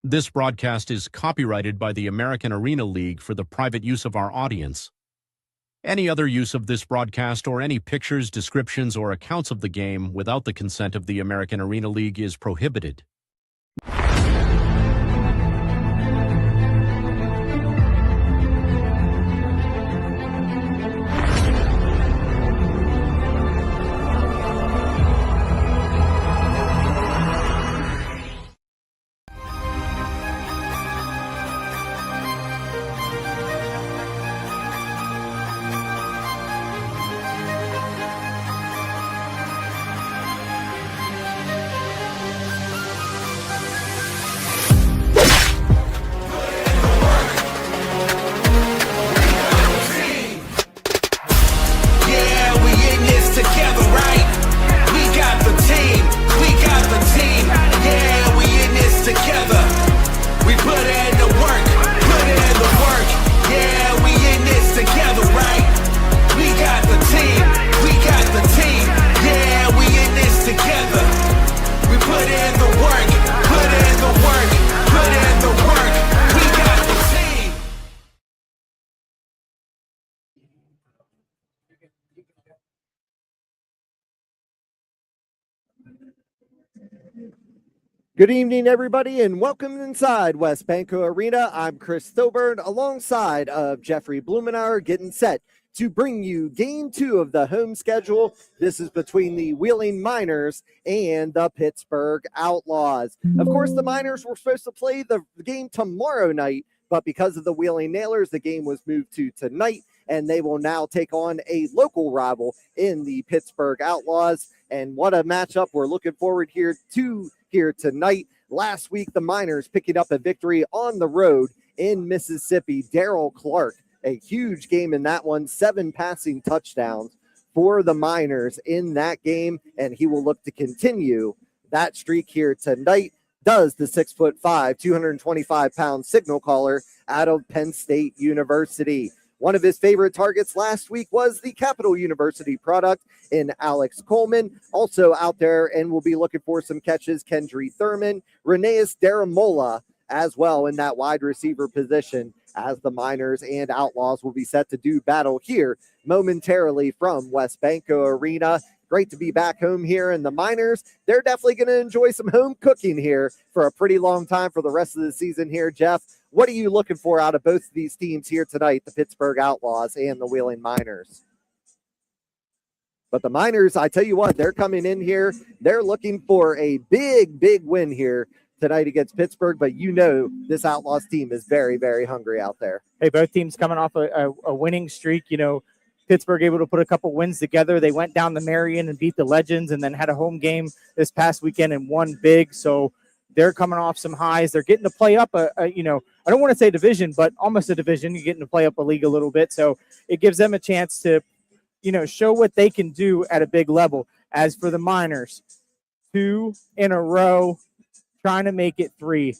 This broadcast is copyrighted by the American Arena League for the private use of our audience. Any other use of this broadcast or any pictures, descriptions, or accounts of the game without the consent of the American Arena League is prohibited. Good evening, everybody, and welcome inside WesBanco Arena. I'm Chris Thoburn, alongside of Jeffrey Blumenauer, getting set to bring you Game 2 of the home schedule. This is between the Wheeling Miners and the Pittsburgh Outlaws. Of course, the Miners were supposed to play the game tomorrow night, but because of the Wheeling Nailers, the game was moved to tonight, and they will now take on a local rival in the Pittsburgh Outlaws. And what a matchup we're looking forward here tonight. Last week, the Miners picking up a victory on the road in Mississippi. Daryl Clark, a huge game in that one, 7 passing touchdowns for the Miners in that game, and he will look to continue that streak here tonight. Does the 6'5", 225-pound signal caller out of Penn State University. One of his favorite targets last week was the Capital University product in Alex Coleman. Also out there and we'll be looking for some catches, Kendry Thurman, Reneus Daramola as well in that wide receiver position, as the Miners and Outlaws will be set to do battle here momentarily from WesBanco Arena. Great to be back home here, and the Miners, they're definitely going to enjoy some home cooking here for a pretty long time for the rest of the season here. Jeff, what are you looking for out of both of these teams here tonight, the Pittsburgh Outlaws and the Wheeling Miners? But the Miners, I tell you what, they're coming in here. They're looking for a big, big win here tonight against Pittsburgh, but you know this Outlaws team is very, very hungry out there. Hey, both teams coming off a winning streak. You know, Pittsburgh able to put a couple wins together. They went down to Marion and beat the Legends, and then had a home game this past weekend and won big. So they're coming off some highs. They're getting to play up I don't want to say division, but almost a division. You're getting to play up a league a little bit. So it gives them a chance to, show what they can do at a big level. As for the Miners, 2 in a row, trying to make it 3.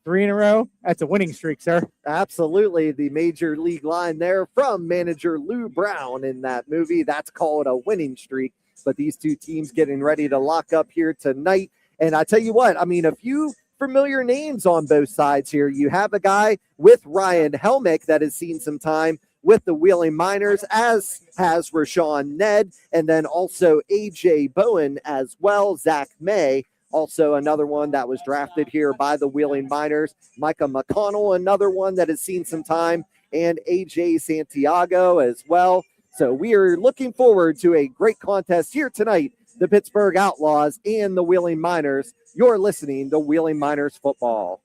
3 in a row, that's a winning streak, sir. Absolutely. The major league line there from manager Lou Brown in that movie. That's called a winning streak. But these two teams getting ready to lock up here tonight. And I tell you what, a few familiar names on both sides here. You have a guy with Ryan Helmick that has seen some time with the Wheeling Miners, as has Rashawn Ned, and then also A.J. Bowen as well, Zach May. Also another one that was drafted here by the Wheeling Miners. Micah McConnell, another one that has seen some time, and A.J. Santiago as well. So we are looking forward to a great contest here tonight. The Pittsburgh Outlaws and the Wheeling Miners. You're listening to Wheeling Miners Football.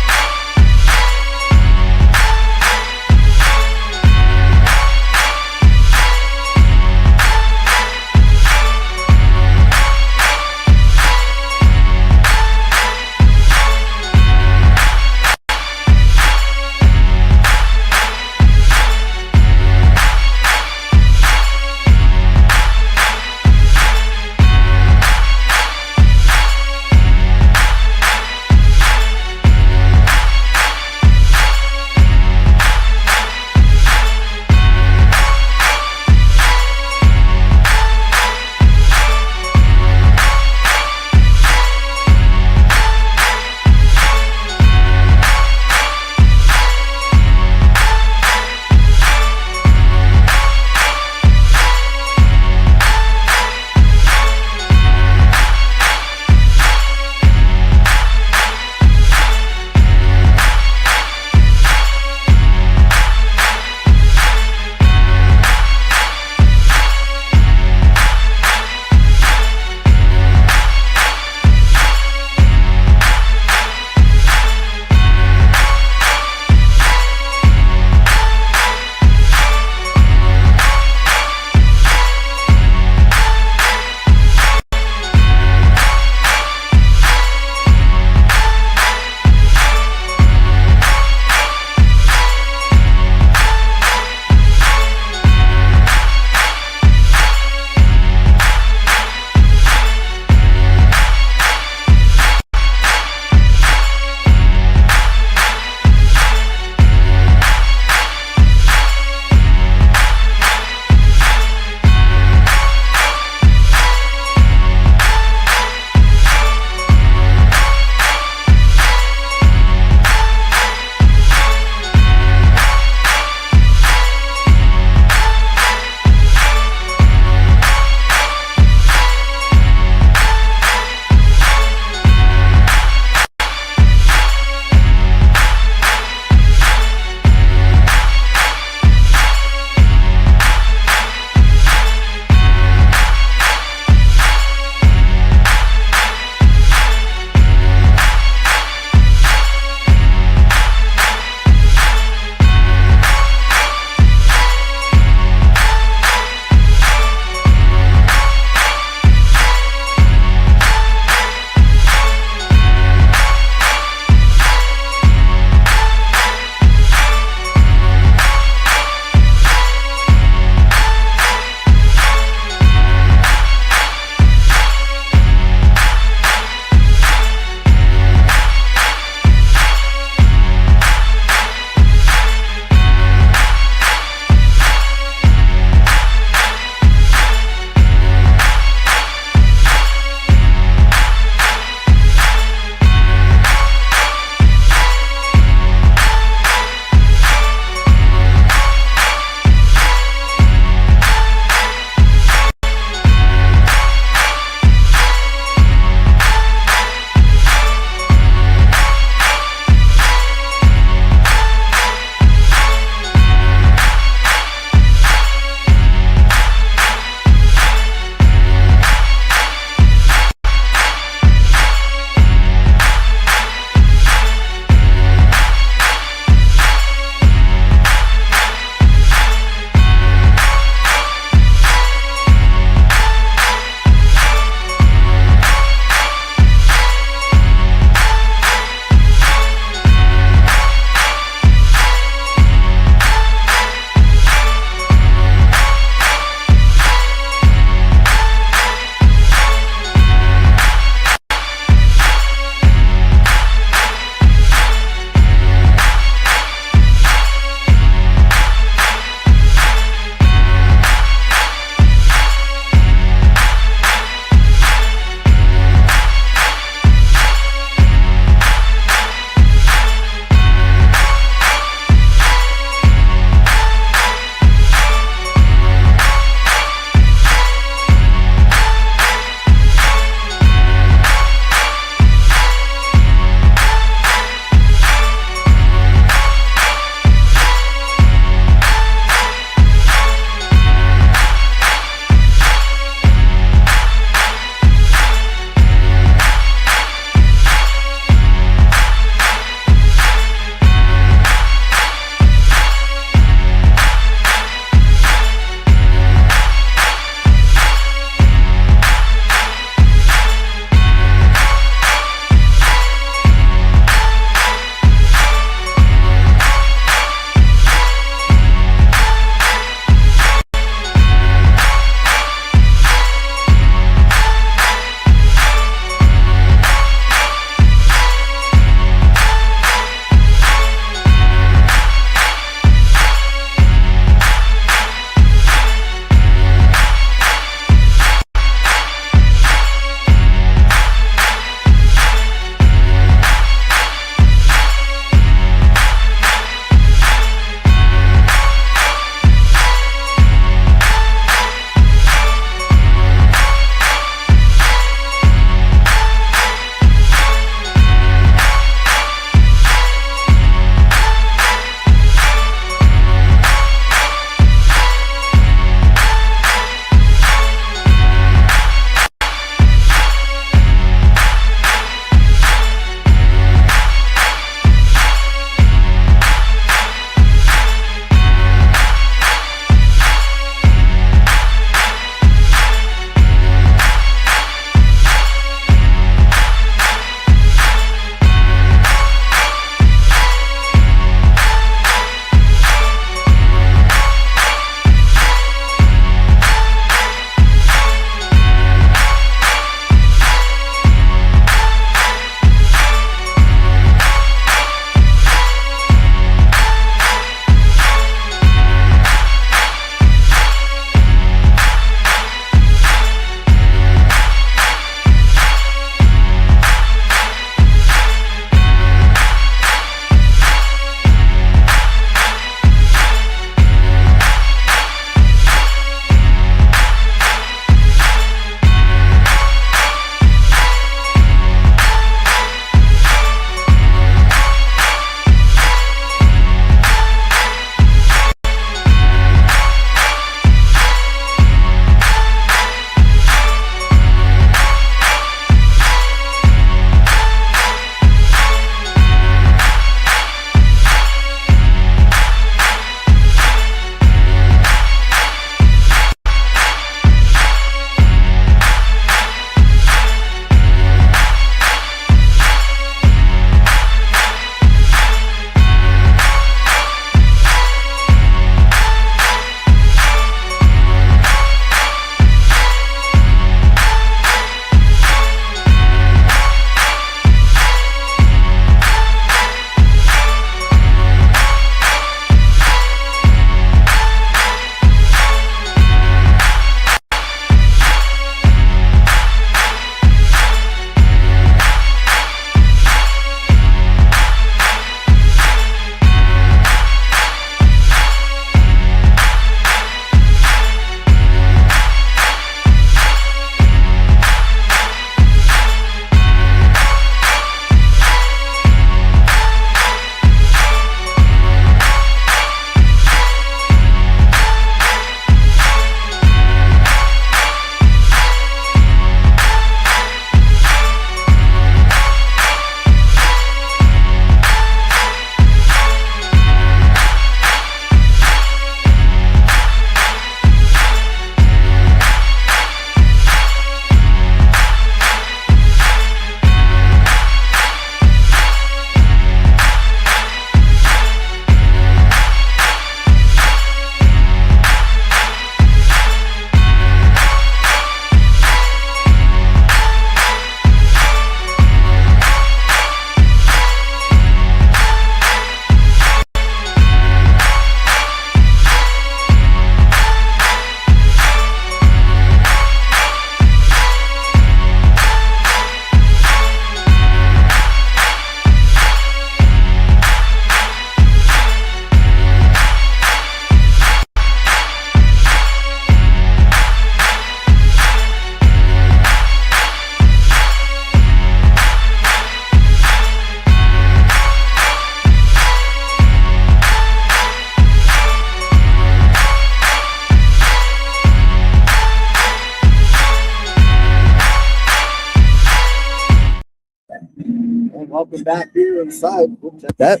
welcome back here inside. That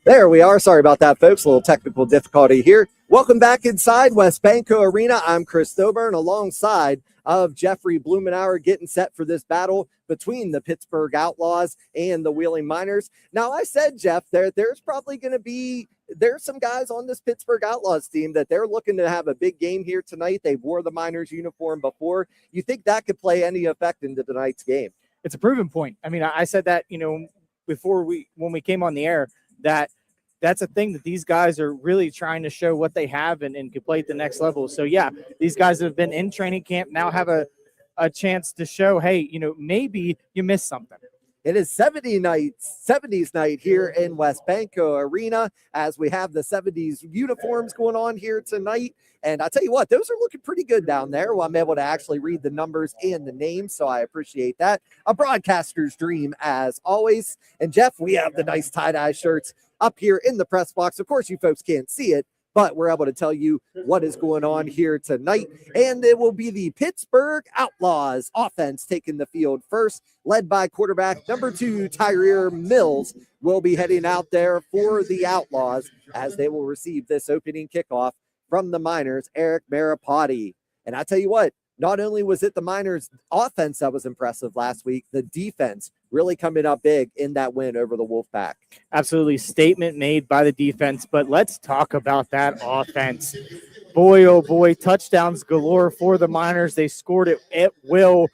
there we are. Sorry about that, folks. A little technical difficulty here. Welcome back inside West Banco Arena. I'm Chris Thoburn alongside of Jeffrey Blumenauer, getting set for this battle between the Pittsburgh Outlaws and the Wheeling Miners. Now, I said, Jeff, there's probably going to be there's some guys on this Pittsburgh Outlaws team that they're looking to have a big game here tonight. They wore the Miners uniform before. You think that could play any effect into tonight's game? It's a proven point. I mean, I said that, before when we came on the air, that's a thing that these guys are really trying to show what they have and can play at the next level. So yeah, these guys that have been in training camp now have a chance to show, hey, maybe you missed something. It is 70s night here in West Banco Arena as we have the 70s uniforms going on here tonight. And I tell you what, those are looking pretty good down there. Well, I'm able to actually read the numbers and the names, so I appreciate that. A broadcaster's dream, as always. And Jeff, we have the nice tie-dye shirts up here in the press box. Of course, you folks can't see it, but we're able to tell you what is going on here tonight. And it will be the Pittsburgh Outlaws offense taking the field first, led by quarterback number 2, Tyree Mills, will be heading out there for the Outlaws as they will receive this opening kickoff from the Miners, Eric Marapati. And I tell you what, not only was it the Miners offense that was impressive last week, the defense really coming up big in that win over the Wolfpack. Absolutely. Statement made by the defense, but let's talk about that offense. Boy, oh boy, touchdowns galore for the Miners. They scored it at will.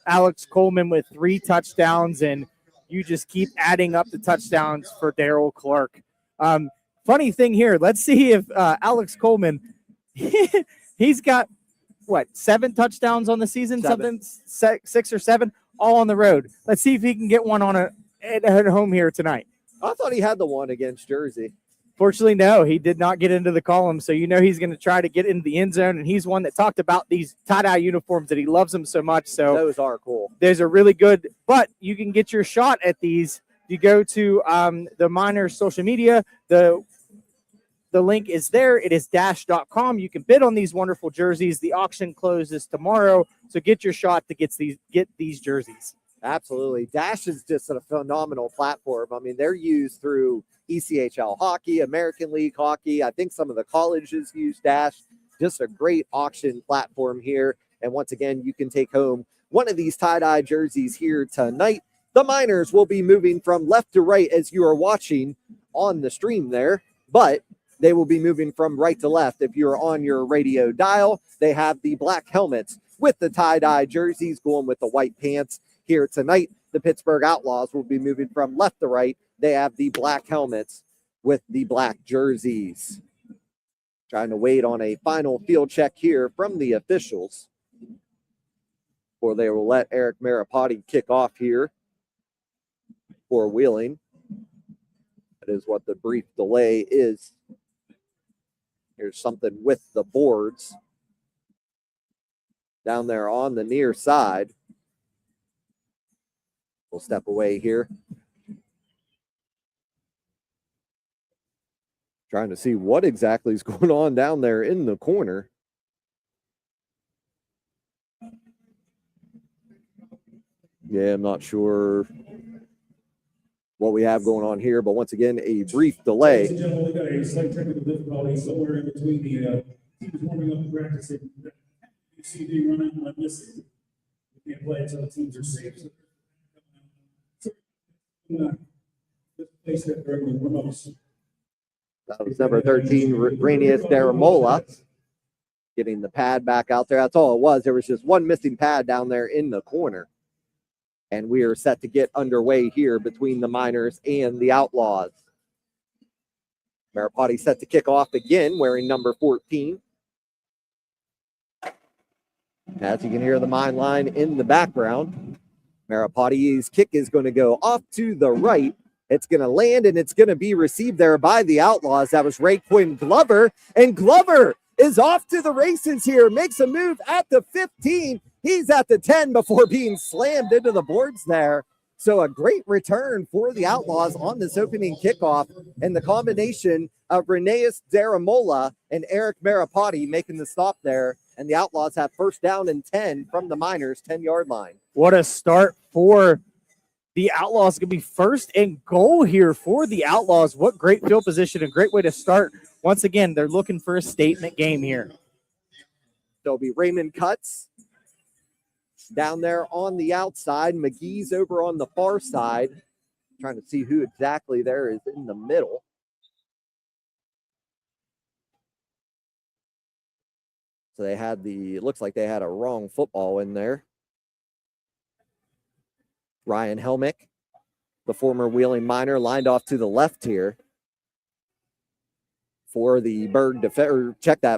Alex Coleman with 3 touchdowns, and you just keep adding up the touchdowns for Daryl Clark. Funny thing here, let's see if Alex Coleman, he's got, 7 touchdowns on the season? 7. Something, 6 or 7, all on the road. Let's see if he can get one at home here tonight. I thought he had the one against Jersey. Fortunately, no, he did not get into the column. So, he's going to try to get into the end zone. And he's one that talked about these tie-dye uniforms that he loves them so much. So those are cool. There's a really good, but you can get your shot at these. You go to the Miners social media. The link is there. It is dash.com. You can bid on these wonderful jerseys. The auction closes tomorrow. So get your shot to get these jerseys. Absolutely. Dash is just a phenomenal platform. I mean, they're used through ECHL hockey, American League hockey. I think some of the colleges use Dash. Just a great auction platform here. And once again, you can take home one of these tie-dye jerseys here tonight. The Miners will be moving from left to right as you are watching on the stream there, but they will be moving from right to left. If you're on your radio dial, they have the black helmets with the tie-dye jerseys going with the white pants here tonight. The Pittsburgh Outlaws will be moving from left to right. They have the black helmets with the black jerseys. Trying to wait on a final field check here from the officials, or they will let Eric Marapati kick off here for Wheeling. That is what the brief delay is. Here's something with the boards down there on the near side. We'll step away here. Trying to see what exactly is going on down there in the corner. Yeah, I'm not sure what we have going on here, but once again, a brief delay. Ladies and gentlemen, we got a slight technical difficulty somewhere in between the teams warming up and practicing. CD running on missing. We can't play until the teams are safe. Place that during the remotes. That was number 13, Rainius Daramola, getting the pad back out there. That's all it was. There was just one missing pad down there in the corner. And we are set to get underway here between the Miners and the Outlaws. Marapati set to kick off again, wearing number 14. As you can hear the Mine line in the background, Marapati's kick is going to go off to the right. It's going to land, and it's going to be received there by the Outlaws. That was Raekwon Glover, and Glover is off to the races here, makes a move at the 15. He's at the 10 before being slammed into the boards there. So a great return for the Outlaws on this opening kickoff, and the combination of Rainius Daramola and Eric Marapati making the stop there, and the Outlaws have first down and 10 from the Miners' 10-yard line. What a start for the Outlaws going to be first and goal here for the Outlaws. What great field position, a great way to start. Once again, they're looking for a statement game here. There'll be Raymond Cuts down there on the outside. McGee's over on the far side. Trying to see who exactly there is in the middle. So they had it looks like they had a wrong football in there. Ryan Helmick, the former Wheeling Miner, lined off to the left here for the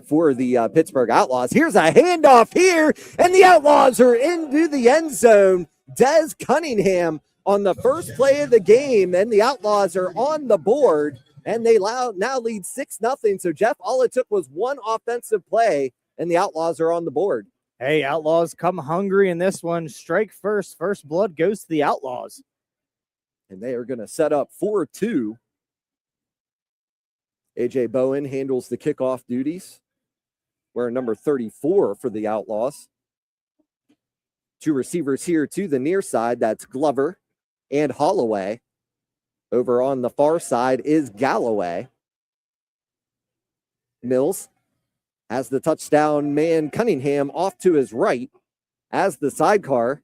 for the Pittsburgh Outlaws. Here's a handoff here, and the Outlaws are into the end zone. Des Cunningham on the first play of the game, and the Outlaws are on the board, and they now lead 6-0. So, Jeff, all it took was one offensive play, and the Outlaws are on the board. Hey, Outlaws come hungry in this one. Strike first. First blood goes to the Outlaws. And they are going to set up 4-2. A.J. Bowen handles the kickoff duties. Wearing number 34 for the Outlaws. Two receivers here to the near side. That's Glover and Holloway. Over on the far side is Galloway. Mills has the touchdown man Cunningham off to his right as the sidecar.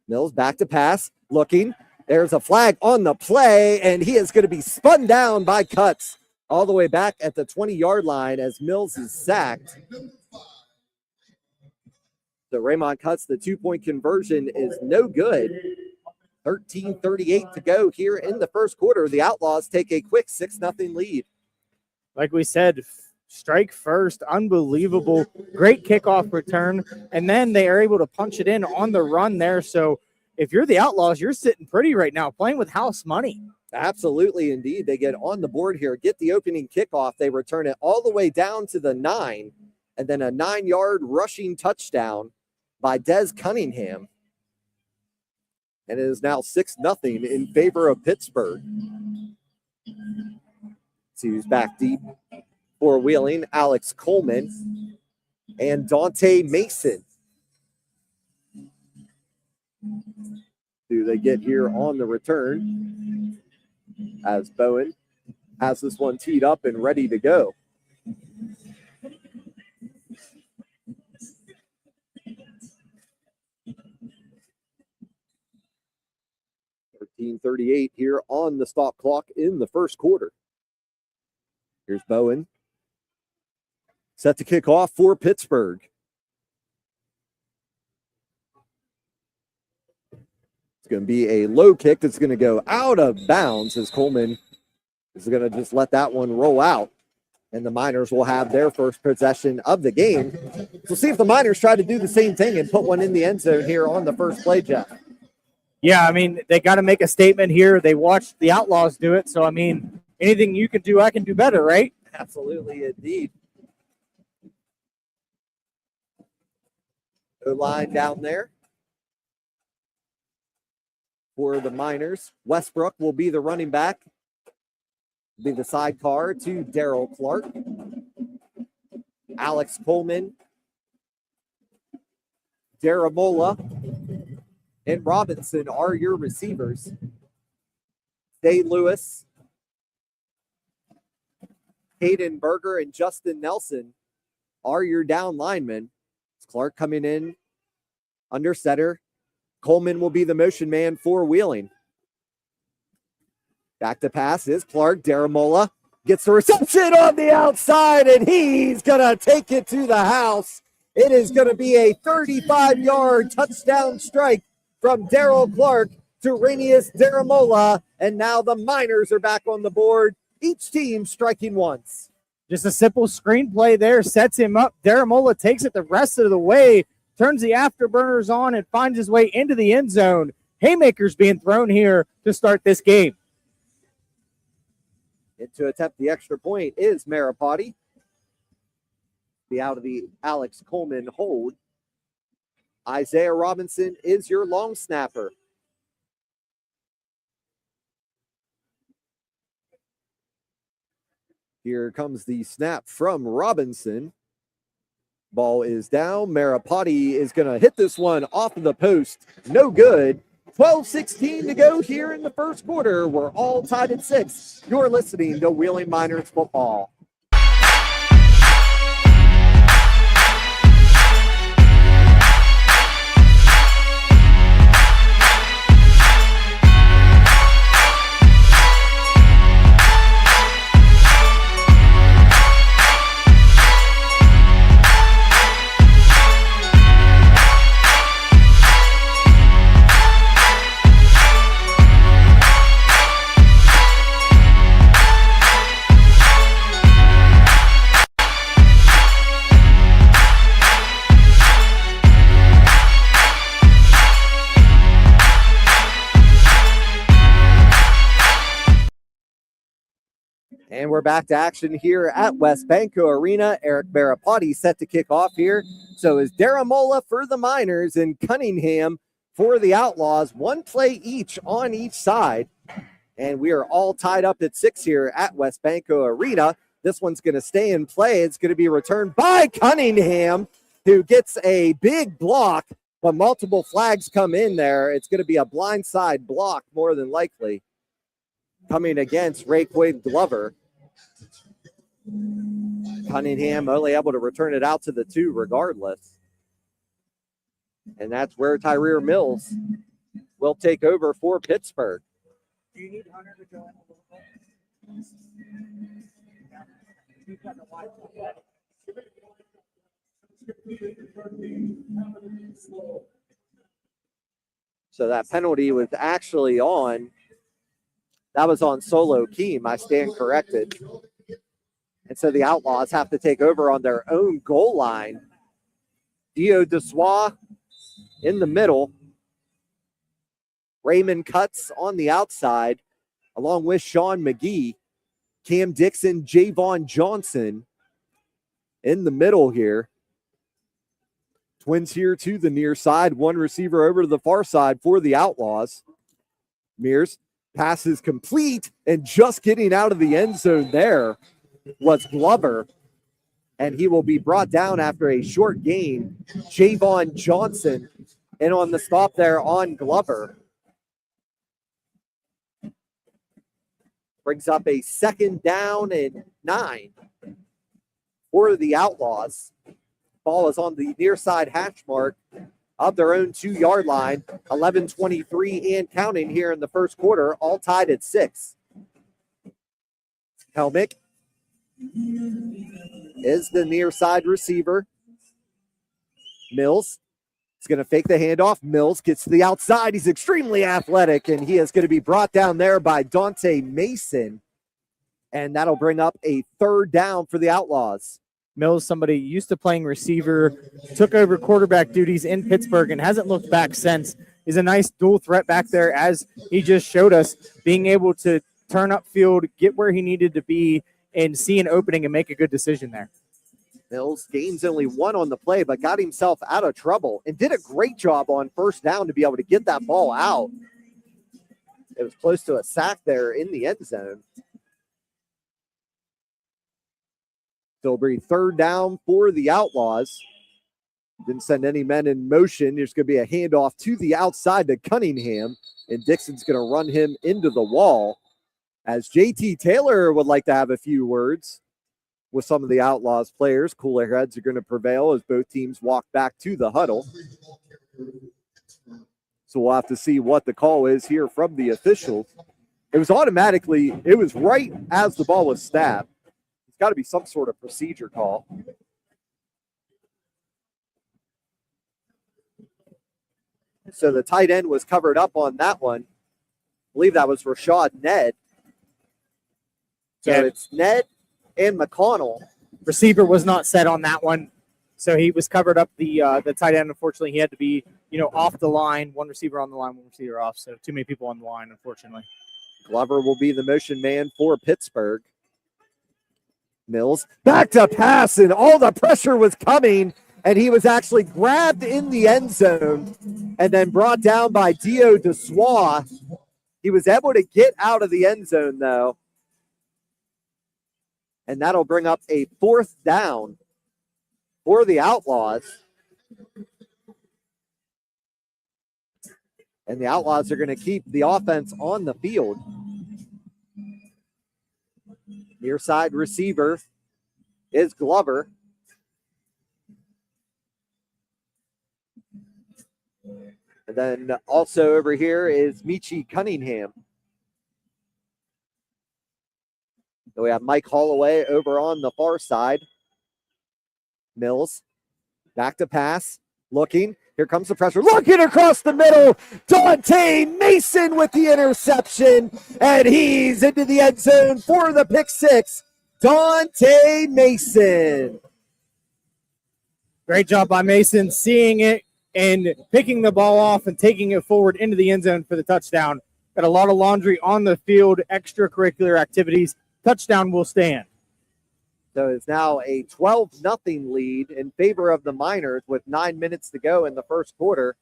Mills back to pass, looking. There's a flag on the play, and he is going to be spun down by Cuts all the way back at the 20-yard line as Mills is sacked. So Raymond Cuts, the two-point conversion is no good. 13:38 to go here in the first quarter. The Outlaws take a quick 6-0 lead. Like we said, strike first, unbelievable, great kickoff return, and then they are able to punch it in on the run there. So if you're the Outlaws, you're sitting pretty right now, playing with house money. Absolutely, indeed. They get on the board here, get the opening kickoff. They return it all the way down to the 9, and then a 9-yard rushing touchdown by Des Cunningham. And it is now 6-0 in favor of Pittsburgh. See who's back deep for Wheeling, Alex Coleman and Dante Mason. Do they get here on the return as Bowen has this one teed up and ready to go. .38 here on the stop clock in the first quarter. Here's Bowen. Set to kick off for Pittsburgh. It's going to be a low kick that's going to go out of bounds as Coleman is going to just let that one roll out. And the Miners will have their first possession of the game. We'll see if the Miners try to do the same thing and put one in the end zone here on the first play, Jeff. Yeah, I mean, they got to make a statement here. They watched the Outlaws do it. So, I mean, anything you can do, I can do better, right? Absolutely, indeed. O-line down there for the Miners. Westbrook will be the running back. Be the sidecar to Daryl Clark. Alex Coleman. Daramola and Robinson are your receivers. Day Lewis, Hayden Berger, and Justin Nelson are your down linemen. Clark coming in under center. Coleman will be the motion man for Wheeling. Back to pass is Clark. Daramola gets the reception on the outside, and he's going to take it to the house. It is going to be a 35-yard touchdown strike from Daryl Clark to Rainius Daramola, and now the Miners are back on the board, each team striking once. Just a simple screenplay there, sets him up. Daramola takes it the rest of the way, turns the afterburners on, and finds his way into the end zone. Haymakers being thrown here to start this game. And to attempt the extra point is Maripati. Be out of the Alex Coleman hold. Isaiah Robinson is your long snapper. Here comes the snap from Robinson. Ball is down. Maripati is going to hit this one off of the post. No good. 12:16 to go here in the first quarter. We're all tied at 6. You're listening to Wheeling Miners football. And we're back to action here at Wesbanco Arena. Eric Barapati set to kick off here. So is Daramola for the Miners and Cunningham for the Outlaws. One play each on each side. And we are all tied up at 6 here at Wesbanco Arena. This one's going to stay in play. It's going to be returned by Cunningham, who gets a big block, but multiple flags come in there. It's going to be a blindside block more than likely, coming against Raekwon Glover. Cunningham only able to return it out to the 2 regardless. And that's where Tyreer Mills will take over for Pittsburgh. Do you need Hunter to go in a little bit? So that penalty was actually on. That was on Solo Keem. I stand corrected. And so the Outlaws have to take over on their own goal line. Dio Dessois in the middle. Raymond Cuts on the outside, along with Sean McGee. Cam Dixon, Javon Johnson in the middle here. Twins here to the near side. One receiver over to the far side for the Outlaws. Mears. Pass is complete, and just getting out of the end zone there was Glover, and he will be brought down after a short gain. Javon Johnson in on the stop there on Glover. Brings up a 2nd down and 9 for the Outlaws. Ball is on the near side hash mark of their own 2-yard line. 11:23 and counting here in the first quarter, all tied at 6. Helmick is the near side receiver. Mills is going to fake the handoff. Mills gets to the outside. He's extremely athletic, and he is going to be brought down there by Dante Mason. And that'll bring up a 3rd down for the Outlaws. Mills, somebody used to playing receiver, took over quarterback duties in Pittsburgh and hasn't looked back since. He's a nice dual threat back there, as he just showed us, being able to turn upfield, get where he needed to be, and see an opening and make a good decision there. Mills gains only 1 on the play, but got himself out of trouble and did a great job on 1st down to be able to get that ball out. It was close to a sack there in the end zone. It'll be 3rd down for the Outlaws. Didn't send any men in motion. There's going to be a handoff to the outside to Cunningham, and Dixon's going to run him into the wall, as JT Taylor would like to have a few words with some of the Outlaws players. Cooler heads are going to prevail as both teams walk back to the huddle. So we'll have to see what the call is here from the officials. It was right as the ball was snapped. It's got to be some sort of procedure call. So the tight end was covered up on that one. I believe that was Rashad Ned. So it's Ned and McConnell. Receiver was not set on that one, so he was covered up. The tight end, unfortunately, he had to be off the line. One receiver on the line, one receiver off. So too many people on the line, unfortunately. Glover will be the motion man for Pittsburgh. Mills back to pass, and all the pressure was coming, and he was actually grabbed in the end zone and then brought down by Dio Dessois. He was able to get out of the end zone, though. And that'll bring up a 4th down for the Outlaws. And the Outlaws are going to keep the offense on the field. Near side receiver is Glover. And then also over here is Michi Cunningham. So we have Mike Holloway over on the far side. Mills, back to pass, looking. Here comes the pressure. Looking across the middle. Dante Mason with the interception. And he's into the end zone for the pick six. Dante Mason. Great job by Mason seeing it and picking the ball off and taking it forward into the end zone for the touchdown. Got a lot of laundry on the field, extracurricular activities. Touchdown will stand. So it's now a 12-0 lead in favor of the Miners with 9 minutes to go in the first quarter.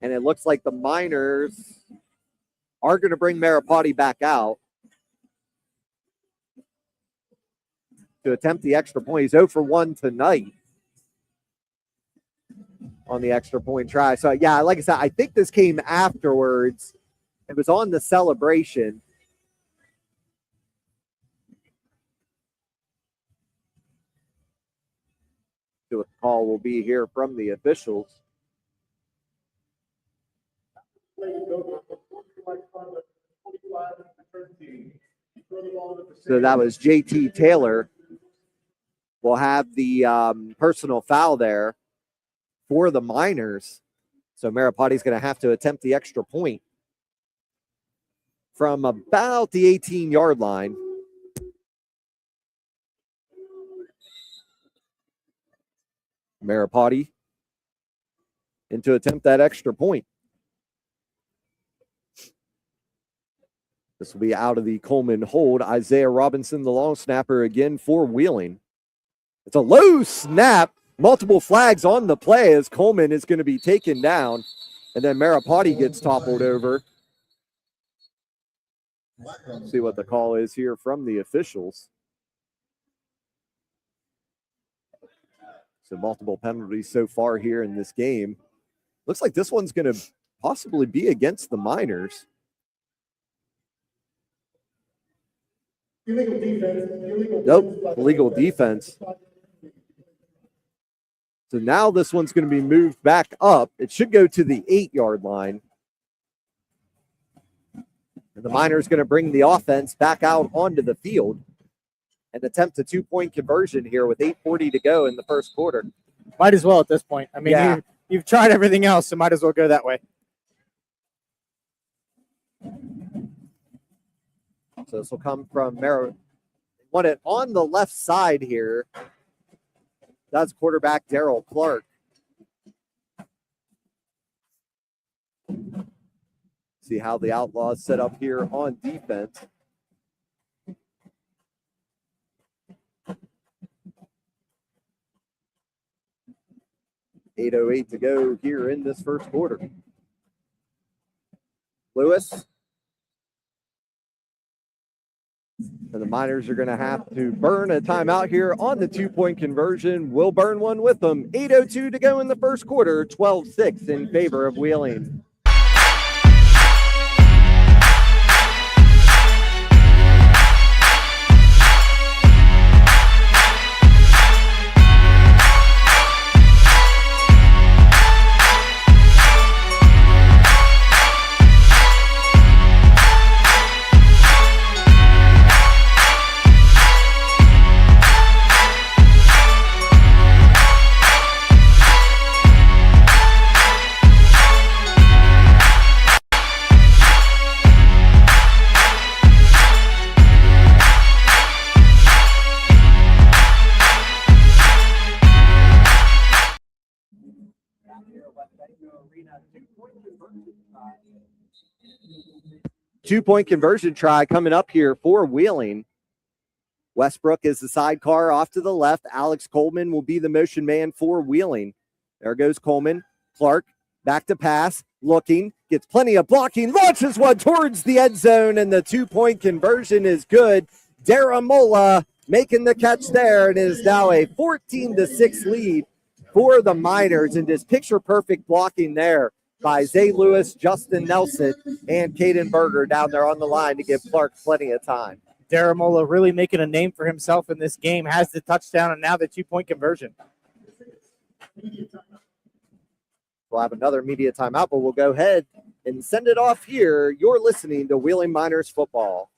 And it looks like the Miners are going to bring Maripati back out to attempt the extra point. He's 0 for 1 tonight on the extra point try. So, yeah, like I said, I think this came afterwards. It was on the celebration. See what the call will be here from the officials. So that was JT Taylor. Will have the personal foul there for the Miners. So Maripati's going to have to attempt the extra point from about the 18-yard line. Maripati in to attempt that extra point. This will be out of the Coleman hold. Isaiah Robinson, the long snapper, again for Wheeling. It's a low snap. Multiple flags on the play as Coleman is going to be taken down. And then Maripati gets toppled over. See what the call is here from the officials. So multiple penalties so far here in this game. Looks like this one's going to possibly be against the Miners. Illegal defense. Nope, illegal defense. So now this one's going to be moved back up. It should go to the 8-yard line. And the Miners going to bring the offense back out onto the field and attempt a 2-point conversion here with 8:40 to go in the first quarter. Might as well at this point. I mean, Yeah. you've tried everything else, so might as well go that way. So this will come from want it on the left side here. That's quarterback Daryl Clark. See how the Outlaws set up here on defense. .808 to go here in this first quarter. Lewis. And the Miners are going to have to burn a timeout here on the 2-point conversion. We'll burn one with them. 8:02 to go in the first quarter. 12-6 in favor of Wheeling. Two-point conversion try coming up here for Wheeling. Westbrook is the sidecar off to the left. Alex Coleman will be the motion man for Wheeling. There goes Coleman. Clark back to pass. Looking. Gets plenty of blocking. Launches one towards the end zone, and the 2-point conversion is good. Daramola making the catch there. It is now a 14-6 lead for the Miners, and just picture perfect blocking there by Zay Lewis, Justin Nelson, and Caden Berger down there on the line to give Clark plenty of time. Daramola really making a name for himself in this game, has the touchdown and now the 2-point conversion. We'll have another media timeout, but we'll go ahead and send it off here. You're listening to Wheeling Miners football.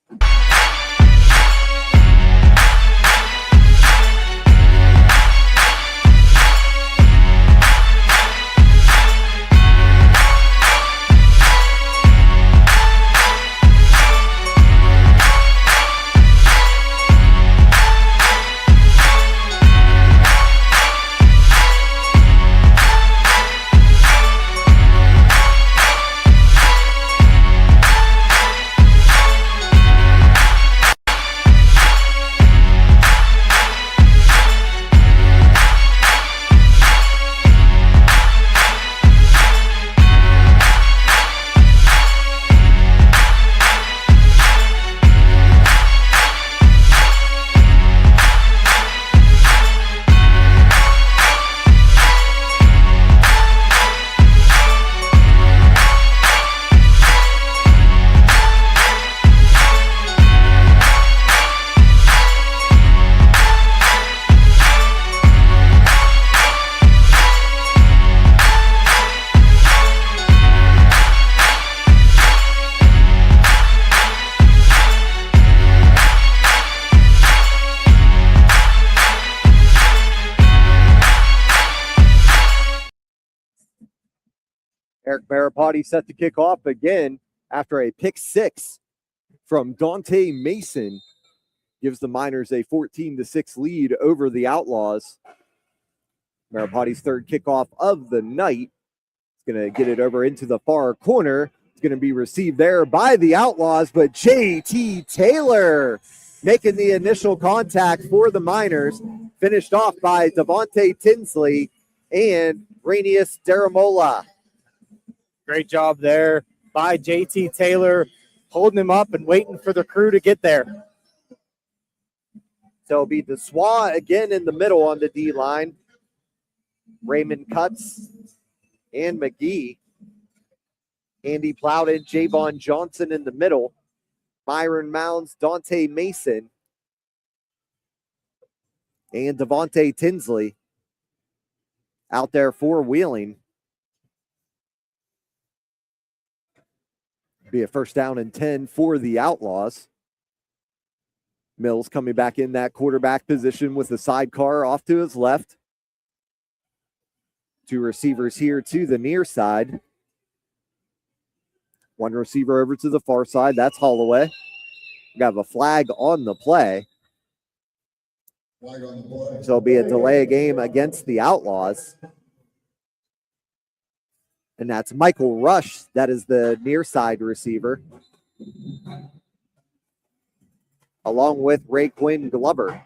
Eric Maripati set to kick off again after a pick six from Dante Mason. Gives the Miners a 14-6 lead over the Outlaws. Maripati's third kickoff of the night. He's going to get it over into the far corner. It's going to be received there by the Outlaws, but J.T. Taylor making the initial contact for the Miners. Finished off by Devontae Tinsley and Rainius Daramola. Great job there by J.T. Taylor, holding him up and waiting for the crew to get there. So it'll be Dessois again in the middle on the D-line. Raymond Cutts and McGee. Andy Plowden, Javon Johnson in the middle. Myron Mounds, Dante Mason, and Devontae Tinsley out there for Wheeling. Be a first down and 10 for the Outlaws. Mills coming back in that quarterback position with the sidecar off to his left. Two receivers here to the near side. One receiver over to the far side. That's Holloway. We have a flag on the play. So it'll be a delay of game against the Outlaws. And that's Michael Rush. That is the near side receiver. Along with Ray Quinn Glover.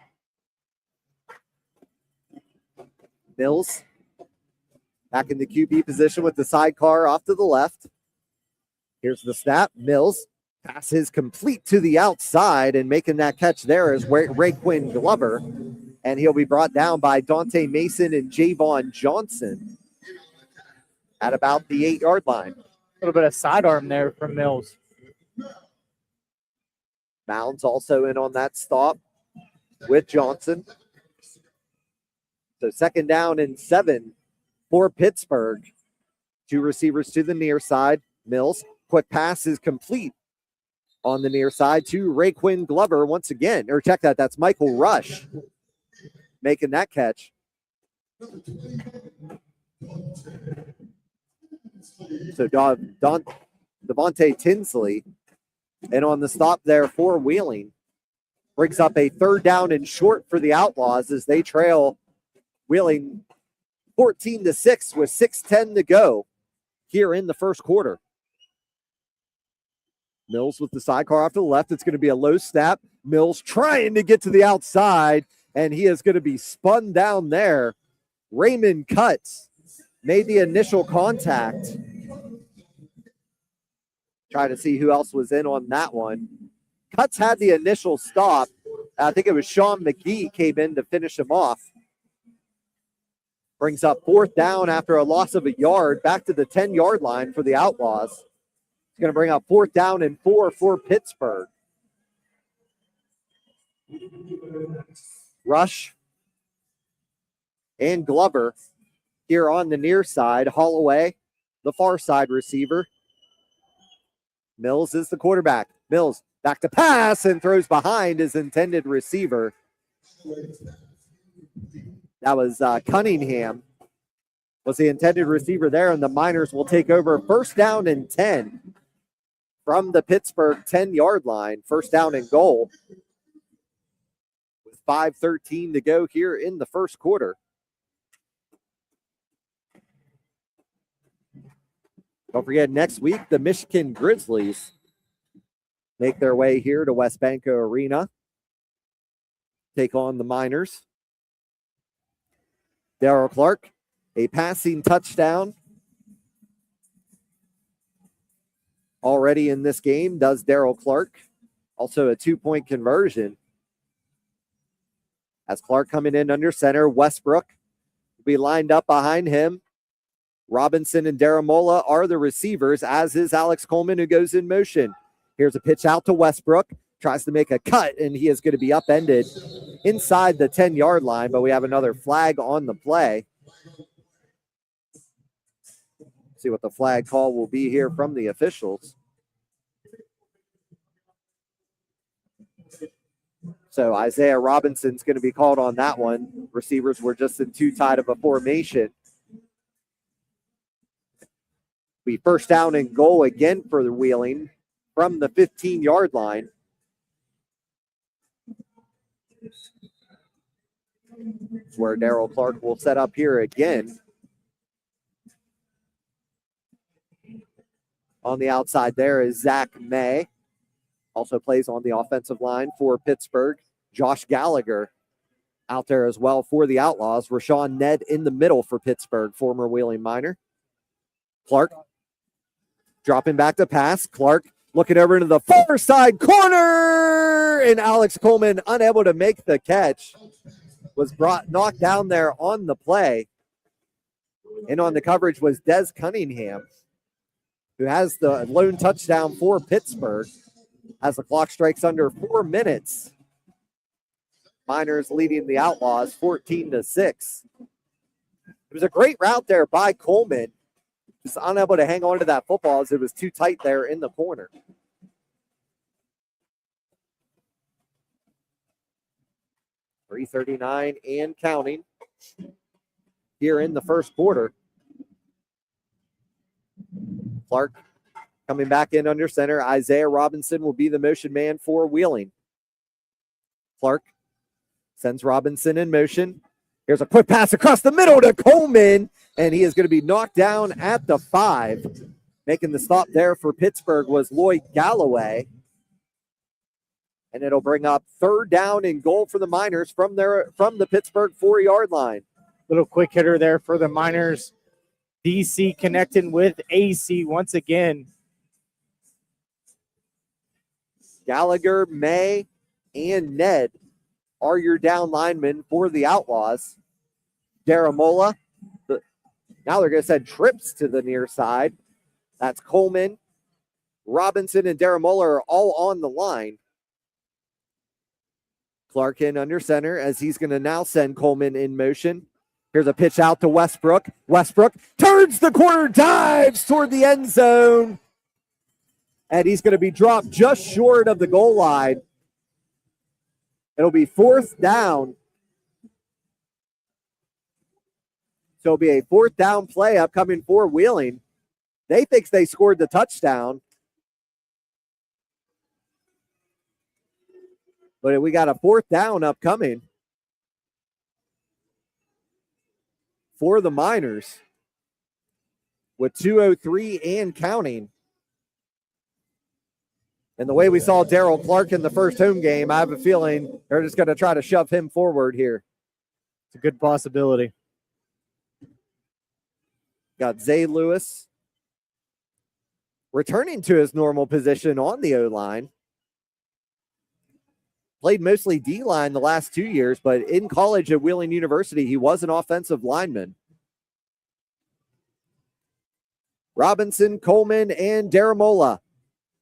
Mills back in the QB position with the sidecar off to the left. Here's the snap. Mills passes complete to the outside, and making that catch there is Ray Quinn Glover. And he'll be brought down by Dante Mason and Javon Johnson at about the 8-yard line. A little bit of sidearm there from Mills. Mounds also in on that stop with Johnson. So second down and 7 for Pittsburgh. Two receivers to the near side. Mills, quick pass is complete on the near side to Raquin Glover once again. Or check that, that's Michael Rush making that catch. So Devontae Tinsley, and on the stop there for Wheeling, brings up a third down and short for the Outlaws as they trail Wheeling 14-6 with 6:10 to go here in the first quarter. Mills with the sidecar off to the left. It's going to be a low snap. Mills trying to get to the outside, and he is going to be spun down there. Raymond Cutts made the initial contact. Trying to see who else was in on that one. Cutts had the initial stop. I think it was Sean McGee came in to finish him off. Brings up 4th down after a loss of a yard, back to the 10-yard line for the Outlaws. It's going to bring up 4th down and 4 for Pittsburgh. Rush and Glover here on the near side. Holloway, the far side receiver. Mills is the quarterback. Mills back to pass and throws behind his intended receiver. That was Cunningham was the intended receiver there, and the Miners will take over 1st down and 10 from the Pittsburgh 10-yard line. 1st down and goal with 5:13 to go here in the first quarter. Don't forget, next week, the Michigan Grizzlies make their way here to Wesbanco Arena, take on the Miners. Darrell Clark, a passing touchdown already in this game, does Darrell Clark. Also a 2-point conversion. As Clark coming in under center, Westbrook will be lined up behind him. Robinson and Daramola are the receivers, as is Alex Coleman, who goes in motion. Here's a pitch out to Westbrook. Tries to make a cut, and he is going to be upended inside the 10-yard line, but we have another flag on the play. See what the flag call will be here from the officials. So Isaiah Robinson's going to be called on that one. Receivers were just in too tight of a formation. Be 1st down and goal again for the Wheeling from the 15-yard line. Where Darrell Clark will set up here again. On the outside there is Zach May. Also plays on the offensive line for Pittsburgh. Josh Gallagher out there as well for the Outlaws. Rashawn Ned in the middle for Pittsburgh, former Wheeling Miner. Clark dropping back to pass. Clark looking over into the far side corner, and Alex Coleman unable to make the catch. Was knocked down there on the play. And on the coverage was Des Cunningham, who has the lone touchdown for Pittsburgh as the clock strikes under 4 minutes. Miners leading the Outlaws 14-6. It was a great route there by Coleman. Just unable to hang on to that football as it was too tight there in the corner. .339 and counting here in the first quarter. Clark coming back in under center. Isaiah Robinson will be the motion man for Wheeling. Clark sends Robinson in motion. Here's a quick pass across the middle to Coleman, and he is going to be knocked down at the 5. Making the stop there for Pittsburgh was Lloyd Galloway. And it'll bring up 3rd down and goal for the Miners from the Pittsburgh 4-yard line. Little quick hitter there for the Miners. DC connecting with AC once again. Gallagher, May, and Ned are your down linemen for the Outlaws. Daramola. Now they're going to send trips to the near side. That's Coleman. Robinson and Daramola are all on the line. Clark in under center as he's going to now send Coleman in motion. Here's a pitch out to Westbrook. Westbrook turns the corner, dives toward the end zone. And he's going to be dropped just short of the goal line. It'll be 4th down. So it'll be a 4th down play upcoming for Wheeling. They think they scored the touchdown. But we got a 4th down upcoming for the Miners with 2:03 and counting. And the way we saw Darrell Clark in the first home game, I have a feeling they're just going to try to shove him forward here. It's a good possibility. Got Zay Lewis returning to his normal position on the O-line. Played mostly D-line the last 2 years, but in college at Wheeling University, he was an offensive lineman. Robinson, Coleman, and Daramola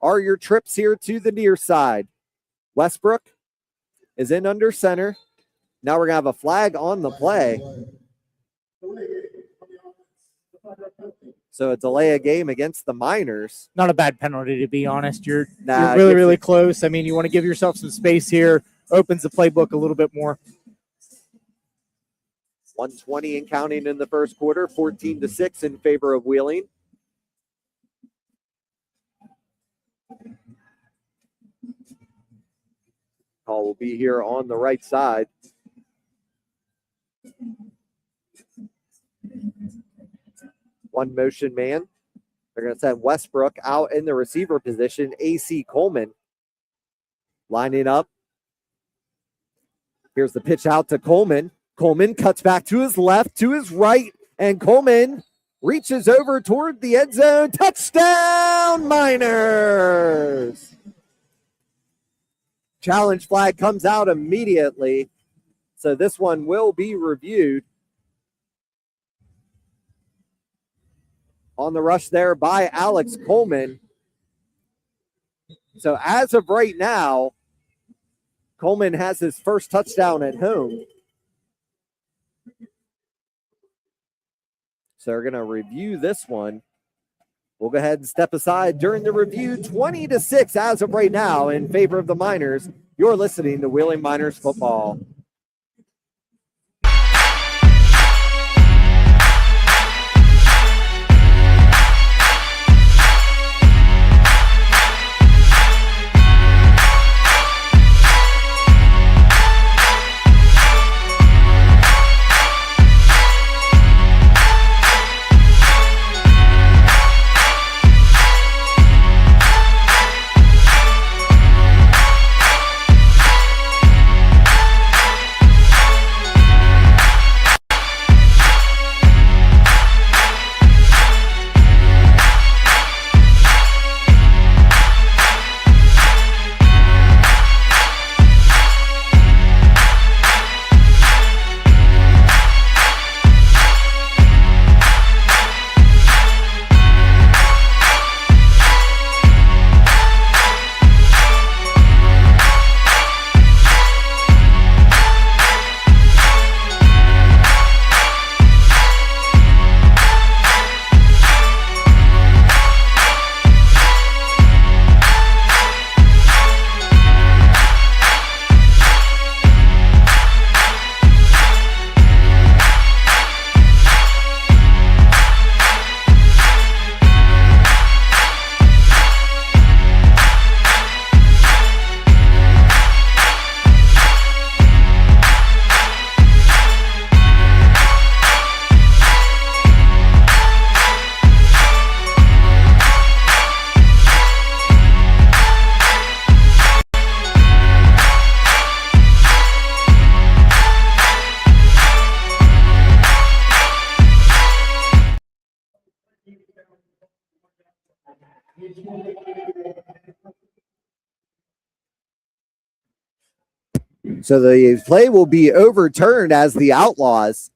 are your trips here to the near side. Westbrook is in under center. Now we're going to have a flag on the play. So a delay a game against the Miners. Not a bad penalty, to be honest. You're Nah, really, gives really it- close. I mean, you want to give yourself some space here. Opens the playbook a little bit more. 120 and counting in the first quarter, 14-6 in favor of Wheeling. Call will be here on the right side. One motion man. They're going to send Westbrook out in the receiver position. AC Coleman lining up. Here's the pitch out to Coleman. Coleman cuts back to his left, to his right, and Coleman reaches over toward the end zone. Touchdown, Miners! Challenge flag comes out immediately, so this one will be reviewed. On the rush there by Alex Coleman. So as of right now, Coleman has his first touchdown at home. So we're going to review this one. We'll go ahead and step aside during the review. 20-6 as of right now in favor of the Miners. You're listening to Wheeling Miners football. So the play will be overturned as the Outlaws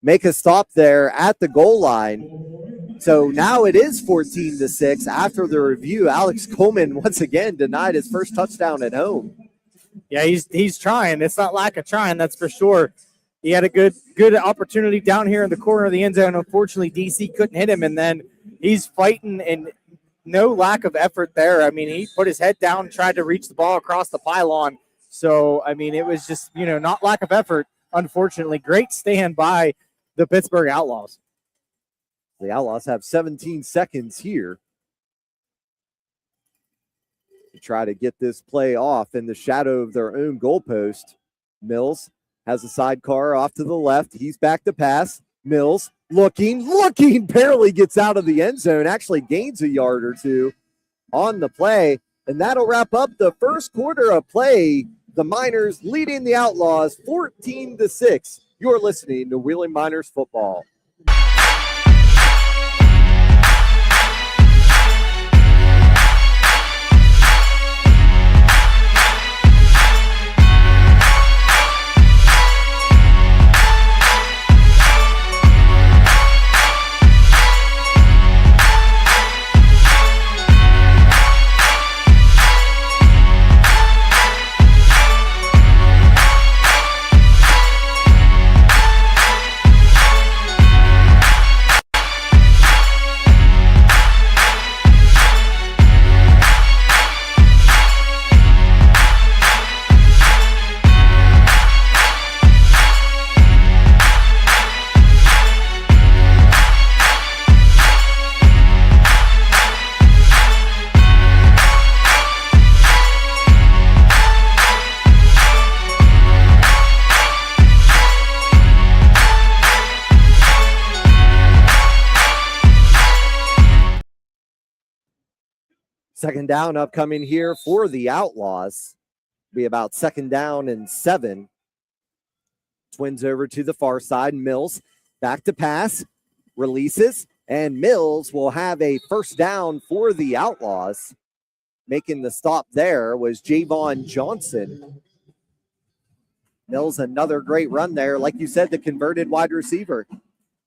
make a stop there at the goal line. So now it is 14-6 after the review. Alex Coleman once again denied his first touchdown at home. Yeah, he's trying. It's not lack of trying, that's for sure. He had a good opportunity down here in the corner of the end zone. Unfortunately, DC couldn't hit him, and then he's fighting and no lack of effort there. I mean, he put his head down, tried to reach the ball across the pylon. So, I mean, it was just, not lack of effort, unfortunately. Great stand by the Pittsburgh Outlaws. The Outlaws have 17 seconds here to try to get this play off in the shadow of their own goalpost. Mills has a sidecar off to the left. He's back to pass. Mills looking, barely gets out of the end zone, actually gains a yard or two on the play. And that'll wrap up the first quarter of play. The Miners leading the Outlaws 14-6. You're listening to Wheeling Miners football. Second down upcoming here for the Outlaws. Be about second down and 7. Twins over to the far side. Mills back to pass. Releases. And Mills will have a first down for the Outlaws. Making the stop there was Javon Johnson. Mills, another great run there. Like you said, the converted wide receiver.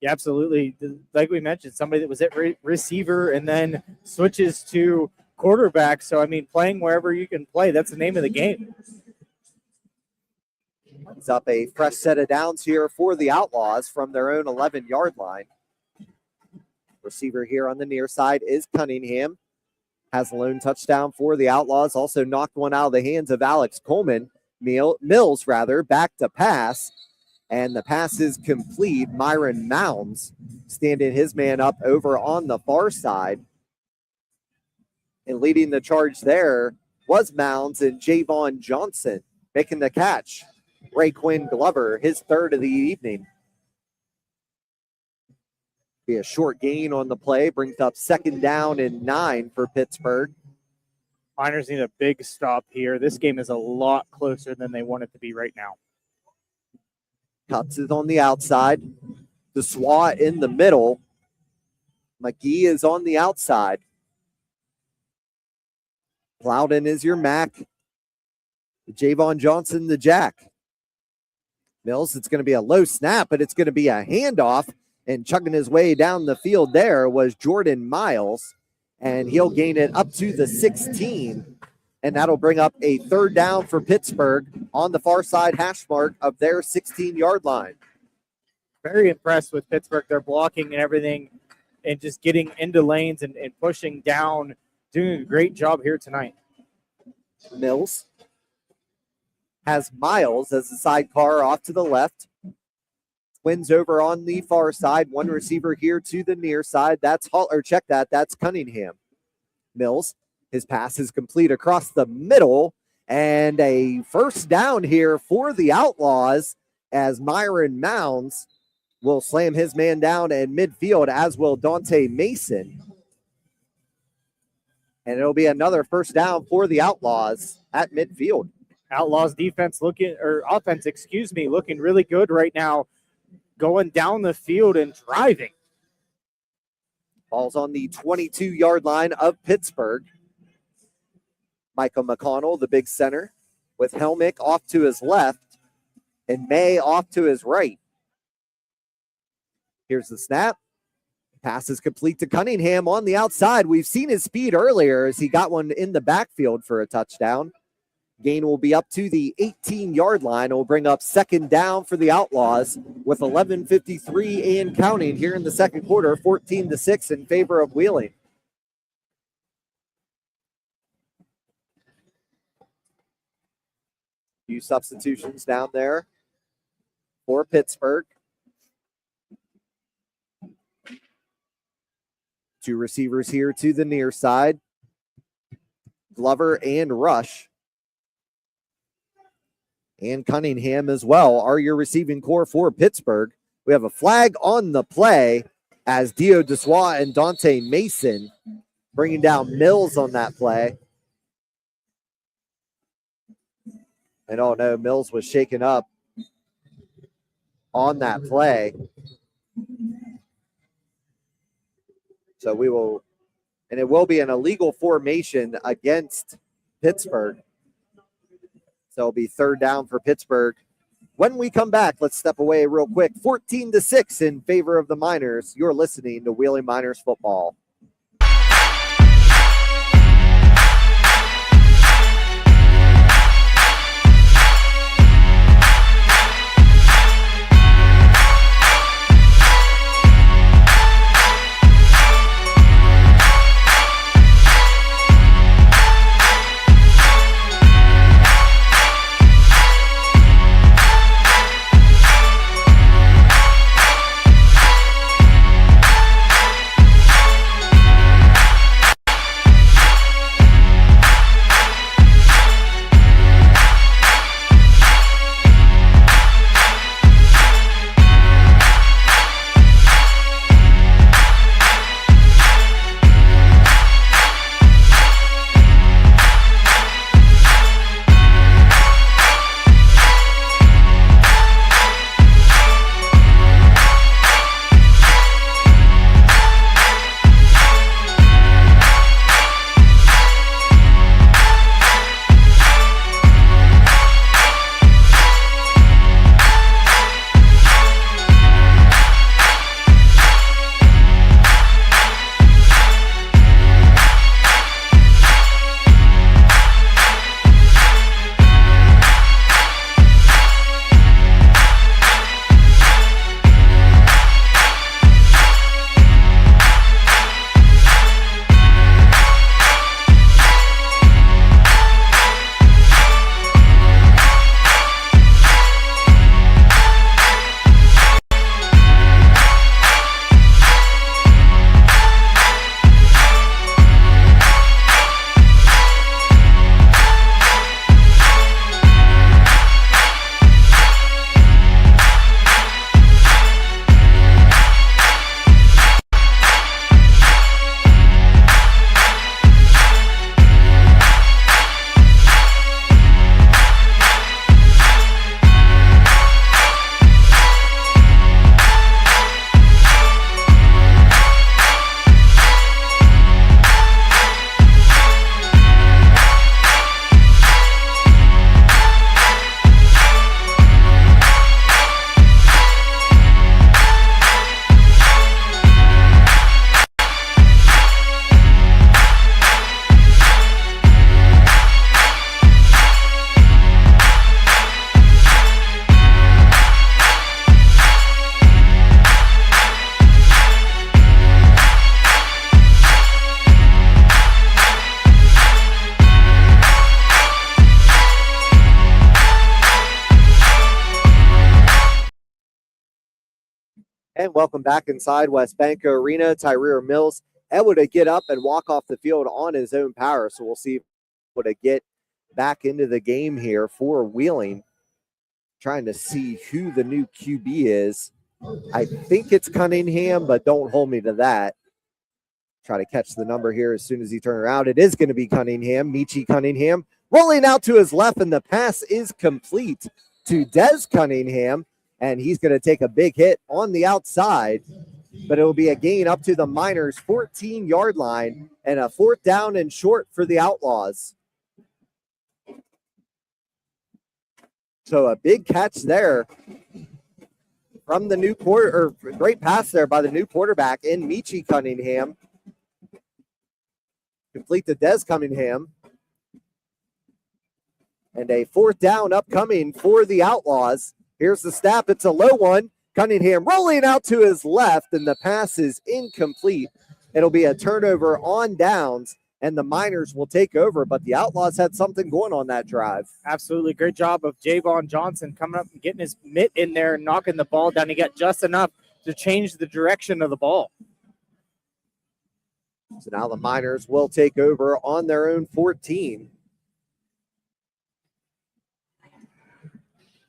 Yeah, absolutely. Like we mentioned, somebody that was at receiver and then switches to quarterback. So, I mean, playing wherever you can play, that's the name of the game. It's up a fresh set of downs here for the Outlaws from their own 11-yard line. Receiver here on the near side is Cunningham. Has a lone touchdown for the Outlaws. Also knocked one out of the hands of Alex Coleman. Mills, back to pass. And the pass is complete. Myron Mounds standing his man up over on the far side. And leading the charge there was Mounds and Javon Johnson making the catch. Raequin Glover, his third of the evening. Be a short gain on the play, brings up second down and 9 for Pittsburgh. Miners need a big stop here. This game is a lot closer than they want it to be right now. Cuts is on the outside. The SWAT in the middle. McGee is on the outside. Plowden is your Mac. Javon Johnson, the Jack. Mills, it's going to be a low snap, but it's going to be a handoff. And chugging his way down the field there was Jordan Miles. And he'll gain it up to the 16. And that'll bring up a third down for Pittsburgh on the far side hash mark of their 16-yard line. Very impressed with Pittsburgh. They're blocking and everything and just getting into lanes and pushing down. Doing a great job here tonight. Mills has Miles as the sidecar off to the left. Twins over on the far side. One receiver here to the near side. That's that's Cunningham. Mills, his pass is complete across the middle. And a first down here for the Outlaws as Myron Mounds will slam his man down in midfield, as will Dante Mason. And it'll be another first down for the Outlaws at midfield. Outlaws offense looking really good right now. Going down the field and driving. Ball's on the 22-yard line of Pittsburgh. Michael McConnell, the big center, with Helmick off to his left and May off to his right. Here's the snap. Pass is complete to Cunningham on the outside. We've seen his speed earlier as he got one in the backfield for a touchdown. Gain will be up to the 18-yard line. It will bring up second down for the Outlaws with 11:53 and counting here in the second quarter, 14-6 in favor of Wheeling. Few substitutions down there for Pittsburgh. Two receivers here to the near side. Glover and Rush. And Cunningham as well are your receiving core for Pittsburgh. We have a flag on the play as Dio Dessois and Dante Mason bringing down Mills on that play. And oh no, Mills was shaken up on that play. So it will be an illegal formation against Pittsburgh. So it'll be third down for Pittsburgh. When we come back, let's step away real quick. 14-6 in favor of the Miners. You're listening to Wheeling Miners football. And welcome back inside West Banco Arena. Tyreer Mills able to get up and walk off the field on his own power. So we'll see able to get back into the game here for Wheeling. Trying to see who the new QB is. I think it's Cunningham, but don't hold me to that. Try to catch the number here as soon as he turns around. It is going to be Cunningham, Michi Cunningham. Rolling out to his left, and the pass is complete to Des Cunningham. And he's going to take a big hit on the outside, but it will be a gain up to the Miners' 14-yard line and a 4th down and short for the Outlaws. So a big catch there from the new great pass there by the new quarterback in Michi Cunningham. Complete to Des Cunningham. And a 4th down upcoming for the Outlaws. Here's the snap. It's a low one. Cunningham rolling out to his left, and the pass is incomplete. It'll be a turnover on downs, and the Miners will take over, but the Outlaws had something going on that drive. Absolutely. Great job of Javon Johnson coming up and getting his mitt in there and knocking the ball down. He got just enough to change the direction of the ball. So now the Miners will take over on their own 14.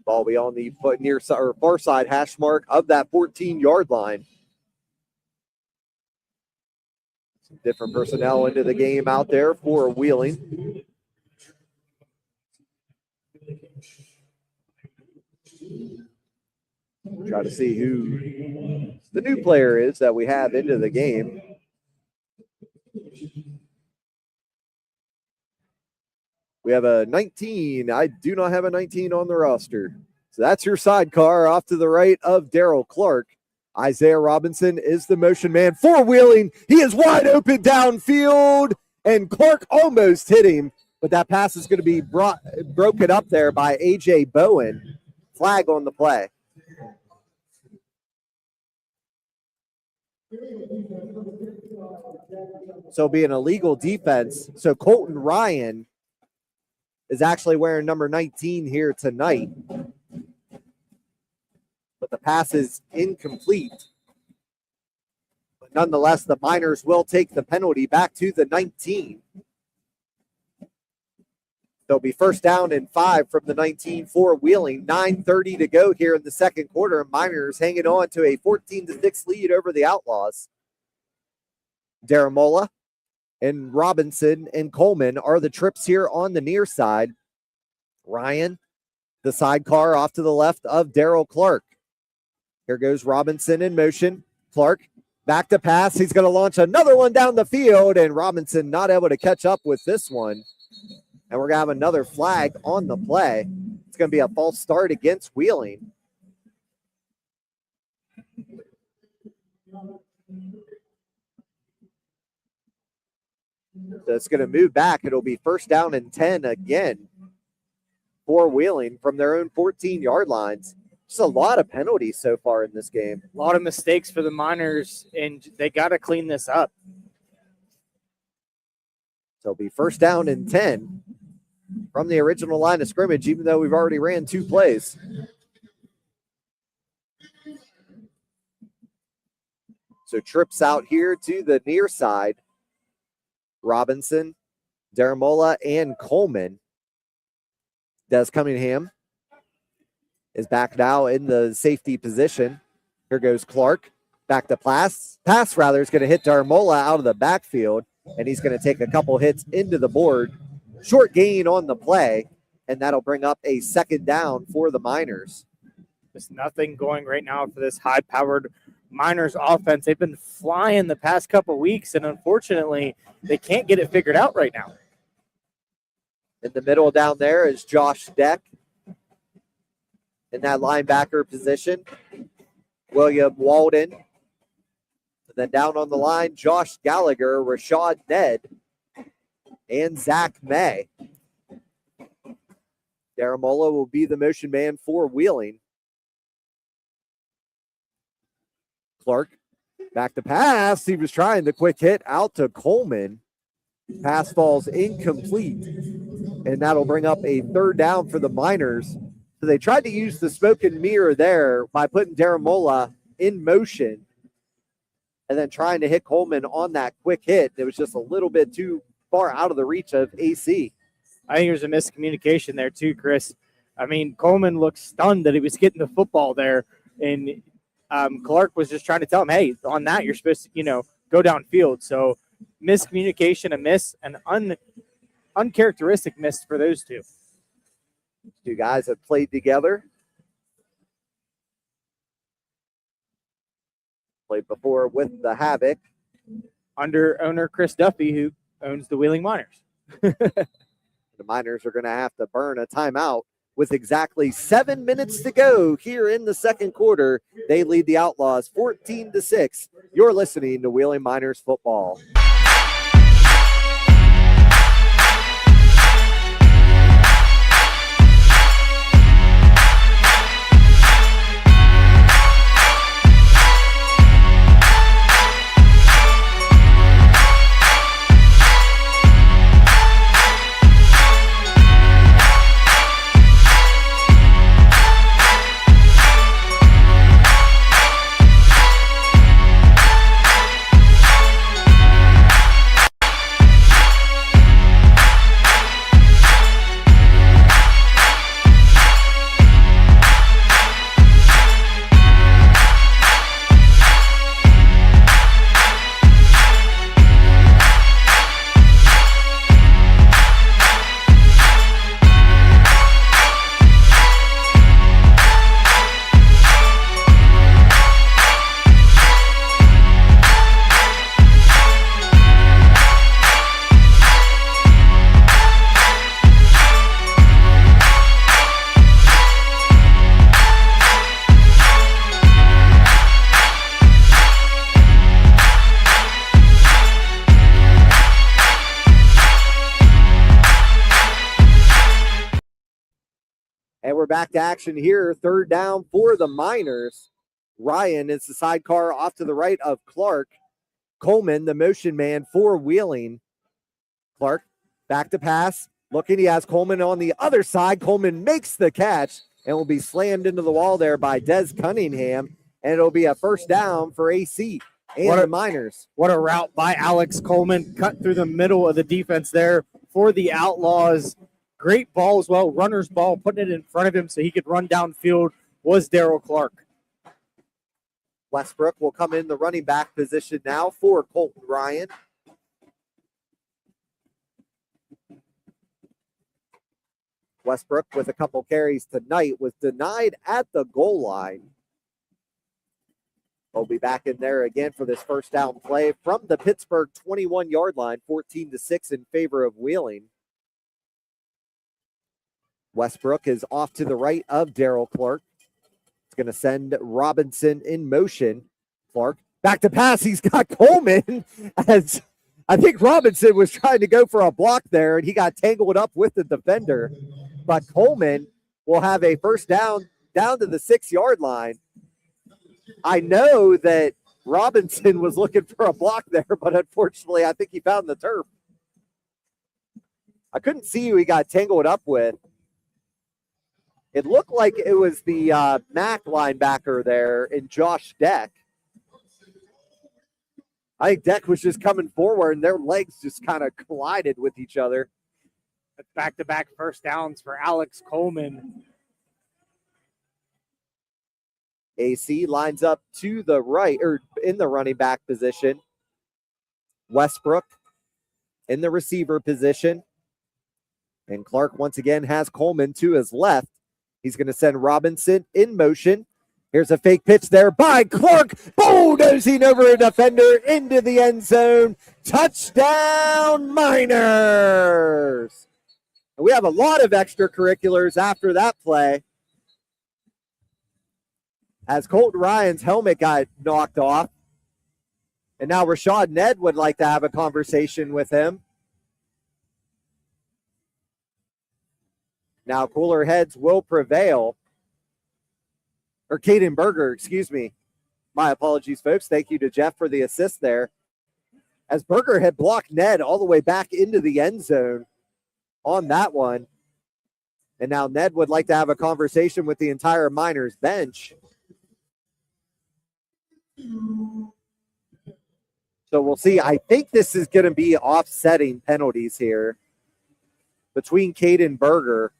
Ball be on the far side hash mark of that 14-yard line. Some different personnel into the game out there for Wheeling. Try to see who the new player is that we have into the game. We have a 19. I do not have a 19 on the roster. So that's your sidecar off to the right of Daryl Clark. Isaiah Robinson is the motion man for Wheeling. He is wide open downfield, and Clark almost hit him, but that pass is going to be broken up there by A.J. Bowen. Flag on the play. So it'll be an illegal defense. So Colton Ryan is actually wearing number 19 here tonight. But the pass is incomplete. But nonetheless, the Miners will take the penalty back to the 19. There'll be 1st down and 5 from the 19 for Wheeling. 9:30 to go here in the second quarter. Miners hanging on to a 14-6 lead over the Outlaws. Daramola and Robinson and Coleman are the trips here on the near side. Ryan, the sidecar off to the left of Daryl Clark. Here goes Robinson in motion. Clark back to pass. He's going to launch another one down the field, and Robinson not able to catch up with this one. And we're going to have another flag on the play. It's going to be a false start against Wheeling. So it's going to move back. It'll be 1st down and 10 again for Wheeling from their own 14-yard lines. Just a lot of penalties so far in this game. A lot of mistakes for the Miners, and they got to clean this up. So it'll be 1st down and 10 from the original line of scrimmage, even though we've already ran 2 plays. So trips out here to the near side. Robinson, Daramola, and Coleman. Des Cunningham is back now in the safety position. Here goes Clark. Back to pass. Pass, rather, is going to hit Daramola out of the backfield, and he's going to take a couple hits into the board. Short gain on the play, and that'll bring up a 2nd down for the Miners. There's nothing going right now for this high-powered Miners offense. They've been flying the past couple weeks, and unfortunately, they can't get it figured out right now. In the middle down there is Josh Deck in that linebacker position. William Walden. And then down on the line, Josh Gallagher, Rashad Ned, and Zach May. Daramola will be the motion man for Wheeling. Clark back to pass. He was trying the quick hit out to Coleman. Pass falls incomplete, and that'll bring up a 3rd down for the Miners. So they tried to use the smoke and mirror there by putting Daramola in motion and then trying to hit Coleman on that quick hit. It was just a little bit too far out of the reach of AC. I think there's a miscommunication there too, Chris. I mean, Coleman looked stunned that he was getting the football there, and Clark was just trying to tell him, hey, on that, you're supposed to, go downfield. So miscommunication, a miss, an uncharacteristic miss for those two. Two guys have played together. Played before with the Havoc. Under owner Chris Duffy, who owns the Wheeling Miners. The Miners are going to have to burn a timeout with exactly 7 minutes to go here in the second quarter. They lead the Outlaws 14-6. You're listening to Wheeling Miners football. And we're back to action here. Third down for the Miners. Ryan is the sidecar off to the right of Clark. Coleman, the motion man for Wheeling. Clark back to pass. Looking, he has Coleman on the other side. Coleman makes the catch and will be slammed into the wall there by Des Cunningham. And it'll be a first down for AC and the Miners. What a route by Alex Coleman. Cut through the middle of the defense there for the Outlaws. Great ball as well. Runner's ball, putting it in front of him so he could run downfield was Daryl Clark. Westbrook will come in the running back position now for Colton Ryan. Westbrook with a couple carries tonight was denied at the goal line. We'll be back in there again for this first down play from the Pittsburgh 21-yard line, 14-6 in favor of Wheeling. Westbrook is off to the right of Daryl Clark. It's going to send Robinson in motion. Clark back to pass. He's got Coleman. As I think Robinson was trying to go for a block there, and he got tangled up with the defender. But Coleman will have a first down to the 6-yard line. I know that Robinson was looking for a block there, but unfortunately, I think he found the turf. I couldn't see who he got tangled up with. It looked like it was the MAC linebacker there in Josh Deck. I think Deck was just coming forward, and their legs just kind of collided with each other. Back-to-back first downs for Alex Coleman. AC lines up to the right, or in the running back position. Westbrook in the receiver position. And Clark once again has Coleman to his left. He's going to send Robinson in motion. Here's a fake pitch there by Clark. Bulldozing over a defender into the end zone. Touchdown, Miners. And we have a lot of extracurriculars after that play. As Colton Ryan's helmet got knocked off. And now Rashad Ned would like to have a conversation with him. Now cooler heads will prevail. Or Caden Berger, excuse me. My apologies, folks. Thank you to Jeff for the assist there. As Berger had blocked Ned all the way back into the end zone on that one. And now Ned would like to have a conversation with the entire Miners bench. So we'll see. I think this is going to be offsetting penalties here between Caden Berger,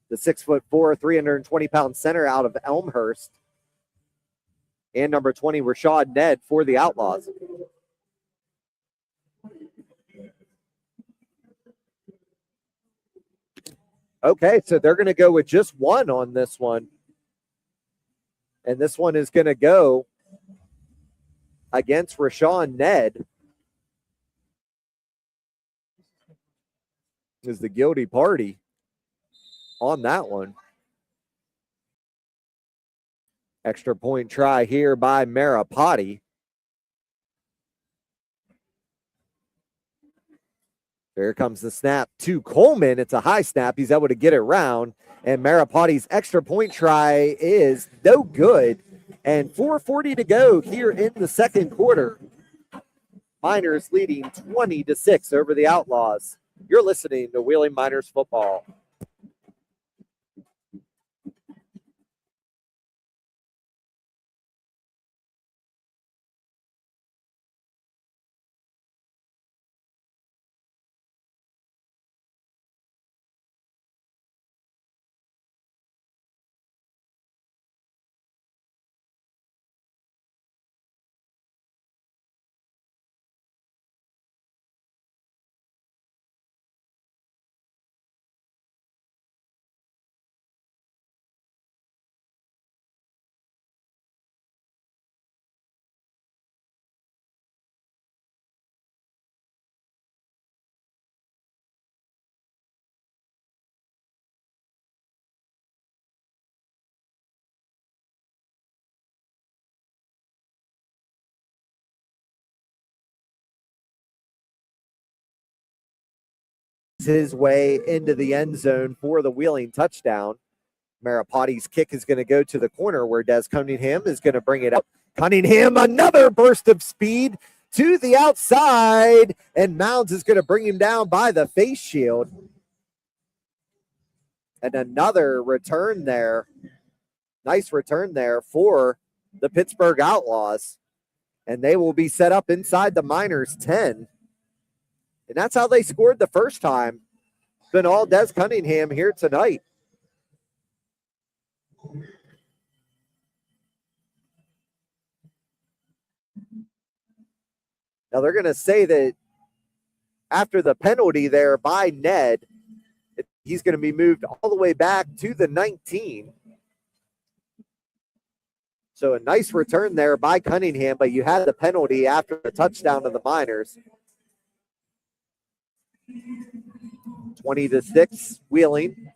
the 6'4", 320-pound center out of Elmhurst, and number 20, Rashad Ned for the Outlaws. Okay, so they're going to go with just one on this one. And this one is going to go against Rashawn Ned. Is the guilty party on that one. Extra point try here by Marapati. Here comes the snap to Coleman. It's a high snap. He's able to get it around. And Marapati's extra point try is no good. And 4:40 to go here in the second quarter. Miners leading 20-6 over the Outlaws. You're listening to Wheeling Miners football. His way into the end zone for the Wheeling touchdown. Marapati's kick is going to go to the corner where Des Cunningham is going to bring it up. Cunningham, another burst of speed to the outside, and Mounds is going to bring him down by the face shield. And another return there. Nice return there for the Pittsburgh Outlaws. And they will be set up inside the Miners 10. And that's how they scored the first time. It's been all Des Cunningham here tonight. Now they're going to say that after the penalty there by Ned, he's going to be moved all the way back to the 19. So a nice return there by Cunningham, but you had the penalty after the touchdown of the Miners. 20-6 Wheeling,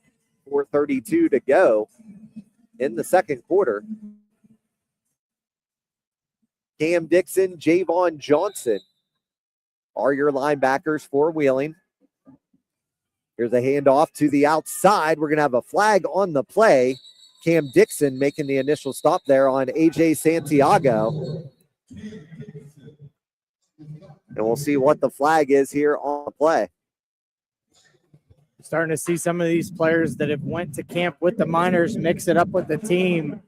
4:32 to go in the second quarter. Cam Dixon, Javon Johnson are your linebackers for Wheeling. Here's a handoff to the outside. We're going to have a flag on the play. Cam Dixon making the initial stop there on AJ Santiago. And we'll see what the flag is here on the play. Starting to see some of these players that have went to camp with the Miners mix it up with the team.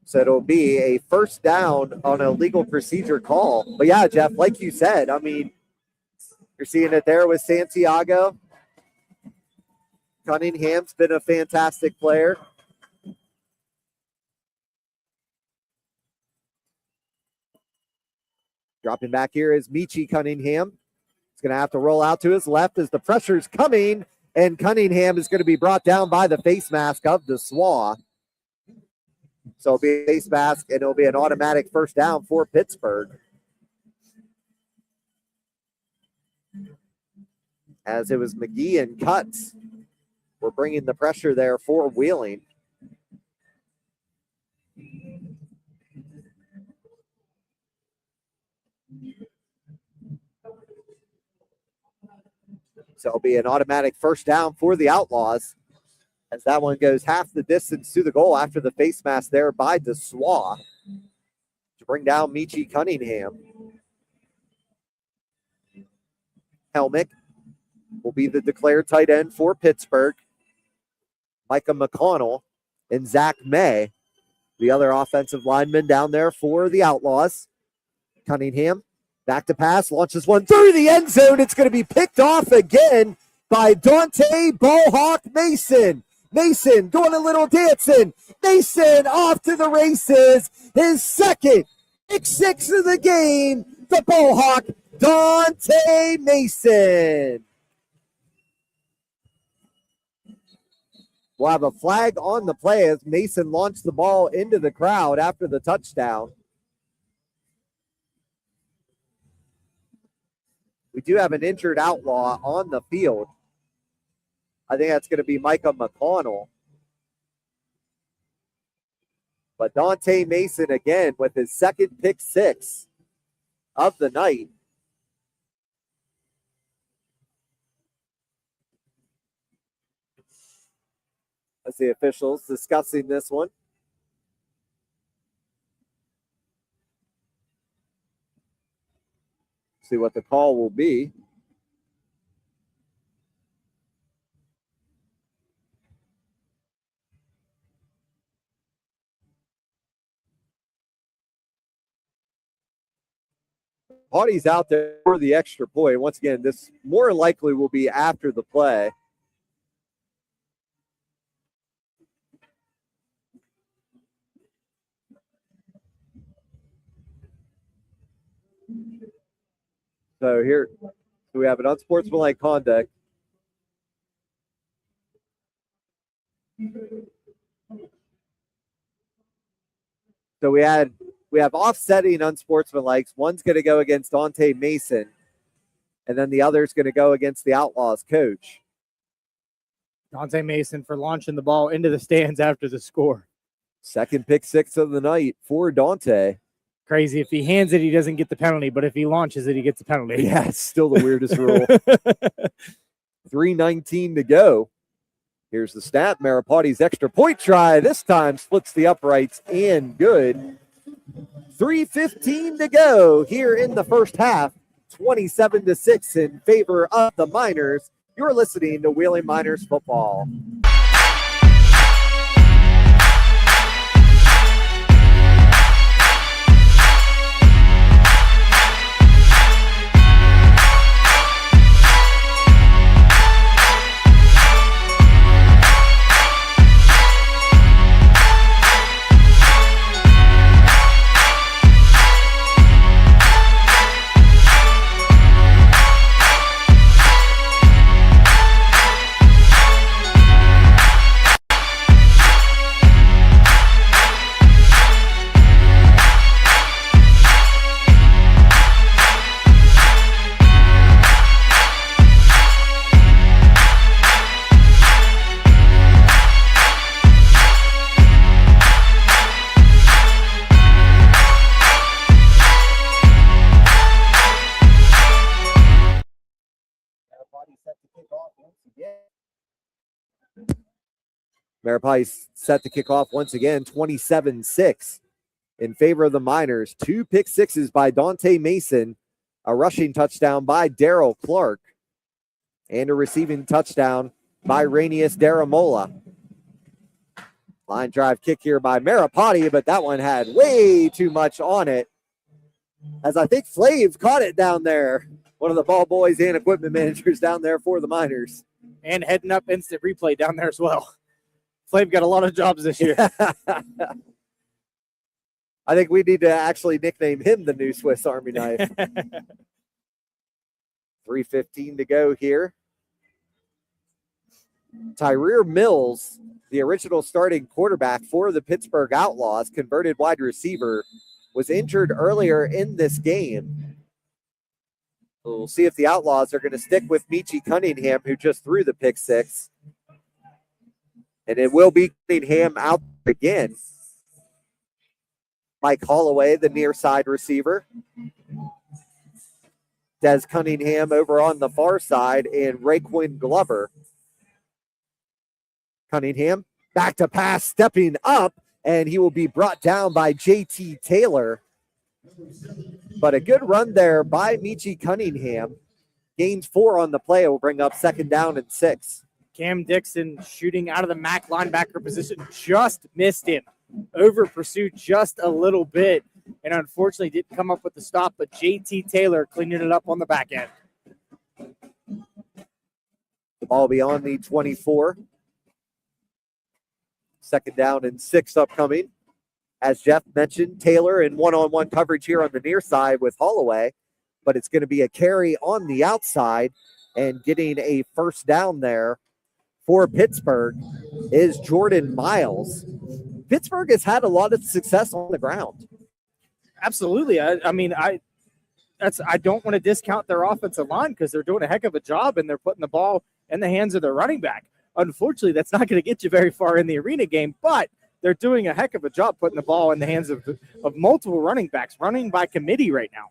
So it'll be a first down on a legal procedure call. But yeah, Jeff, like you said, I mean, you're seeing it there with Santiago. Cunningham's been a fantastic player. Dropping back here is Michi Cunningham. He's going to have to roll out to his left as the pressure's coming, and Cunningham is going to be brought down by the face mask of Dessois. So it'll be a face mask, and it'll be an automatic first down for Pittsburgh. As it was McGee and Cutts were bringing the pressure there for Wheeling. So it'll be an automatic first down for the Outlaws, as that one goes half the distance to the goal after the face mask there by Dessois to bring down Michi Cunningham. Helmick will be the declared tight end for Pittsburgh. Micah McConnell and Zach May, the other offensive lineman down there for the Outlaws. Cunningham, back to pass, launches one through the end zone. It's going to be picked off again by Dante Ballhawk Mason. Mason doing a little dancing. Mason off to the races. His second pick six of the game. The Ballhawk, Dante Mason. We'll have a flag on the play as Mason launched the ball into the crowd after the touchdown. We do have an injured Outlaw on the field. I think that's going to be Micah McConnell. But Dante Mason again with his second pick six of the night. As the officials discussing this one. See what the call will be. Audie's out there for the extra point. Once again, this more likely will be after the play. So here we have an unsportsmanlike conduct. So we have offsetting unsportsmanlikes. One's going to go against Dante Mason, and then the other's going to go against the Outlaws coach. Dante Mason for launching the ball into the stands after the score. Second pick six of the night for Dante. Crazy. If he hands it, he doesn't get the penalty, but if he launches it, he gets the penalty. Yeah, it's still the weirdest rule. 3:19 to go. Here's the snap. Maripati's extra point try. This time splits the uprights and good. 3:15 to go here in the first half. 27-6 in favor of the Miners. You're listening to Wheeling Miners football. Maripati's set to kick off once again, 27-6 in favor of the Miners. 2 pick sixes by Dante Mason, a rushing touchdown by Daryl Clark, and a receiving touchdown by Rainius Daramola. Line drive kick here by Maripati, but that one had way too much on it. As I think Flav caught it down there. One of the ball boys and equipment managers down there for the Miners. And heading up instant replay down there as well. Flav got a lot of jobs this year. I think we need to actually nickname him the new Swiss Army knife. 3:15 to go here. Tyreer Mills, the original starting quarterback for the Pittsburgh Outlaws, converted wide receiver, was injured earlier in this game. We'll see if the Outlaws are going to stick with Michi Cunningham, who just threw the pick six. And it will be Cunningham out again. Mike Holloway, the near side receiver. Des Cunningham over on the far side, and Raekwon Glover. Cunningham back to pass, stepping up, and he will be brought down by JT Taylor. But a good run there by Michi Cunningham. Gains 4 on the play. Will bring up 2nd down and 6. Cam Dixon shooting out of the MAC linebacker position just missed him. Over pursued just a little bit and unfortunately didn't come up with the stop, but JT Taylor cleaning it up on the back end. The ball beyond the 24. Second down and 6 upcoming. As Jeff mentioned, Taylor in one-on-one coverage here on the near side with Holloway, but it's going to be a carry on the outside, and getting a first down there for Pittsburgh is Jordan Miles. Pittsburgh has had a lot of success on the ground. Absolutely. I don't want to discount their offensive line because they're doing a heck of a job and they're putting the ball in the hands of their running back. Unfortunately, that's not going to get you very far in the arena game, but they're doing a heck of a job putting the ball in the hands of multiple running backs, running by committee right now.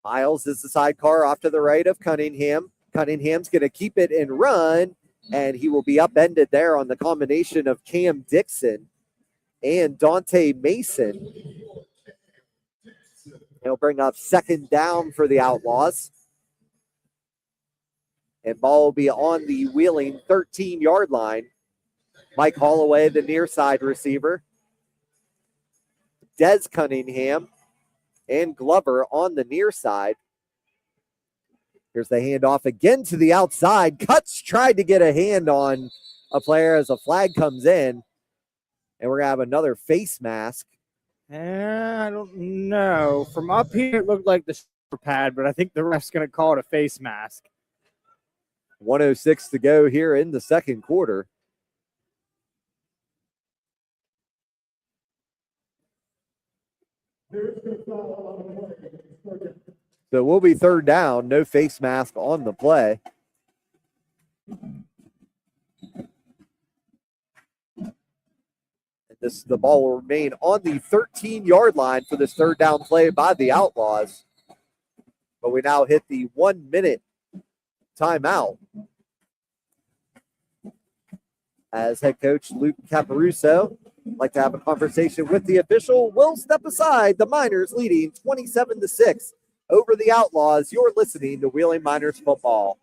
Miles is the sidecar off to the right of Cunningham. Cunningham's going to keep it and run, and he will be upended there on the combination of Cam Dixon and Dante Mason. He'll bring up second down for the Outlaws. And ball will be on the Wheeling 13-yard line. Mike Holloway, the near side receiver. Des Cunningham and Glover on the near side. Here's the handoff again to the outside. Cuts tried to get a hand on a player as a flag comes in. And we're going to have another face mask. I don't know. From up here, it looked like the shoulder pad, but I think the ref's going to call it a face mask. 1:06 to go here in the second quarter. So we'll be third down, no face mask on the play. The ball will remain on the 13-yard line for this third down play by the Outlaws. But we now hit the 1-minute timeout as head coach Luke Caparuso would like to have a conversation with the official. Will step aside. The Miners leading 27-6 over the Outlaws. You're listening to Wheeling Miners football.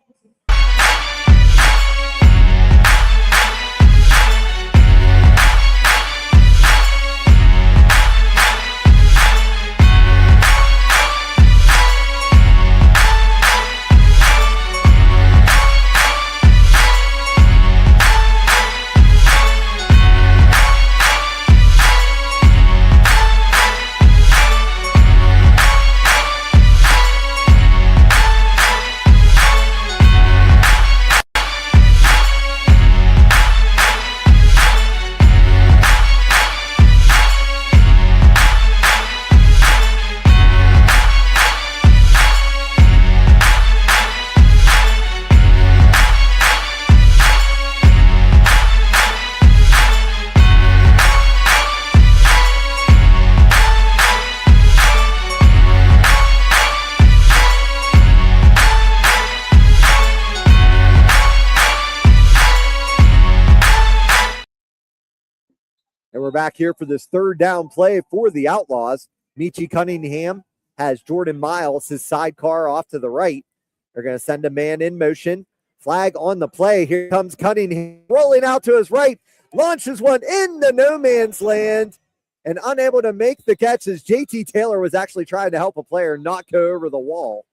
And we're back here for this third down play for the Outlaws. Michi Cunningham has Jordan Miles, his sidecar, off to the right. They're going to send a man in motion. Flag on the play. Here comes Cunningham rolling out to his right. Launches one into no man's land and unable to make the catch as JT Taylor was actually trying to help a player not go over the wall.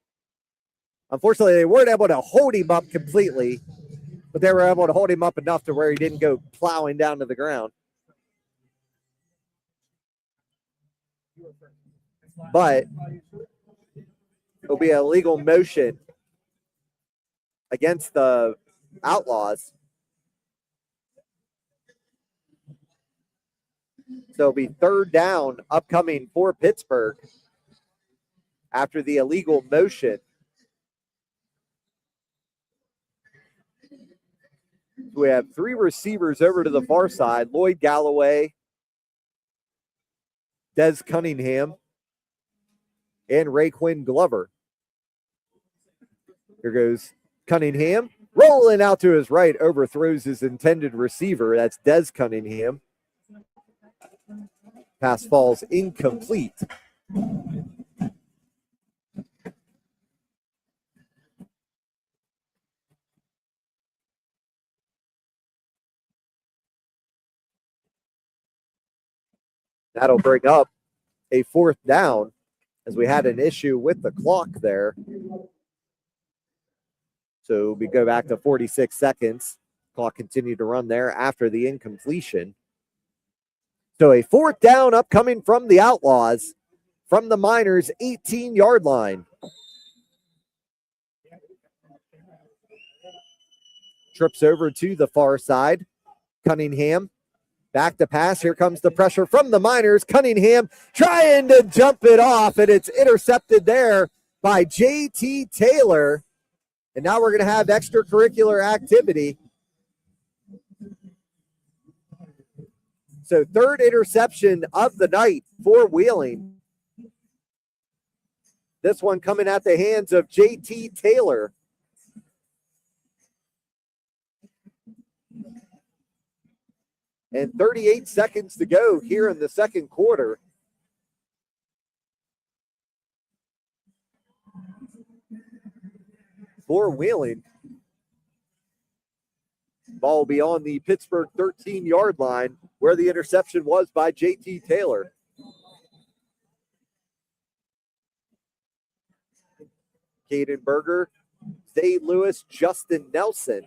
Unfortunately, they weren't able to hold him up completely, but they were able to hold him up enough to where he didn't go plowing down to the ground. But it'll be a legal motion against the Outlaws. So it'll be third down upcoming for Pittsburgh after the illegal motion. We have three receivers over to the far side: Lloyd Galloway, Des Cunningham, and Raekwon Glover. Here goes Cunningham, rolling out to his right, overthrows his intended receiver. That's Des Cunningham. Pass falls incomplete. That'll bring up a 4th down as we had an issue with the clock there. So we go back to 46 seconds. Clock continued to run there after the incompletion. So a 4th down upcoming from the Outlaws from the Miners' 18-yard line. Trips over to the far side. Cunningham back to pass. Here comes the pressure from the Miners. Cunningham trying to jump it off, and it's intercepted there by J.T. Taylor. And now we're going to have extracurricular activity. So 3rd interception of the night for Wheeling. This one coming at the hands of J.T. Taylor. And 38 seconds to go here in the second quarter. For Wheeling. Ball will be on the Pittsburgh 13-yard line where the interception was by J.T. Taylor. Caden Berger, Zay Lewis, Justin Nelson.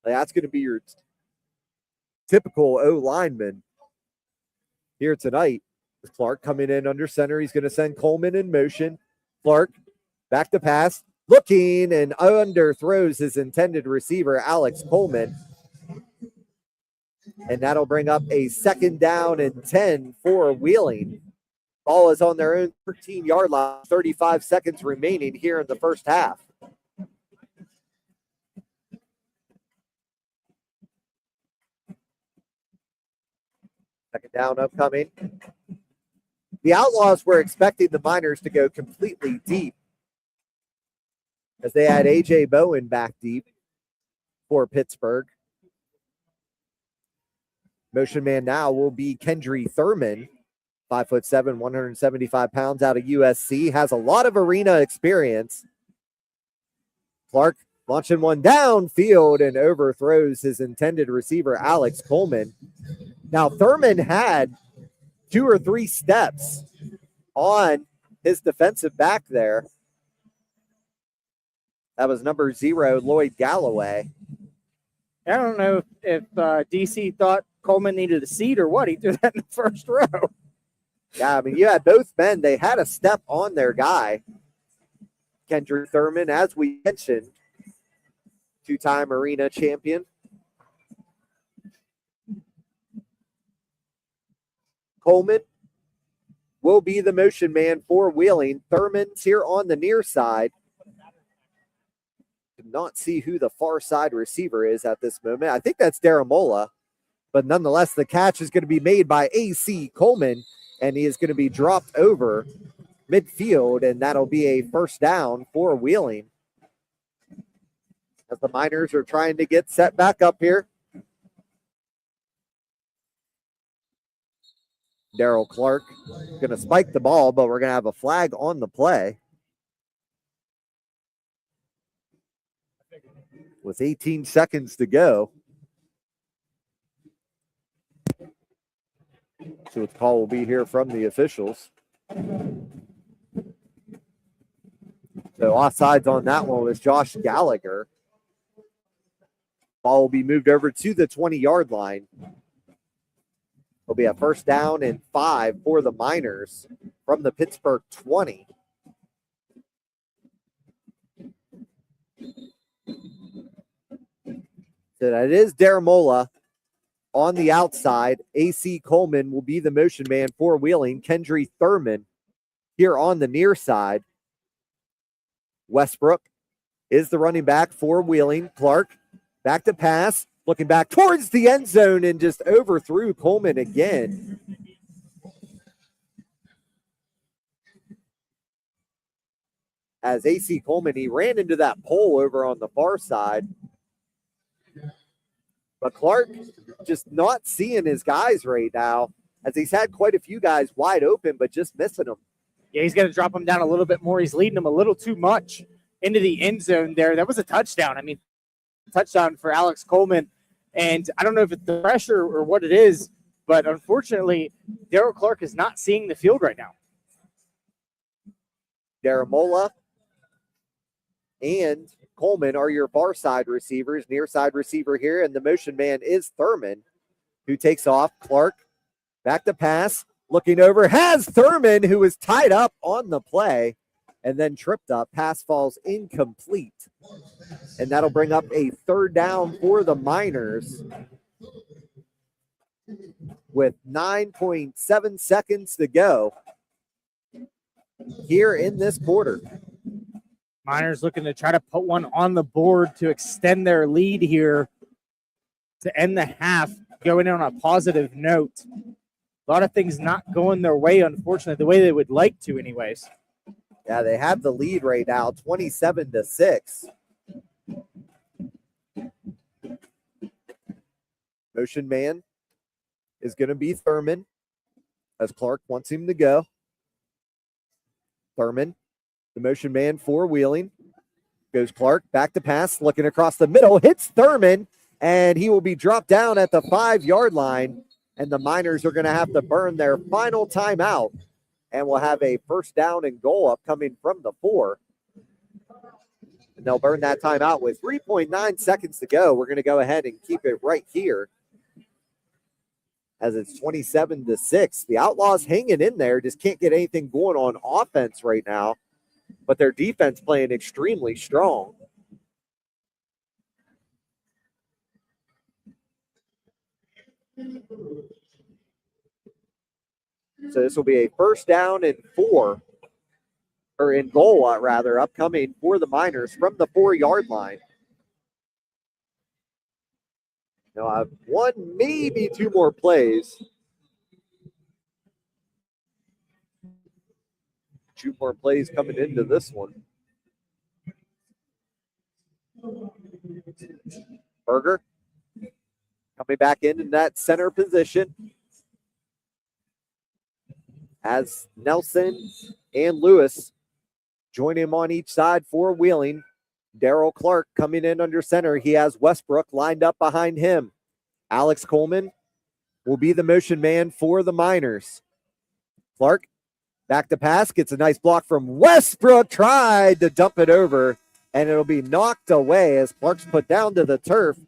That's going to be your typical O-lineman here tonight. Clark coming in under center. He's going to send Coleman in motion. Clark back to pass. Looking and underthrows his intended receiver, Alex Coleman. And that'll bring up a 2nd down and 10 for Wheeling. Ball is on their own 13-yard line. 35 seconds remaining here in the first half. Second down upcoming. The Outlaws were expecting the Miners to go completely deep as they had A.J. Bowen back deep for Pittsburgh. Motion man now will be Kendry Thurman, 5'7", 175 pounds out of USC, has a lot of arena experience. Clark launching one downfield and overthrows his intended receiver, Alex Coleman. Now, Thurman had 2 or 3 steps on his defensive back there. That was number 0, Lloyd Galloway. I don't know if DC thought Coleman needed a seat or what. He threw that in the first row. Yeah, I mean, you had both men. They had a step on their guy. Kendry Thurman, as we mentioned, 2-time arena champion. Coleman will be the motion man for Wheeling. Thurman's here on the near side. Did not see who the far side receiver is at this moment. I think that's Daramola. But nonetheless, the catch is going to be made by A.C. Coleman, and he is going to be dropped over midfield, and that'll be a 1st down for Wheeling. As the Miners are trying to get set back up here. Daryl Clark going to spike the ball, but we're going to have a flag on the play. With 18 seconds to go. So what the call will be here from the officials. So offsides on that one was Josh Gallagher. Ball will be moved over to the 20-yard line. It'll be a 1st down and 5 for the Miners from the Pittsburgh 20. So that is Daramola on the outside. A.C. Coleman will be the motion man for Wheeling. Kendry Thurman here on the near side. Westbrook is the running back for Wheeling. Clark back to pass. Looking back towards the end zone and just overthrew Coleman again. As A.C. Coleman, he ran into that pole over on the far side. But Clark just not seeing his guys right now, as he's had quite a few guys wide open, but just missing them. Yeah, he's going to drop him down a little bit more. He's leading him a little too much into the end zone there. That was a touchdown. I mean, touchdown for Alex Coleman. And I don't know if it's the pressure or what it is, But unfortunately, Daryl Clark is not seeing the field right now. Daramola and Coleman are your far side receivers. Near side receiver here, and the motion man is Thurman, who takes off. Clark back to pass, looking over, has Thurman, who is tied up on the play and then tripped up. Pass falls incomplete, and that'll bring up a third down for the Miners with 9.7 seconds to go here in this quarter. Miners looking to try to put one on the board to extend their lead here to end the half, going in on a positive note. A lot of things not going their way, unfortunately, the way they would like to anyways. Yeah, they have the lead right now, 27-6. Motion man is going to be Thurman, as Clark wants him to go. Thurman, the motion man for Wheeling. Goes Clark, back to pass, looking across the middle, hits Thurman, and he will be dropped down at the 5-yard line, and the Miners are going to have to burn their final timeout, and we'll have a first down and goal upcoming from the 4. And they'll burn that timeout with 3.9 seconds to go. We're going to go ahead and keep it right here as it's 27-6. The Outlaws hanging in there, just can't get anything going on offense right now, but their defense playing extremely strong. So this will be a first down and 4, or in goal, rather, upcoming for the Miners from the 4-yard line. Now I have one, maybe 2 more plays. 2 more plays coming into this one. Berger coming back in that center position as Nelson and Lewis join him on each side for Wheeling. Daryl Clark coming in under center. He has Westbrook lined up behind him. Alex Coleman will be the motion man for the Miners. Clark back to pass, gets a nice block from Westbrook, tried to dump it over, and it'll be knocked away as Clark's put down to the turf.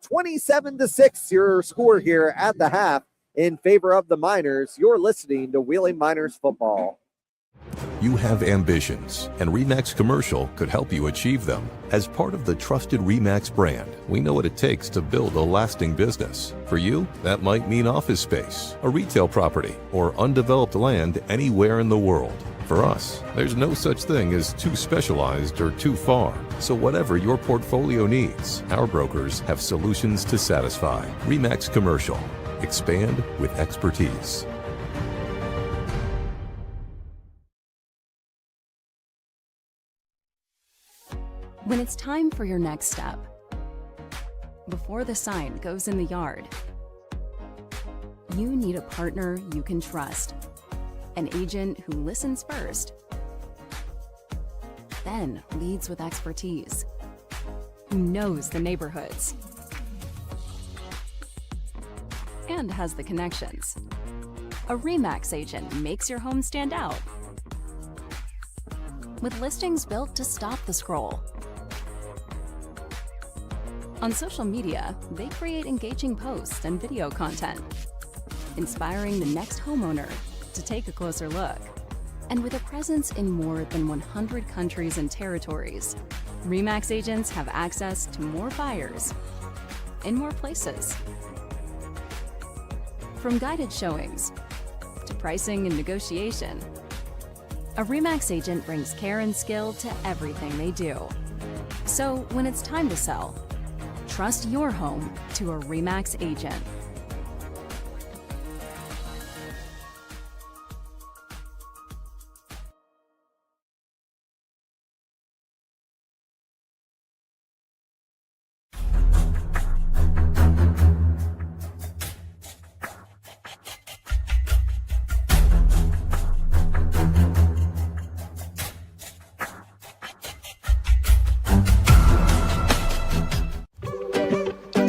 27-6 your score here at the half in favor of the Miners. You're listening to Wheeling Miners football. You have ambitions, and RE/MAX Commercial could help you achieve them. As part of the trusted RE/MAX brand, we know what it takes to build a lasting business. For you, that might mean office space, a retail property, or undeveloped land anywhere in the world. For us, there's no such thing as too specialized or too far. So whatever your portfolio needs, our brokers have solutions to satisfy. RE/MAX Commercial. Expand with expertise. When it's time for your next step, before the sign goes in the yard, you need a partner you can trust, an agent who listens first, then leads with expertise, who knows the neighborhoods, and has the connections. A RE/MAX agent makes your home stand out with listings built to stop the scroll. On social media, they create engaging posts and video content, inspiring the next homeowner to take a closer look. And with a presence in more than 100 countries and territories, RE/MAX agents have access to more buyers in more places. From guided showings to pricing and negotiation, a RE/MAX agent brings care and skill to everything they do. So when it's time to sell, trust your home to a RE/MAX agent.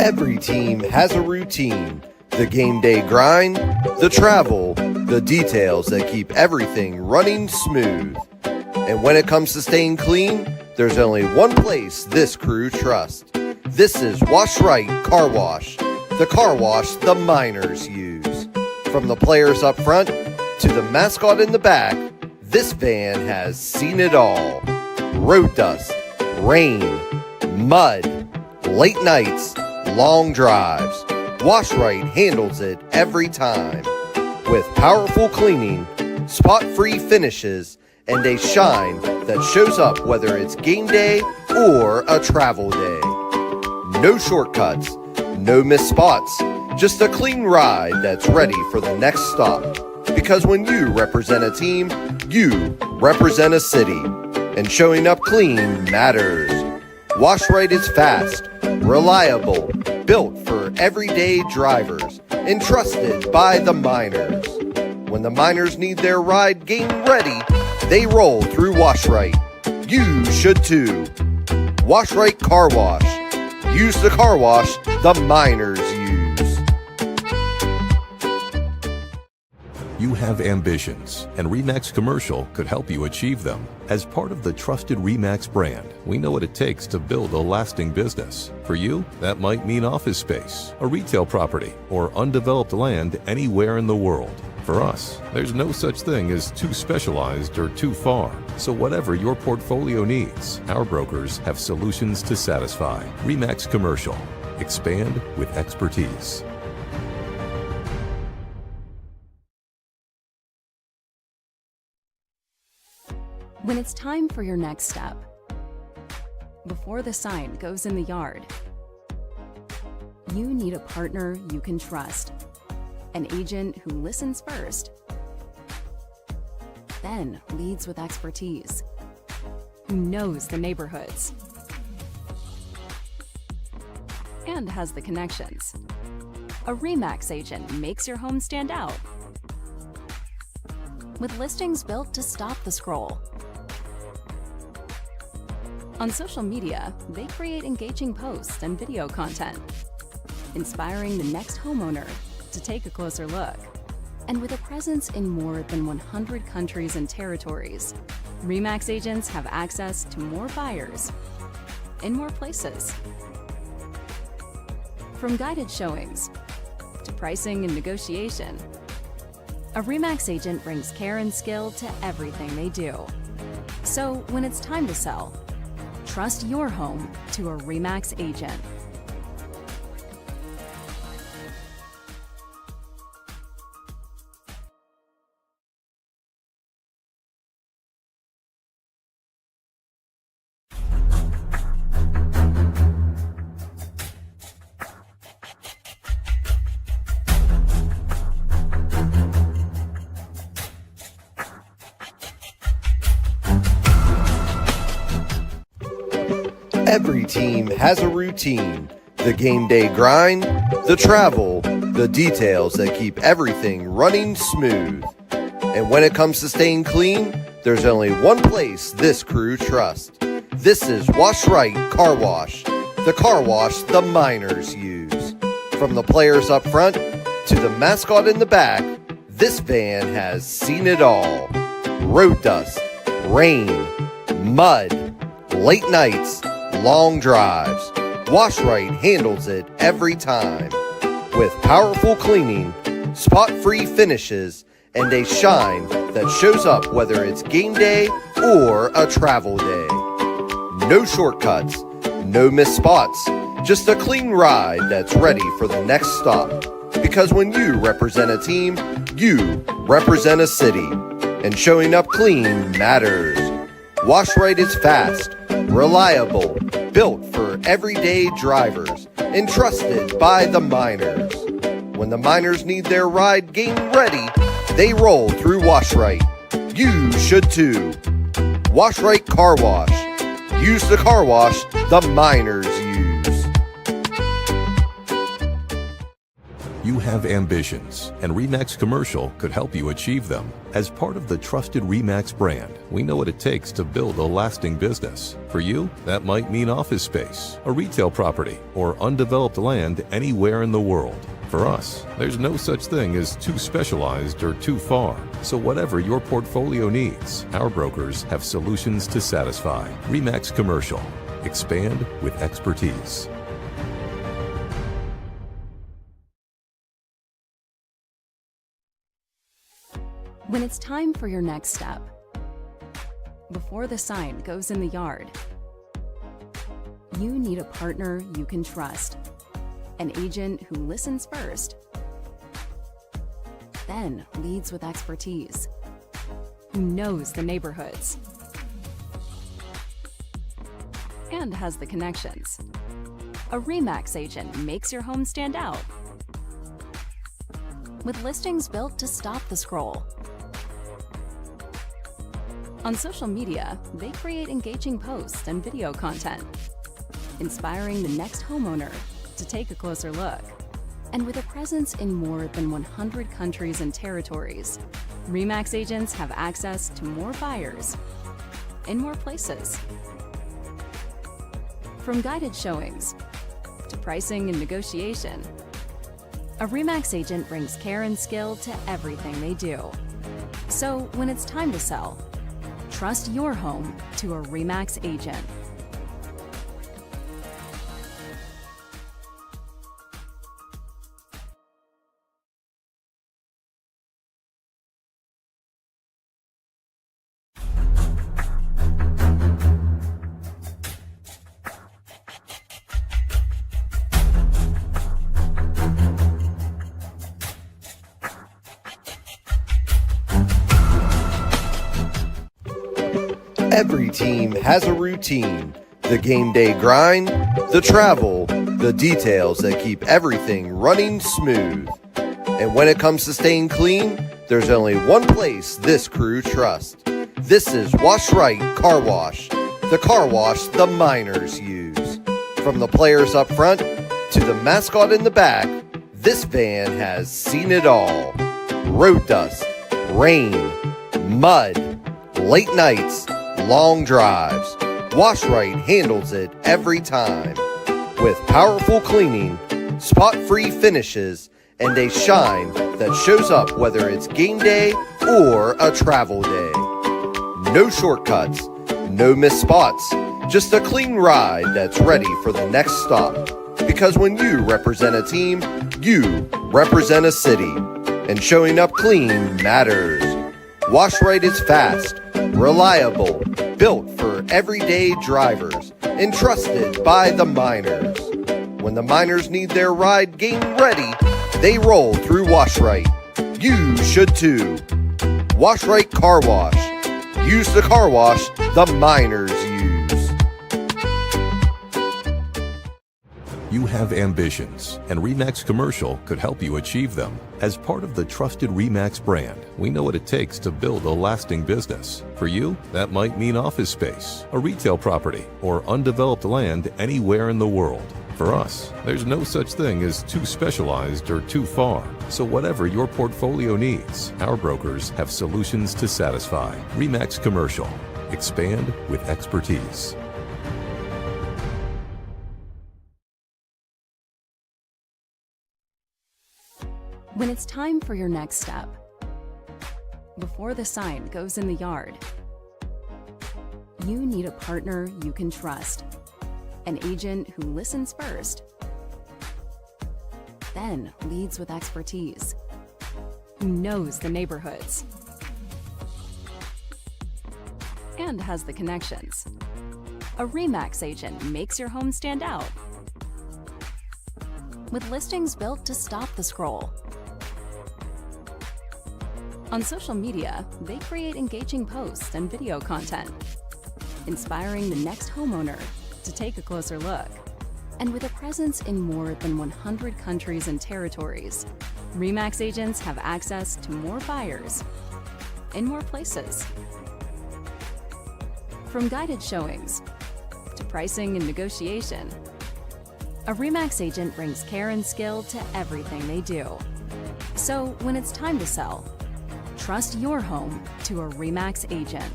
Every team has a routine. The game day grind, the travel, the details that keep everything running smooth. And when it comes to staying clean, there's only one place this crew trusts. This is Wash Right Car Wash, the car wash the miners use. From the players up front to the mascot in the back, this van has seen it all. Road dust, rain, mud, late nights, long drives. Wash Right handles it every time. With powerful cleaning, spot-free finishes, and a shine that shows up whether it's game day or a travel day. No shortcuts, no missed spots, just a clean ride that's ready for the next stop. Because when you represent a team, you represent a city. And showing up clean matters. Wash Right is fast, reliable, built for everyday drivers, and trusted by the miners. When the miners need their ride game ready, they roll through Wash Right. You should too. Wash Right Car Wash. Use the car wash the miners use. You have ambitions, and RE/MAX Commercial could help you achieve them. As part of the trusted RE/MAX brand, we know what it takes to build a lasting business. For you, that might mean office space, a retail property, or undeveloped land anywhere in the world. For us, there's no such thing as too specialized or too far. So whatever your portfolio needs, our brokers have solutions to satisfy. RE/MAX Commercial. Expand with expertise. When it's time for your next step, before the sign goes in the yard, you need a partner you can trust. An agent who listens first, then leads with expertise, who knows the neighborhoods, and has the connections. A RE/MAX agent makes your home stand out. With listings built to stop the scroll. On social media, they create engaging posts and video content, inspiring the next homeowner to take a closer look. And with a presence in more than 100 countries and territories, RE/MAX agents have access to more buyers in more places. From guided showings to pricing and negotiation, a RE/MAX agent brings care and skill to everything they do. So when it's time to sell, trust your home to a RE/MAX agent. Every team has a routine. The game day grind, the travel, the details that keep everything running smooth. And when it comes to staying clean, there's only one place this crew trusts. This is Wash Right Car Wash, the car wash the miners use. From the players up front to the mascot in the back, this van has seen it all. Road dust, rain, mud, late nights, long drives. Wash Right handles it every time. With powerful cleaning, spot-free finishes, and a shine that shows up whether it's game day or a travel day. No shortcuts, no missed spots, just a clean ride that's ready for the next stop. Because when you represent a team, you represent a city. And showing up clean matters. Wash Right is fast, reliable, built for everyday drivers, and trusted by the miners. When the miners need their ride game ready, they roll through Wash Right. You should too. Wash Right Car Wash. Use the car wash the miners use. You have ambitions, and RE/MAX Commercial could help you achieve them. As part of the trusted RE/MAX brand, we know what it takes to build a lasting business. For you, that might mean office space, a retail property, or undeveloped land anywhere in the world. For us, there's no such thing as too specialized or too far. So whatever your portfolio needs, our brokers have solutions to satisfy. RE/MAX Commercial. Expand with expertise. When it's time for your next step, before the sign goes in the yard, you need a partner you can trust, an agent who listens first, then leads with expertise, who knows the neighborhoods, and has the connections. A RE/MAX agent makes your home stand out. With listings built to stop the scroll. On social media, they create engaging posts and video content, inspiring the next homeowner to take a closer look. And with a presence in more than 100 countries and territories, RE/MAX agents have access to more buyers in more places. From guided showings to pricing and negotiation, a RE/MAX agent brings care and skill to everything they do. So when it's time to sell, trust your home to a RE/MAX agent. Every team has a routine. The game day grind, the travel, the details that keep everything running smooth. And when it comes to staying clean, there's only one place this crew trusts. This is Wash Right Car Wash, the car wash the miners use. From the players up front to the mascot in the back, this van has seen it all. Road dust, rain, mud, late nights, long drives. Wash Right handles it every time. With powerful cleaning, spot-free finishes, and a shine that shows up whether it's game day or a travel day. No shortcuts, no missed spots, just a clean ride that's ready for the next stop. Because when you represent a team, you represent a city. And showing up clean matters. Wash Right is fast, reliable, built for everyday drivers, and trusted by the miners. When the miners need their ride game ready, they roll through Wash Right. You should too. Wash Right Car Wash. Use the car wash the miners use. You have ambitions, and RE/MAX Commercial could help you achieve them. As part of the trusted RE/MAX brand, we know what it takes to build a lasting business. For you, that might mean office space, a retail property, or undeveloped land anywhere in the world. For us, there's no such thing as too specialized or too far. So whatever your portfolio needs, our brokers have solutions to satisfy. RE/MAX Commercial. Expand with expertise. When it's time for your next step, before the sign goes in the yard, you need a partner you can trust, an agent who listens first, then leads with expertise, who knows the neighborhoods, and has the connections. A RE/MAX agent makes your home stand out. With listings built to stop the scroll. On social media, they create engaging posts and video content, inspiring the next homeowner to take a closer look. And with a presence in more than 100 countries and territories, RE/MAX agents have access to more buyers in more places. From guided showings to pricing and negotiation, a RE/MAX agent brings care and skill to everything they do. So when it's time to sell, trust your home to a RE/MAX agent.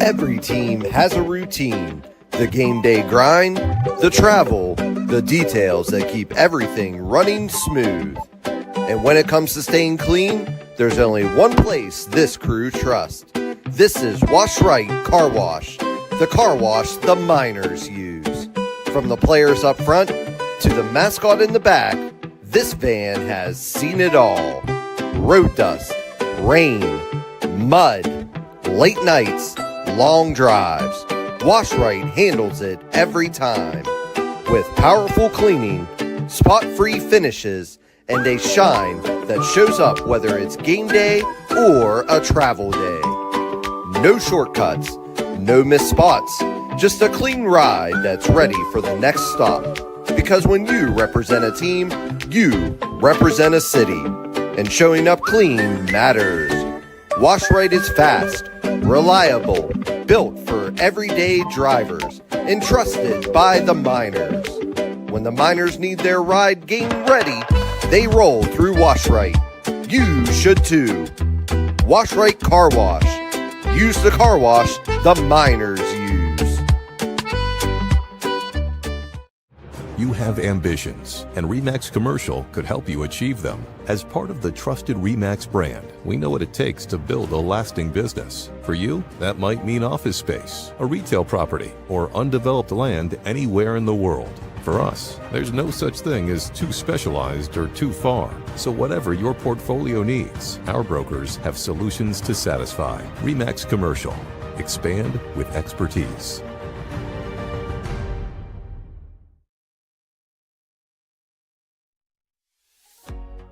Every team has a routine. The game day grind, the travel, the details that keep everything running smooth. And when it comes to staying clean, there's only one place this crew trusts. This is Wash Right Car Wash, the car wash the miners use. From the players up front to the mascot in the back, this van has seen it all. Road dust, rain, mud, late nights, long drives. Wash Right handles it every time. With powerful cleaning, spot-free finishes, and a shine that shows up whether it's game day or a travel day. No shortcuts, no missed spots, just a clean ride that's ready for the next stop. Because when you represent a team, you represent a city. And showing up clean matters. Wash Right is fast, reliable, built for everyday drivers, and trusted by the miners. When the miners need their ride game ready, they roll through Wash Right. You should too. Wash Right Car Wash. Use the car wash the miners use. You have ambitions, and RE/MAX Commercial could help you achieve them. As part of the trusted RE/MAX brand, we know what it takes to build a lasting business. For you, that might mean office space, a retail property, or undeveloped land anywhere in the world. For us, there's no such thing as too specialized or too far. So whatever your portfolio needs, our brokers have solutions to satisfy. RE/MAX Commercial. Expand with expertise.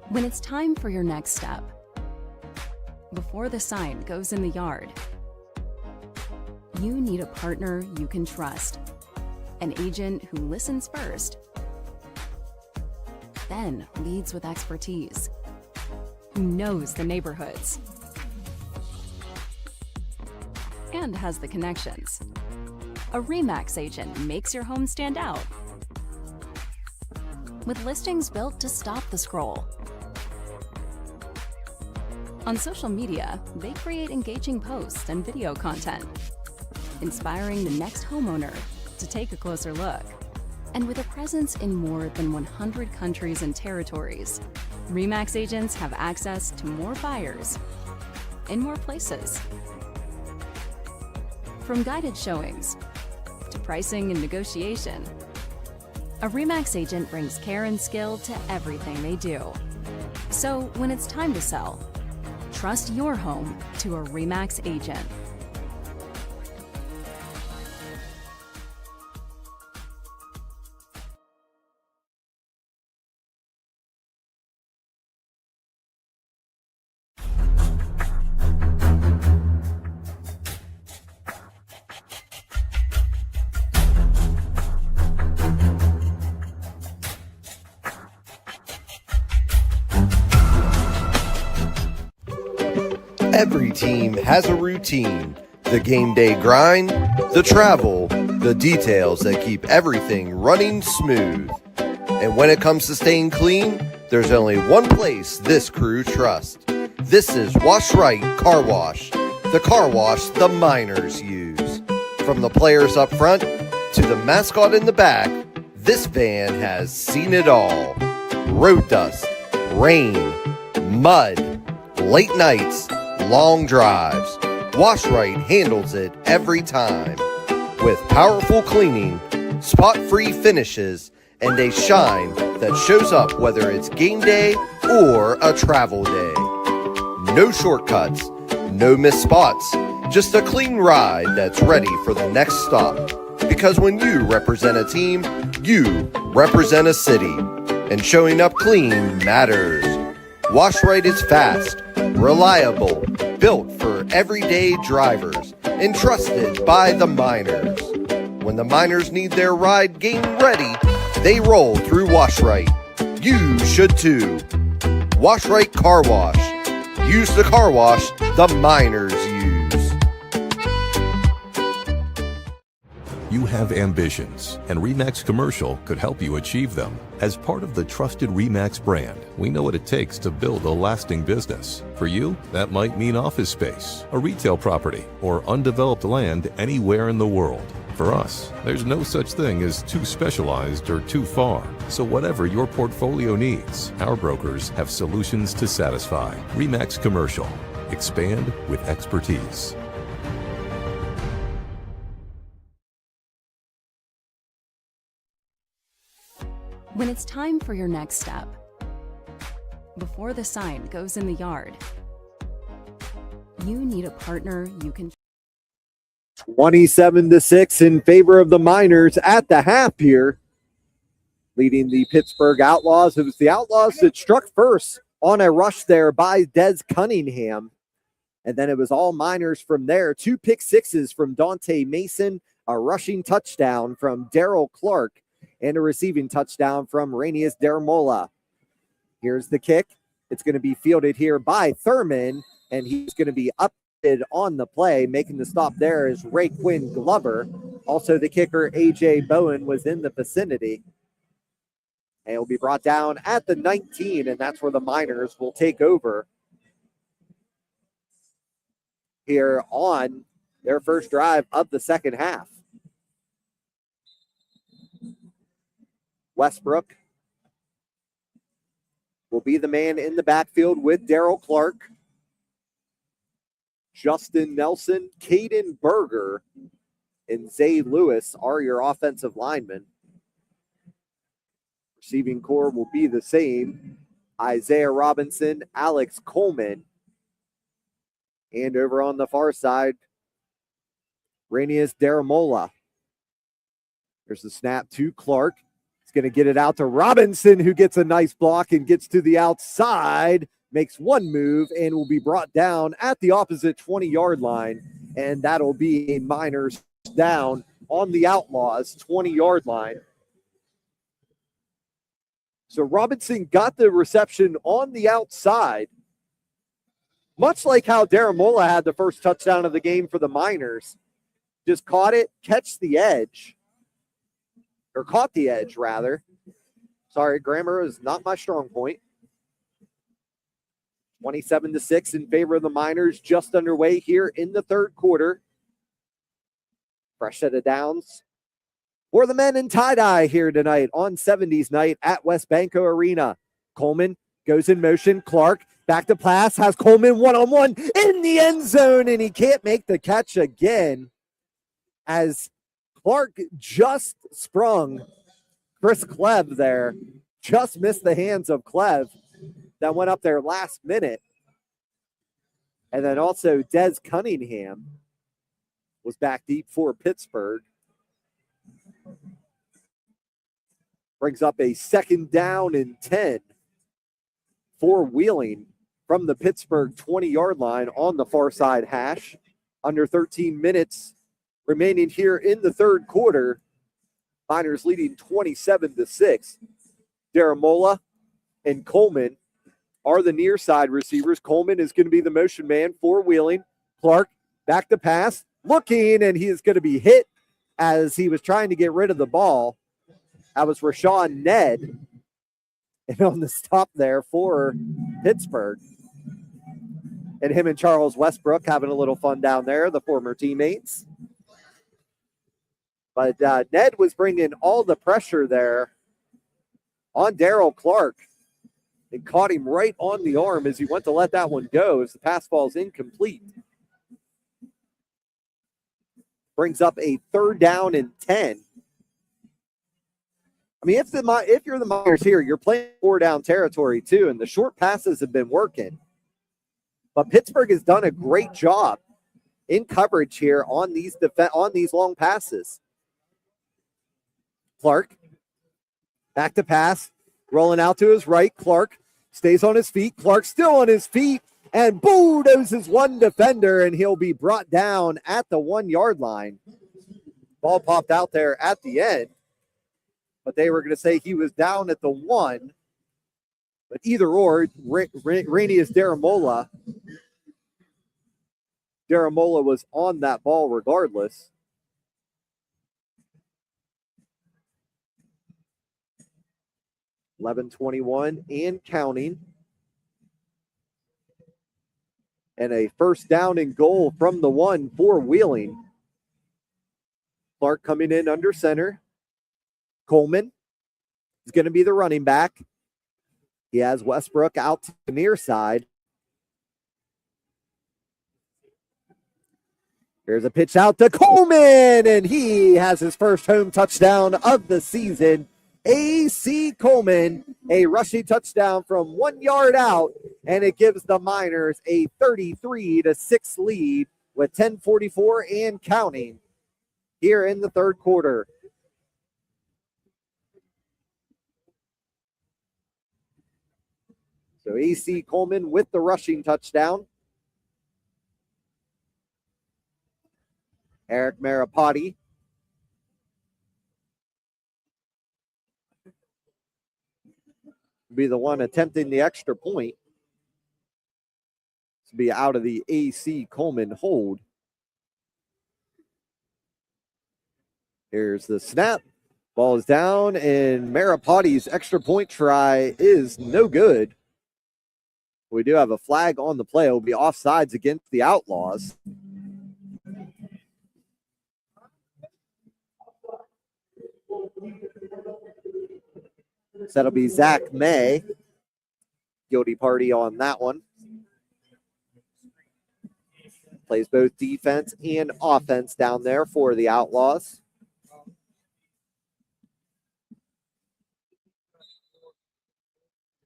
When it's time for your next step, before the sign goes in the yard, you need a partner you can trust, an agent who listens first, then leads with expertise, who knows the neighborhoods, and has the connections. A RE/MAX agent makes your home stand out, with listings built to stop the scroll. On social media, they create engaging posts and video content, inspiring the next homeowner to take a closer look. And with a presence in more than 100 countries and territories, RE/MAX agents have access to more buyers in more places. From guided showings to pricing and negotiation, a RE/MAX agent brings care and skill to everything they do. So when it's time to sell, trust your home to a RE/MAX agent. Every team has a routine. The game day grind, the travel, the details that keep everything running smooth. And when it comes to staying clean, there's only one place this crew trusts. This is Wash Right Car Wash, the car wash the miners use. From the players up front to the mascot in the back, this van has seen it all. Road dust, rain, mud, late nights, long drives. Wash Right handles it every time. With powerful cleaning, spot-free finishes, and a shine that shows up whether it's game day or a travel day. No shortcuts, no missed spots, just a clean ride that's ready for the next stop. Because when you represent a team, you represent a city. And showing up clean matters. Wash Right is fast, reliable, built for everyday drivers, and trusted by the miners. When the miners need their ride game ready, they roll through Wash Right. You should too. Wash Right Car Wash. Use the car wash the miners use. You have ambitions, and RE/MAX Commercial could help you achieve them. As part of the trusted RE/MAX brand, we know what it takes to build a lasting business. For you, that might mean office space, a retail property, or undeveloped land anywhere in the world. For us, there's no such thing as too specialized or too far. So whatever your portfolio needs, our brokers have solutions to satisfy. RE/MAX Commercial. Expand with expertise. When it's time for your next step, before the sign goes in the yard, you need a partner you can 27-6 in favor of the Miners at the half here. Leading the Pittsburgh Outlaws. It was the Outlaws that struck first on a rush there by Des Cunningham. And then it was all Miners from there. 2 pick sixes from Dante Mason, a rushing touchdown from Daryl Clark, and a receiving touchdown from Rainius Daramola. Here's the kick. It's going to be fielded here by Thurman, and he's going to be updated on the play. Making the stop there is Ray Quinn Glover. Also, the kicker, A.J. Bowen, was in the vicinity. And will be brought down at the 19, and that's where the Miners will take over here on their first drive of the second half. Westbrook will be the man in the backfield with Daryl Clark, Justin Nelson, Caden Berger, and Zay Lewis are your offensive linemen. Receiving core will be the same. Isaiah Robinson, Alex Coleman. And over on the far side, Rainius Daramola. There's the snap to Clark. Going to get it out to Robinson, who gets a nice block and gets to the outside, makes one move, and will be brought down at the opposite 20-yard line. And that'll be a Miners down on the Outlaws 20-yard line. So Robinson got the reception on the outside, much like how Daramola had the first touchdown of the game for the Miners. Just caught it, catch the edge. Or caught the edge, rather. Sorry, grammar is not my strong point. 27-6 in favor of the Miners, just underway here in the third quarter. Fresh set of downs for the men in tie-dye here tonight on 70s night at WesBanco Arena. Coleman goes in motion. Clark back to pass, has Coleman one-on-one in the end zone, and he can't make the catch again as Clark just sprung Chris Klev there. Just missed the hands of Klev that went up there last minute. And then also Des Cunningham was back deep for Pittsburgh. Brings up a second down and 10 for Wheeling from the Pittsburgh 20-yard line on the far side hash. Under 13 minutes remaining here in the third quarter. Miners leading 27-6. Daramola and Coleman are the near side receivers. Coleman is going to be the motion man for Wheeling. Clark back to pass, looking, and he is going to be hit as he was trying to get rid of the ball. That was Rashawn Ned. And on the stop there for Pittsburgh. And him and Charles Westbrook having a little fun down there, the former teammates. But Ned was bringing all the pressure there on Daryl Clark and caught him right on the arm as he went to let that one go as the pass ball is incomplete. Brings up a third down and 10. I mean, if you're the Miners here, you're playing 4-down territory too, and the short passes have been working. But Pittsburgh has done a great job in coverage here on these long passes. Clark, back to pass, rolling out to his right. Clark stays on his feet. Clark still on his feet, and bulldozes one defender, and he'll be brought down at the 1-yard line. Ball popped out there at the end, but they were going to say he was down at the 1. But either or, Rainius Daramola. Daramola was on that ball regardless. 11:21 and counting. And a first down and goal from the 1 for Wheeling. Clark coming in under center. Coleman is going to be the running back. He has Westbrook out to the near side. Here's a pitch out to Coleman, and he has his first home touchdown of the season. A.C. Coleman, a rushing touchdown from 1 yard out, and it gives the Miners a 33-6 lead with 10:44 and counting here in the third quarter. So A.C. Coleman with the rushing touchdown. Eric Maripati be the one attempting the extra point to be out of the A.C. Coleman hold. Here's the snap. Ball is down, and Maripati's extra point try is no good. We do have a flag on the play. It will be offsides against the Outlaws. So that'll be Zach May. Guilty party on that one. Plays both defense and offense down there for the Outlaws.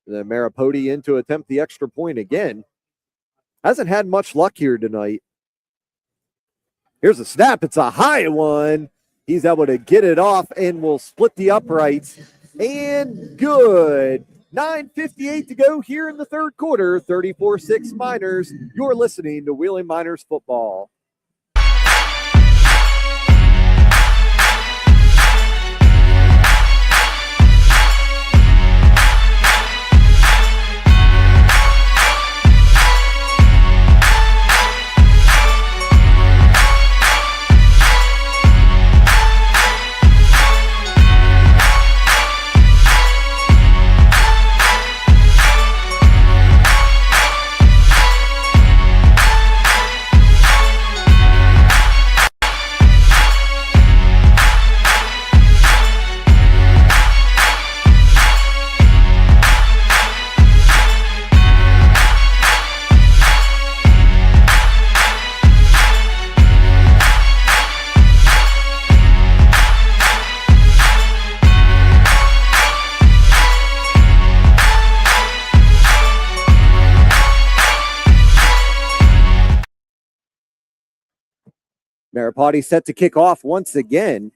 Then Maripati in to attempt the extra point again. Hasn't had much luck here tonight. Here's a snap. It's a high one. He's able to get it off and will split the uprights. And good. 9:58 to go here in the third quarter. 34-6 Miners. You're listening to Wheeling Miners football. Maripati set to kick off once again.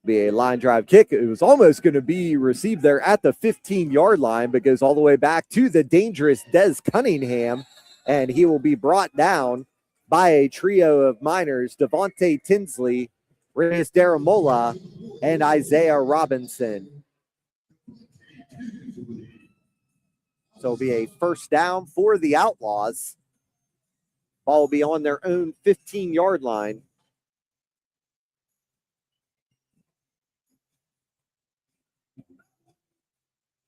Be a line drive kick. It was almost going to be received there at the 15-yard line, but goes all the way back to the dangerous Des Cunningham, and he will be brought down by a trio of Miners, Devontae Tinsley, Reyes Daramola, and Isaiah Robinson. So it'll be a first down for the Outlaws. Ball will be on their own 15-yard line.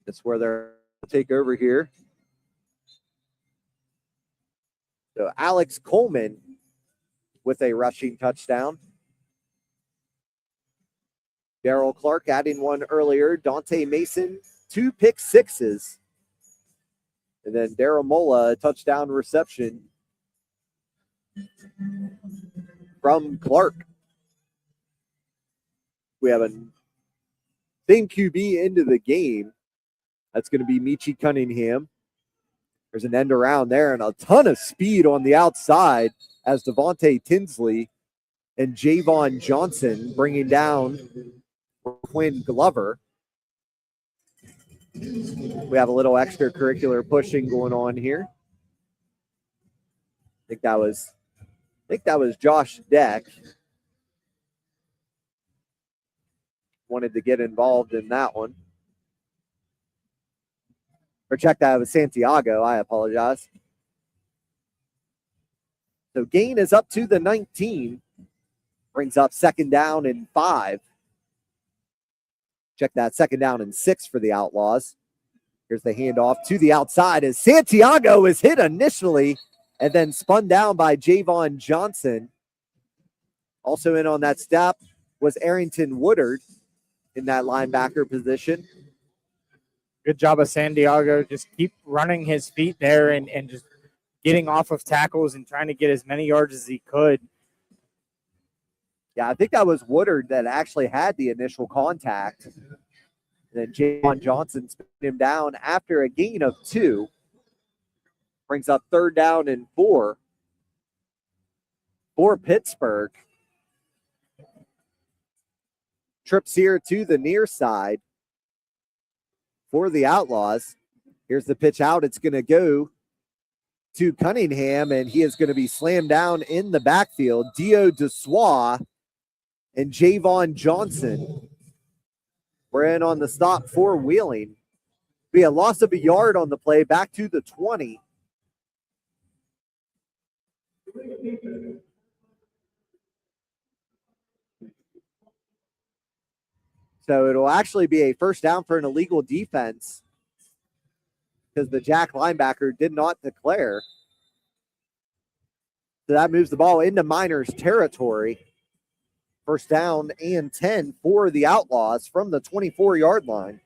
That's where they're take over here. So Alex Coleman with a rushing touchdown. Darrell Clark adding one earlier. Dante Mason, 2 pick sixes. And then Daramola, a touchdown reception from Clark. We have a same QB into the game. That's going to be Michi Cunningham. There's an end around there and a ton of speed on the outside as Devontae Tinsley and Javon Johnson bringing down Quinn Glover. We have a little extracurricular pushing going on here. I think that was Josh Deck. Wanted to get involved in that one. Or check that with Santiago. I apologize. So gain is up to the 19. Brings up second down and 5. Check that, 2nd down and 6 for the Outlaws. Here's the handoff to the outside as Santiago is hit initially and then spun down by Javon Johnson. Also in on that step was Arrington Woodard in that linebacker position. Good job of Santiago. Just keep running his feet there and just getting off of tackles and trying to get as many yards as he could. Yeah, I think that was Woodard that actually had the initial contact. And then Javon Johnson spun him down after a gain of 2. Brings up 3rd down and 4 for Pittsburgh. Trips here to the near side for the Outlaws. Here's the pitch out. It's going to go to Cunningham, and he is going to be slammed down in the backfield. Dio Dessois and Javon Johnson were in on the stop for Wheeling. Be a loss of a yard on the play, back to the 20. So it'll actually be a 1st down for an illegal defense because the Jack linebacker did not declare. So that moves the ball into Miners territory. 1st down and 10 for the Outlaws from the 24-yard line.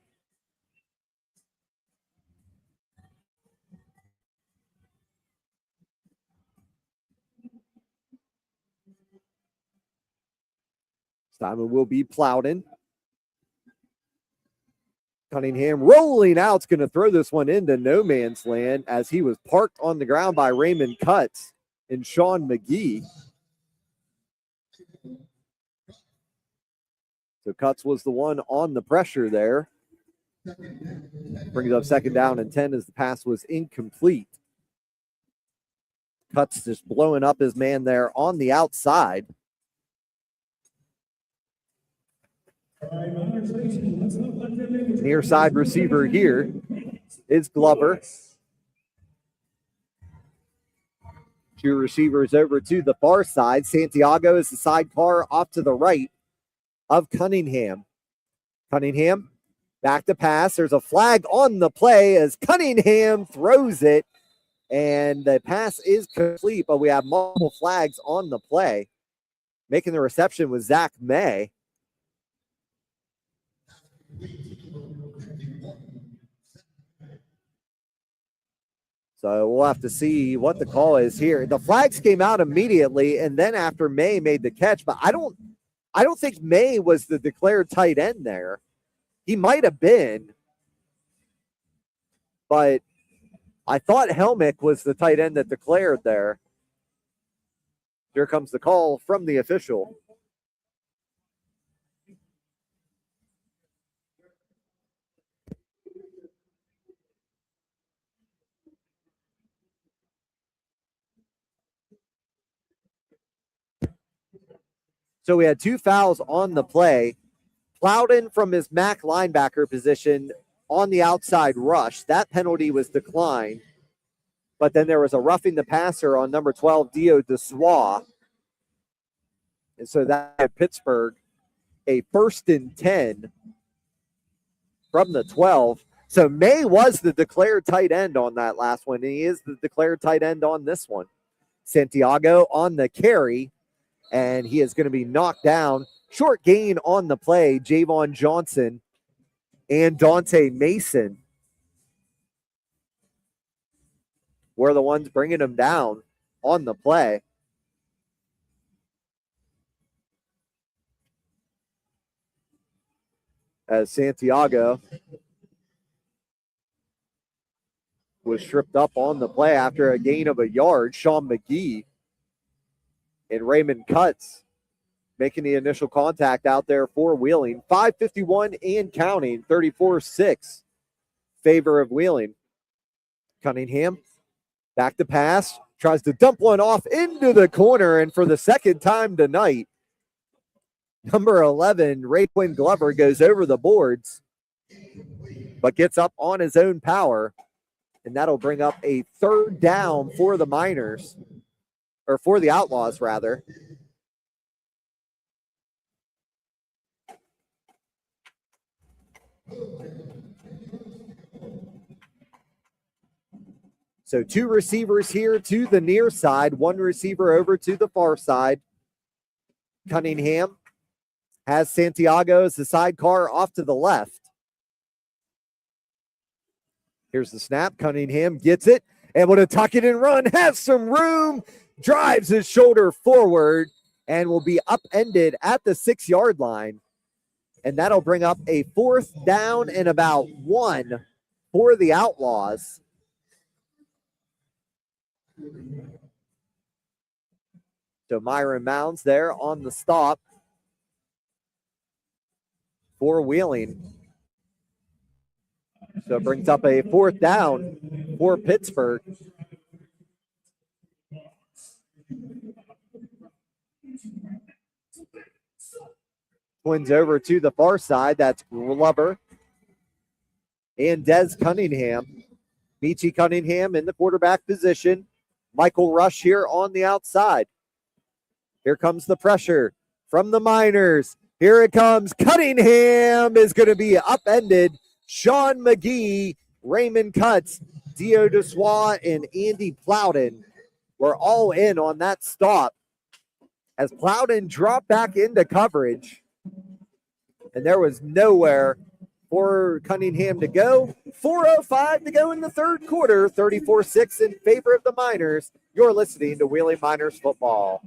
Simon will be Plowden. Cunningham rolling out, is going to throw this one into no man's land as he was parked on the ground by Raymond Cutts and Sean McGee. So Cutts was the one on the pressure there. Brings up 2nd down and 10 as the pass was incomplete. Cutts just blowing up his man there on the outside. Near side receiver here is Glover. 2 receivers over to the far side. Santiago is the sidecar off to the right of Cunningham. Cunningham back to pass. There's a flag on the play as Cunningham throws it, and the pass is complete, but we have multiple flags on the play. Making the reception was Zach May. So we'll have to see what the call is here. The flags came out immediately, and then after May made the catch, but I don't think May was the declared tight end there. He might have been, but I thought Helmick was the tight end that declared there. Here comes the call from the official. So we had 2 fouls on the play. Plowden from his MAC linebacker position on the outside rush. That penalty was declined. But then there was a roughing the passer on number 12, Dio Dessois. And so that had Pittsburgh a 1st and 10 from the 12. So May was the declared tight end on that last one, and he is the declared tight end on this one. Santiago on the carry, and he is going to be knocked down. Short gain on the play, Javon Johnson and Dante Mason were the ones bringing him down on the play. As Santiago was tripped up on the play after a gain of a yard. Sean McGee and Raymond Cutts making the initial contact out there for Wheeling. 5:51 and counting, 34-6 favor of Wheeling. Cunningham back to pass, tries to dump one off into the corner, and for the 2nd time tonight, number 11, Raquin Glover, goes over the boards, but gets up on his own power, and that'll bring up a 3rd down for the Miners, or for the Outlaws, rather. So 2 receivers here to the near side, 1 receiver over to the far side. Cunningham has Santiago as the sidecar off to the left. Here's the snap. Cunningham gets it, able to tuck it and run, has some room, drives his shoulder forward, and will be upended at the 6-yard line. And that'll bring up a 4th down and about 1 for the Outlaws. So Myron Mounds there on the stop for Wheeling. So it brings up a 4th down for Pittsburgh. Twins over to the far side. That's Glover and Des Cunningham. Michi Cunningham in the quarterback position. Michael Rush here on the outside. Here comes the pressure from the Miners. Here it comes. Cunningham is going to be upended. Sean McGee, Raymond Cutts, Dio Dessois, and Andy Plowden were all in on that stop as Plowden dropped back into coverage. And there was nowhere for Cunningham to go. 4:05 to go in the third quarter. 34-6 in favor of the Miners. You're listening to Wheeling Miners football.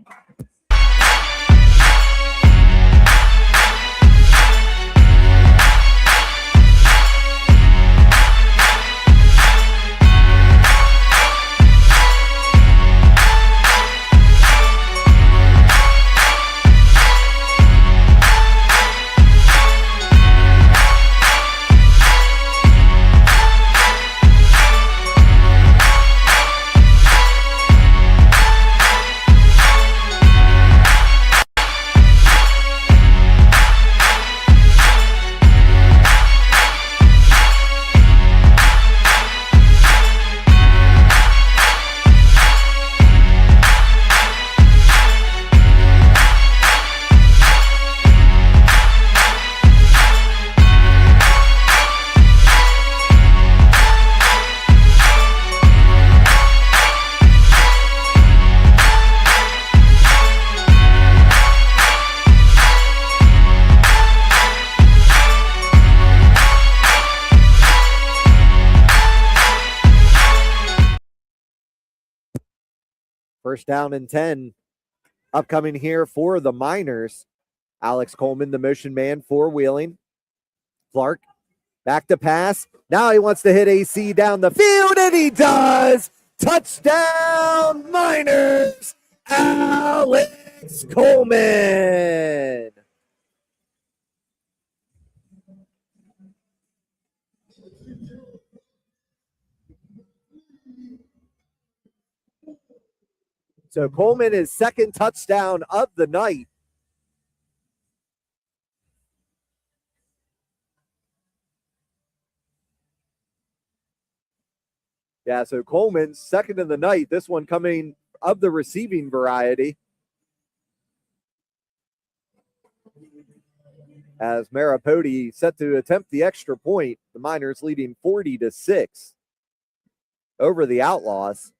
First down and 10 upcoming here for the Miners. Alex Coleman, the motion man for Wheeling. Clark back to pass. Now he wants to hit AC down the field, and he does. Touchdown, Miners. Alex Coleman. So Coleman is second touchdown of the night. Yeah, so Coleman's second of the night. This one coming of the receiving variety. As Maripodi set to attempt the extra point, the Miners leading 40-6 over the Outlaws.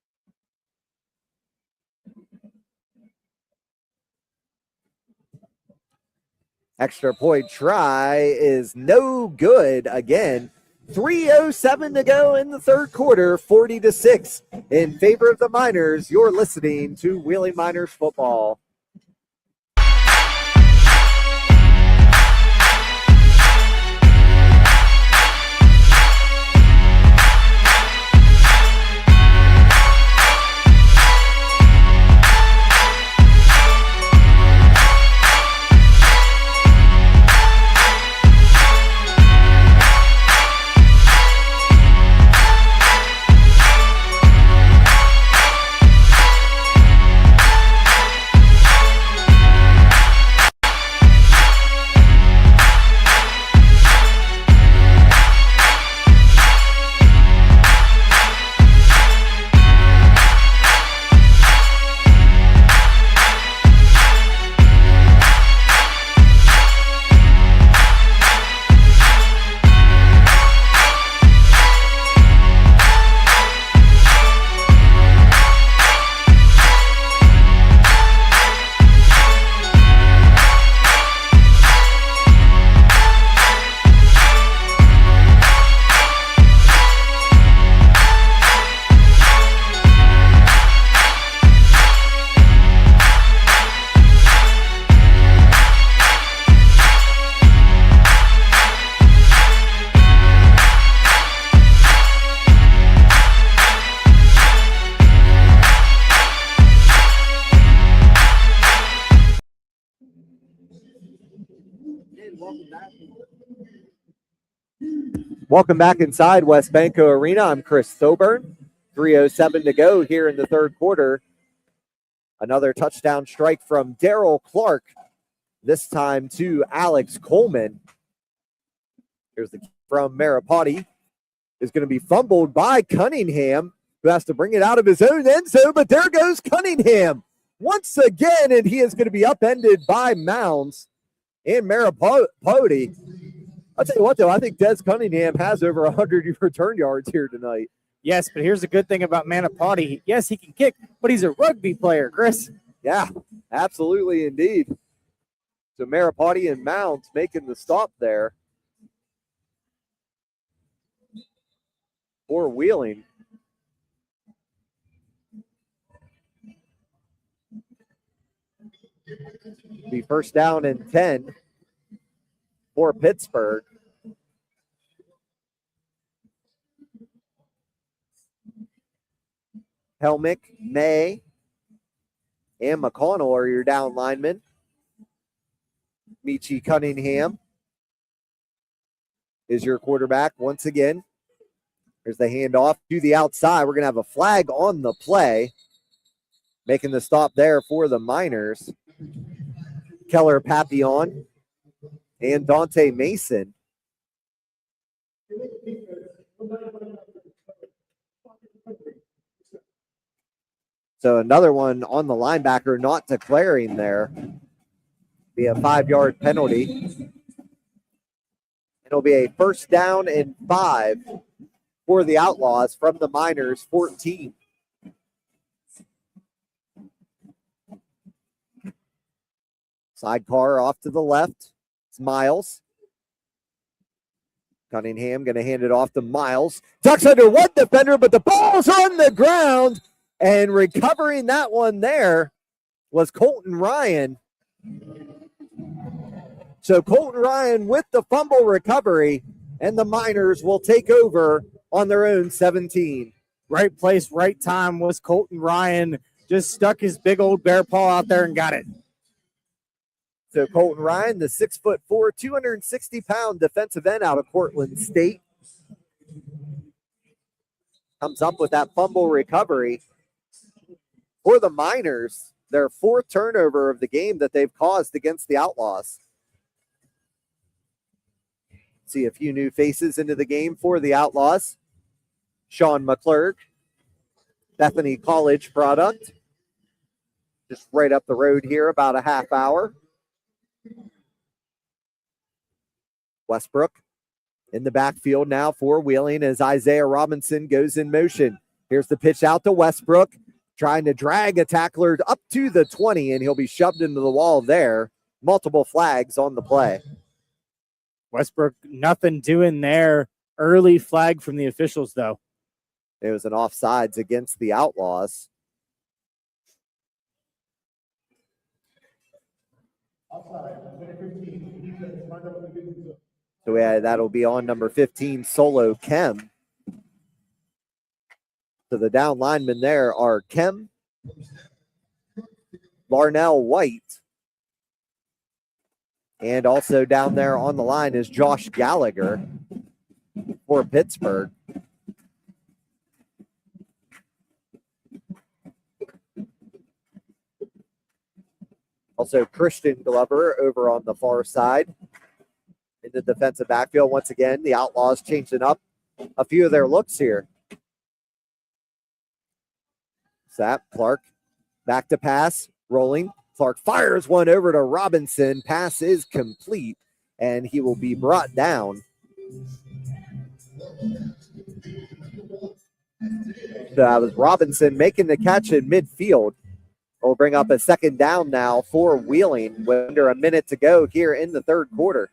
Extra point try is no good again. 3:07 to go in the third quarter, 40-6 in favor of the Miners. You're listening to Wheeling Miners football. Welcome back inside West Banco Arena. I'm Chris Thoburn. 3:07 to go here in the third quarter. Another touchdown strike from Daryl Clark, this time to Alex Coleman. Here's the from Maripati. Is going to be fumbled by Cunningham, who has to bring it out of his own end zone, but there goes Cunningham once again, and he is going to be upended by Mounds and Maripati. I'll tell you what, though, I think Des Cunningham has over 100 return yards here tonight. Yes, but here's the good thing about Manapati. Yes, he can kick, but he's a rugby player, Chris. Yeah, absolutely indeed. So Maripati and Mounds making the stop there for Wheeling. Be first down and 10 for Pittsburgh. Helmick, May, and McConnell are your down linemen. Michi Cunningham is your quarterback once again. There's the handoff to the outside. We're going to have a flag on the play. Making the stop there for the Miners. Keller Papillon and Dante Mason. So another one on the linebacker not declaring there. Be a 5-yard penalty. It'll be a first down and 5 for the Outlaws from the Miners 14. Sidecar off to the left. It's Miles. Cunningham going to hand it off to Miles. Ducks under one defender, but the ball's on the ground. And recovering that one there was Colton Ryan. So Colton Ryan with the fumble recovery, and the Miners will take over on their own 17. Right place, right time was Colton Ryan. Just stuck his big old bear paw out there and got it. So Colton Ryan, the 6'4", 260-pound defensive end out of Portland State, comes up with that fumble recovery for the Miners. Their 4th turnover of the game that they've caused against the Outlaws. See a few new faces into the game for the Outlaws. Sean McClurg, Bethany College product. Just right up the road here, about a half hour. Westbrook in the backfield now for Wheeling as Isaiah Robinson goes in motion. Here's the pitch out to Westbrook, trying to drag a tackler up to the 20, and he'll be shoved into the wall there. Multiple flags on the play. Westbrook, nothing doing there. Early flag from the officials, though. It was an offsides against the Outlaws. So that'll be on number 15, Solo Kem. So the down linemen there are Kem, Larnell White, and also down there on the line is Josh Gallagher for Pittsburgh. Also Christian Glover over on the far side in the defensive backfield. Once again, the Outlaws changing up a few of their looks here. Snap, Clark back to pass, rolling. Clark fires one over to Robinson. Pass is complete, and he will be brought down. So that was Robinson making the catch in midfield. We'll bring up a second down now for Wheeling with under a minute to go here in the third quarter.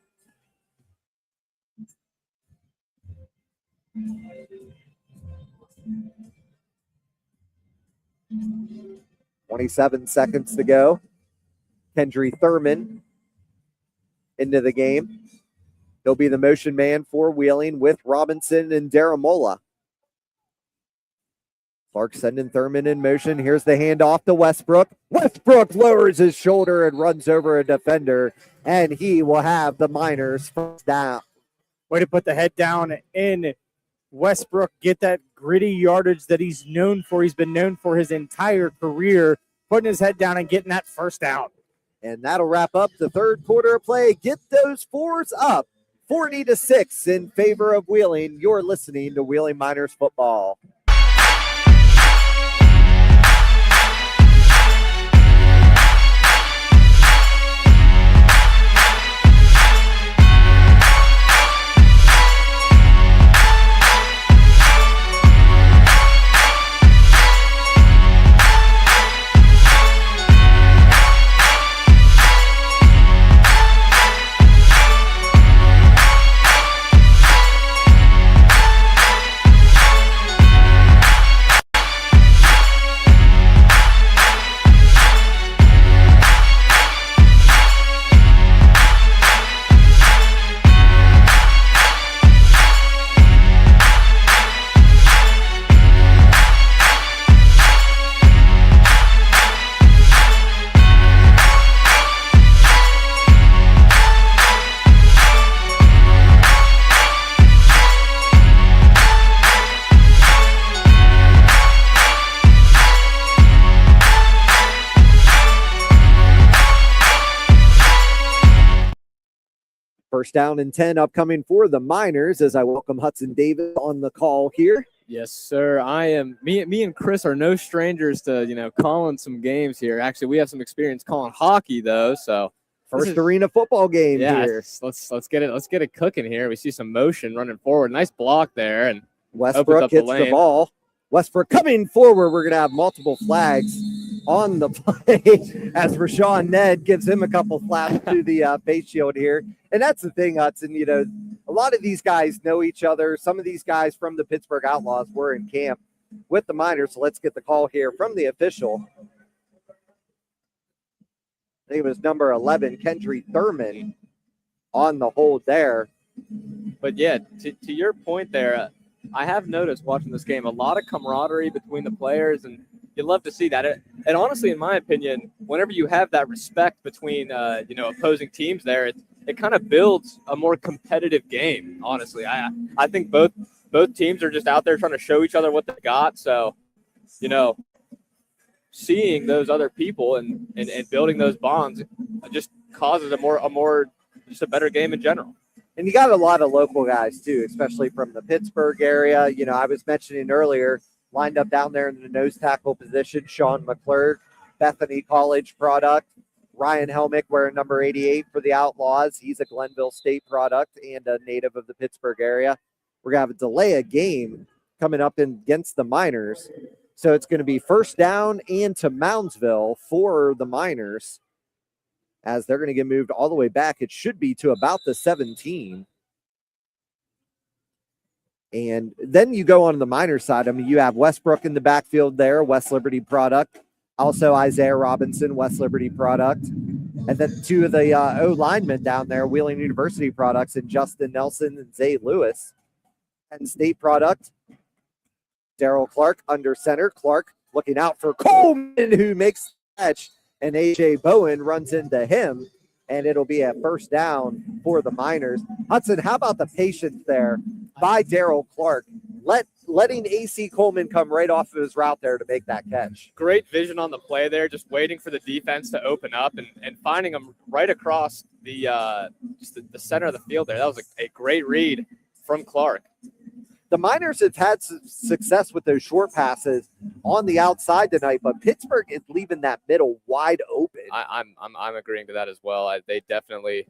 "27 seconds to go. Kendry Thurman into the game. He'll be the motion man for Wheeling with Robinson and Daramola. Clark sending Thurman in motion. Here's the handoff to Westbrook. Westbrook lowers his shoulder and runs over a defender, and he will have the Miners first down. Way to put the head down in Westbrook, get that gritty yardage that he's known for. He's been known for his entire career, putting his head down and getting that first down. And that'll wrap up the third quarter of play. Get those fours up, 40-6 in favor of Wheeling. You're listening to Wheeling Miners football. First down and 10 upcoming for the Miners as I welcome Hudson Davis on the call here. Yes, sir. I am. Me and Chris are no strangers to calling some games here. Actually, we have some experience calling hockey though. So First arena football game here. Let's get it cooking here. We see some motion running forward. Nice block there, and Westbrook hits the ball. Westbrook coming forward. We're going to have multiple flags on the play as Rashawn Ned gives him a couple flaps to the face shield here. And that's the thing, Hudson. A lot of these guys know each other. Some of these guys from the Pittsburgh Outlaws were in camp with the Miners. So let's get the call here from the official. I think it was number 11, Kendry Thurman, on the hold there. But yeah, to your point there, I have noticed watching this game a lot of camaraderie between the players, and you love to see that. And honestly, in my opinion, whenever you have that respect between opposing teams, there, it kind of builds a more competitive game. Honestly, I think both teams are just out there trying to show each other what they got. So, seeing those other people and building those bonds just causes a better game in general. And you got a lot of local guys too, especially from the Pittsburgh area. I was mentioning earlier, lined up down there in the nose tackle position, Sean McClurg, Bethany College product. Ryan Helmick wearing number 88 for the Outlaws. He's a Glenville State product and a native of the Pittsburgh area. We're going to have a delay a game coming up against the Miners. So it's going to be first down and to Moundsville for the Miners, as they're going to get moved all the way back. It should be to about the 17. And then you go on the Miners side. I mean, you have Westbrook in the backfield there, West Liberty product. Also Isaiah Robinson, West Liberty product. And then two of the O linemen down there, Wheeling University products, and Justin Nelson and Zay Lewis. Penn State product, Daryl Clark under center. Clark looking out for Coleman, who makes the catch. And A.J. Bowen runs into him, and it'll be a first down for the Miners. Hudson, how about the patience there by Daryl Clark, letting A.C. Coleman come right off of his route there to make that catch? Great vision on the play there, just waiting for the defense to open up and finding him right across the center of the field there. That was a great read from Clark. The Miners have had success with those short passes on the outside tonight, but Pittsburgh is leaving that middle wide open. I'm agreeing to that as well. They definitely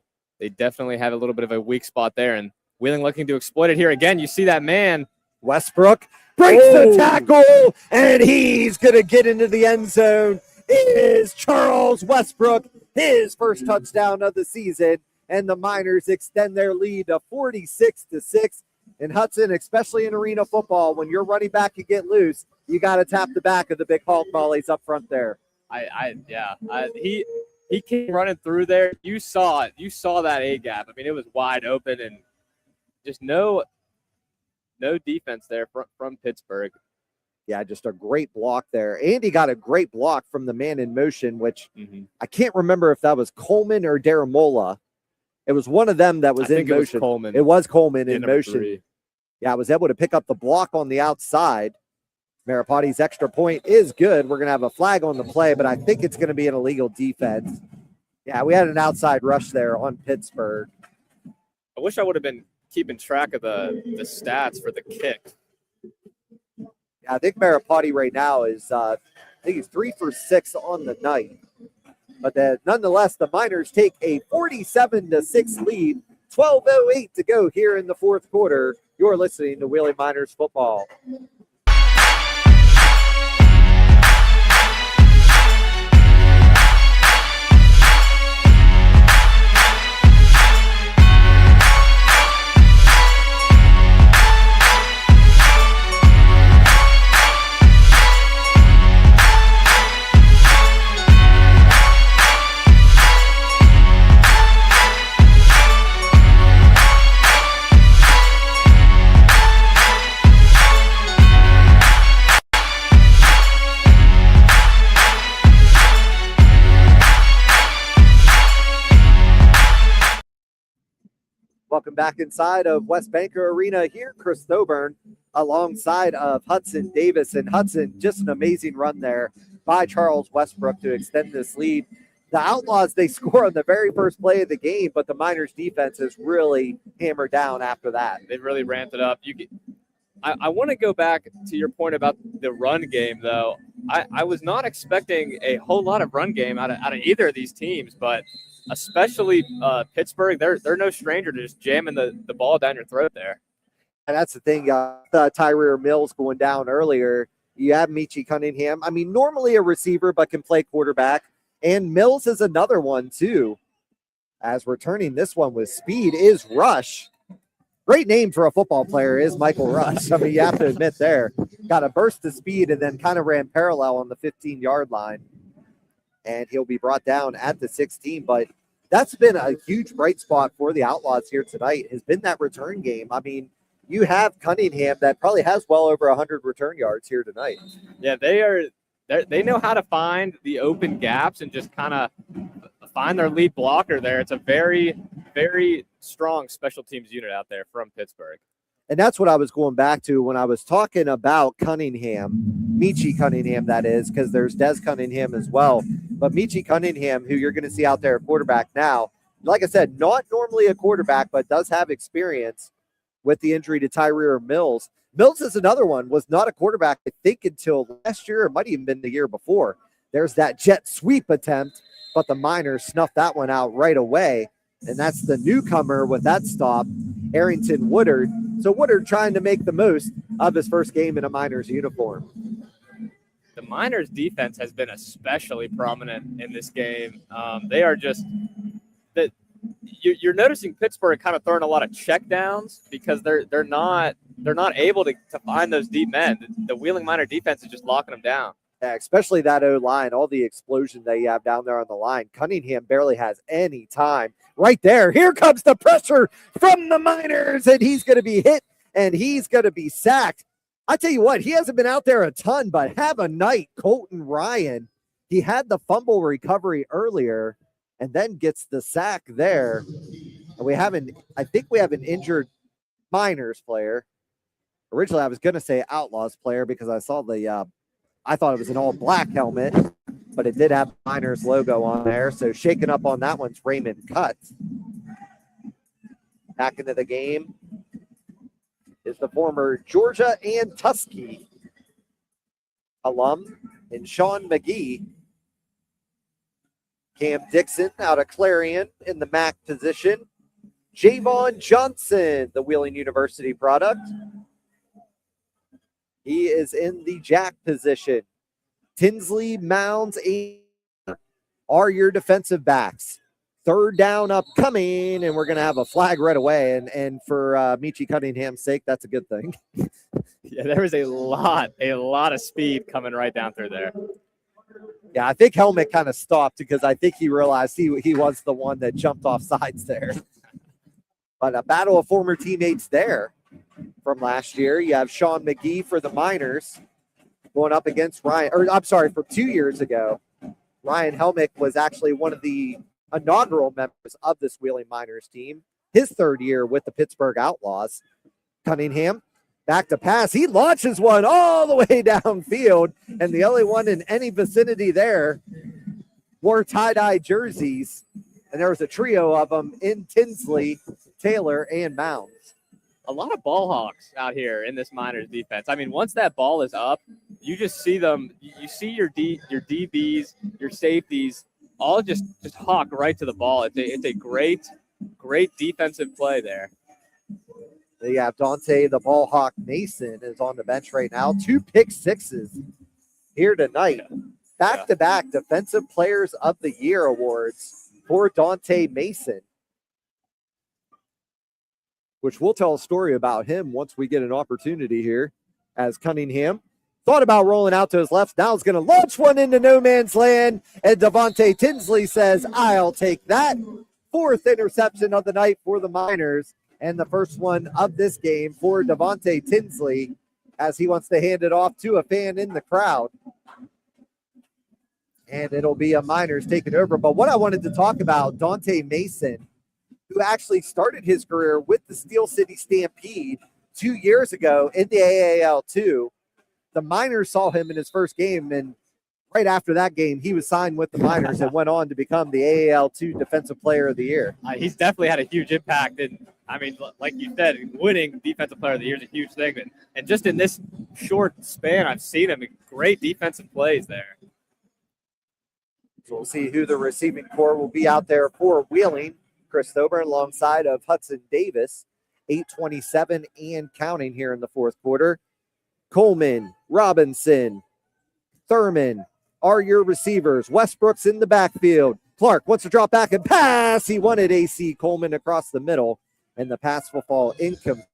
have a little bit of a weak spot there, and Wheeling looking to exploit it here again. You see that man, Westbrook breaks the tackle, and he's going to get into the end zone. It is Charles Westbrook, his first touchdown of the season, and the Miners extend their lead to 46-6. And Hudson, especially in arena football, when you're running back and get loose, you got to tap the back of the big Hulk volleys up front there. He came running through there. You saw it. You saw that A gap. I mean, it was wide open and just no defense there from Pittsburgh. Yeah, just a great block there. Andy got a great block from the man in motion, which I can't remember if that was Coleman or Daramola. It was one of them that was in motion. It was Coleman in motion. 3. Yeah, I was able to pick up the block on the outside. Maripati's extra point is good. We're going to have a flag on the play, but I think it's going to be an illegal defense. Yeah, we had an outside rush there on Pittsburgh. I wish I would have been keeping track of the stats for the kick. Yeah, I think Maripati right now is, I think he's 3 for 6 on the night. But nonetheless, the Miners take a 47-6 lead. 12:08 to go here in the fourth quarter. You're listening to Wheeling Miners football. Welcome back inside of West Banco Arena here. Chris Thoburn alongside of Hudson Davis. And Hudson, just an amazing run there by Charles Westbrook to extend this lead. The Outlaws, they score on the very first play of the game, but the Miners defense is really hammered down after that. They really ramped it up. I want to go back to your point about the run game, though. I was not expecting a whole lot of run game out of either of these teams, but especially Pittsburgh, they're no stranger to just jamming the ball down your throat there. And that's the thing. Tyree Mills going down earlier. You have Michi Cunningham. I mean, normally a receiver, but can play quarterback. And Mills is another one, too. As returning this one with speed is Rush. Great name for a football player is Michael Rush. I mean, you have to admit there. Got a burst of speed and then kind of ran parallel on the 15-yard line. And he'll be brought down at the 16. But that's been a huge bright spot for the Outlaws here tonight, has been that return game. I mean, you have Cunningham that probably has well over 100 return yards here tonight. Yeah, they know how to find the open gaps and just kind of find their lead blocker there. It's a very, very strong special teams unit out there from Pittsburgh. And that's what I was going back to when I was talking about Cunningham, Michi Cunningham, that is, because there's Des Cunningham as well. But Michi Cunningham, who you're going to see out there at quarterback now, like I said, not normally a quarterback, but does have experience with the injury to Tyree Mills. Mills is another one, was not a quarterback, I think, until last year. It might even been the year before. There's that jet sweep attempt, but the Miners snuffed that one out right away. And that's the newcomer with that stop, Arrington Woodard. So Woodard trying to make the most of his first game in a Miners uniform. The Miners defense has been especially prominent in this game. They are just that you're noticing Pittsburgh kind of throwing a lot of checkdowns because they're not able to find those deep men. The Wheeling Miner defense is just locking them down. Yeah, especially that O-line, all the explosion that you have down there on the line. Cunningham barely has any time. Right there, here comes the pressure from the Miners, and he's going to be hit, and he's going to be sacked. I tell you what, he hasn't been out there a ton, but have a night, Colton Ryan. He had the fumble recovery earlier, and then gets the sack there. And I think we have an injured Miners player. Originally, I was going to say Outlaws player because I saw I thought it was an all-black helmet, but it did have Miners logo on there. So shaking up on that one's Raymond Cutts. Back into the game is the former Georgia and Tuskegee alum and Sean McGee. Cam Dixon out of Clarion in the MAC position. Javon Johnson, the Wheeling University product. He is in the jack position. Tinsley, Mounds, are your defensive backs. Third down upcoming, and we're going to have a flag right away. And for Michi Cunningham's sake, that's a good thing. Yeah, there was a lot of speed coming right down through there. Yeah, I think Helmet kind of stopped because I think he realized he was the one that jumped off sides there. But a battle of former teammates there from last year. You have Sean McGee for the Miners. going up against Ryan, or I'm sorry, from 2 years ago. Ryan Helmick was actually one of the inaugural members of this Wheeling Miners team. His 3rd year with the Pittsburgh Outlaws. Cunningham, back to pass. He launches one all the way downfield, and the only one in any vicinity there wore tie-dye jerseys, and there was a trio of them in Tinsley, Taylor, and Mounds. A lot of ball hawks out here in this Miners defense. I mean, once that ball is up, you just see them. You see your DBs, your safeties, all just hawk right to the ball. It's a great defensive play there. They have Dante the Ball Hawk Mason is on the bench right now. 2 pick sixes here tonight. Back-to-back Defensive Players of the Year awards for Dante Mason, which we'll tell a story about him once we get an opportunity here, as Cunningham thought about rolling out to his left. Now he's going to launch one into no man's land, and Devontae Tinsley says, I'll take that. 4th interception of the night for the Miners, and the first one of this game for Devontae Tinsley, as he wants to hand it off to a fan in the crowd. And it'll be a Miners taking over. But what I wanted to talk about, Dante Mason, who actually started his career with the Steel City Stampede 2 years ago in the AAL2. The Miners saw him in his first game, and right after that game, he was signed with the Miners and went on to become the AAL2 Defensive Player of the Year. He's definitely had a huge impact. And, I mean, like you said, winning Defensive Player of the Year is a huge thing. And just in this short span, I've seen him in great defensive plays there. So we'll see who the receiving core will be out there for Wheeling. Chris Thoburn alongside of Hudson Davis. 8:27 and counting here in the 4th quarter. Coleman, Robinson, Thurman are your receivers. Westbrook's in the backfield. Clark wants to drop back and pass. He wanted AC Coleman across the middle, and the pass will fall incomplete.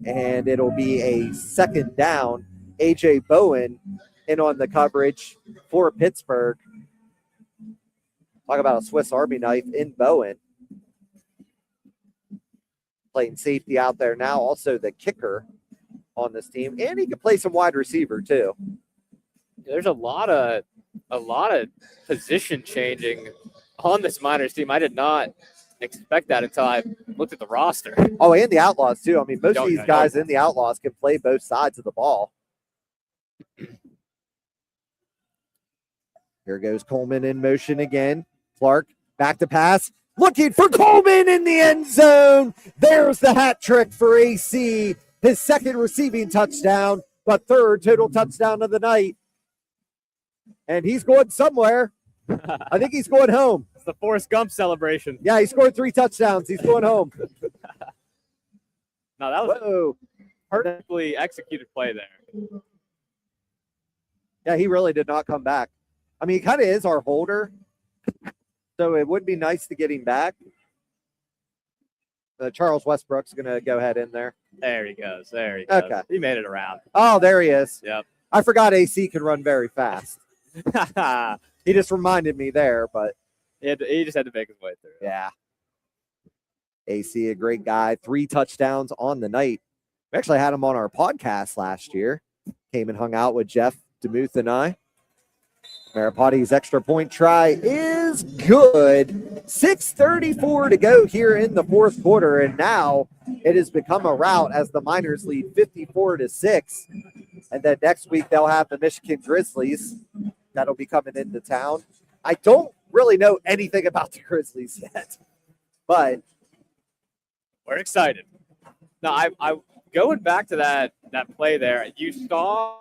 And it'll be a 2nd down. A.J. Bowen in on the coverage for Pittsburgh. Talk about a Swiss Army knife in Bowen. Playing safety out there now. Also the kicker on this team. And he can play some wide receiver too. There's a lot of position changing on this Miners team. I did not expect that until I looked at the roster. Oh, and the Outlaws too. I mean, most of these guys in the Outlaws can play both sides of the ball. Here goes Coleman in motion again. Clark back to pass. Looking for Coleman in the end zone. There's the hat trick for AC. His 2nd receiving touchdown, but 3rd total touchdown of the night. And he's going somewhere. I think he's going home. It's the Forrest Gump celebration. Yeah, he scored 3 touchdowns. He's going home. No, that was a perfectly executed play there. Yeah, he really did not come back. I mean, he kind of is our holder, so it would be nice to get him back. Charles Westbrook's going to go ahead in there. There he goes. There he goes. Okay. He made it around. Oh, there he is. Yep. I forgot AC can run very fast. He just reminded me there, but he just had to make his way through. Yeah. AC, a great guy. 3 touchdowns on the night. We actually had him on our podcast last year. Came and hung out with Jeff DeMuth and I. Maripati's extra point try is good. 6:34 to go here in the 4th quarter, and now it has become a rout as the Miners lead 54-6. And then next week they'll have the Michigan Grizzlies that'll be coming into town. I don't really know anything about the Grizzlies yet, but we're excited. No, I going back to that play there. You saw.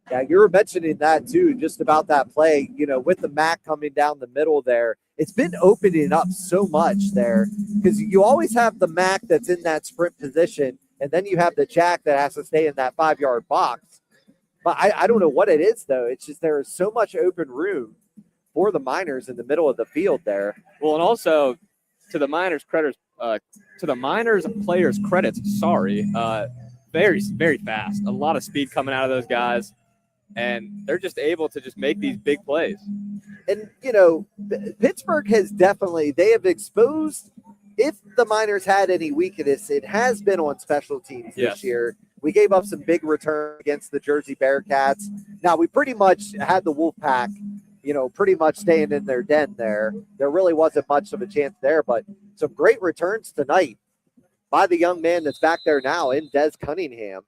Yeah, you were mentioning that too, just about that play, with the MAC coming down the middle there. It's been opening up so much there because you always have the MAC that's in that sprint position, and then you have the Jack that has to stay in that 5-yard box. But I don't know what it is, though. It's just there is so much open room for the Miners in the middle of the field there. Well, and also, to the Miners' to the Miners players' credits, very, very fast. A lot of speed coming out of those guys, and they're just able to just make these big plays. And, Pittsburgh has they have exposed, if the Miners had any weakness, it has been on special teams this year. We gave up some big returns against the Jersey Bearcats. Now, we pretty much had the Wolfpack, pretty much staying in their den there. There really wasn't much of a chance there, but some great returns tonight by the young man that's back there now in Des Cunningham.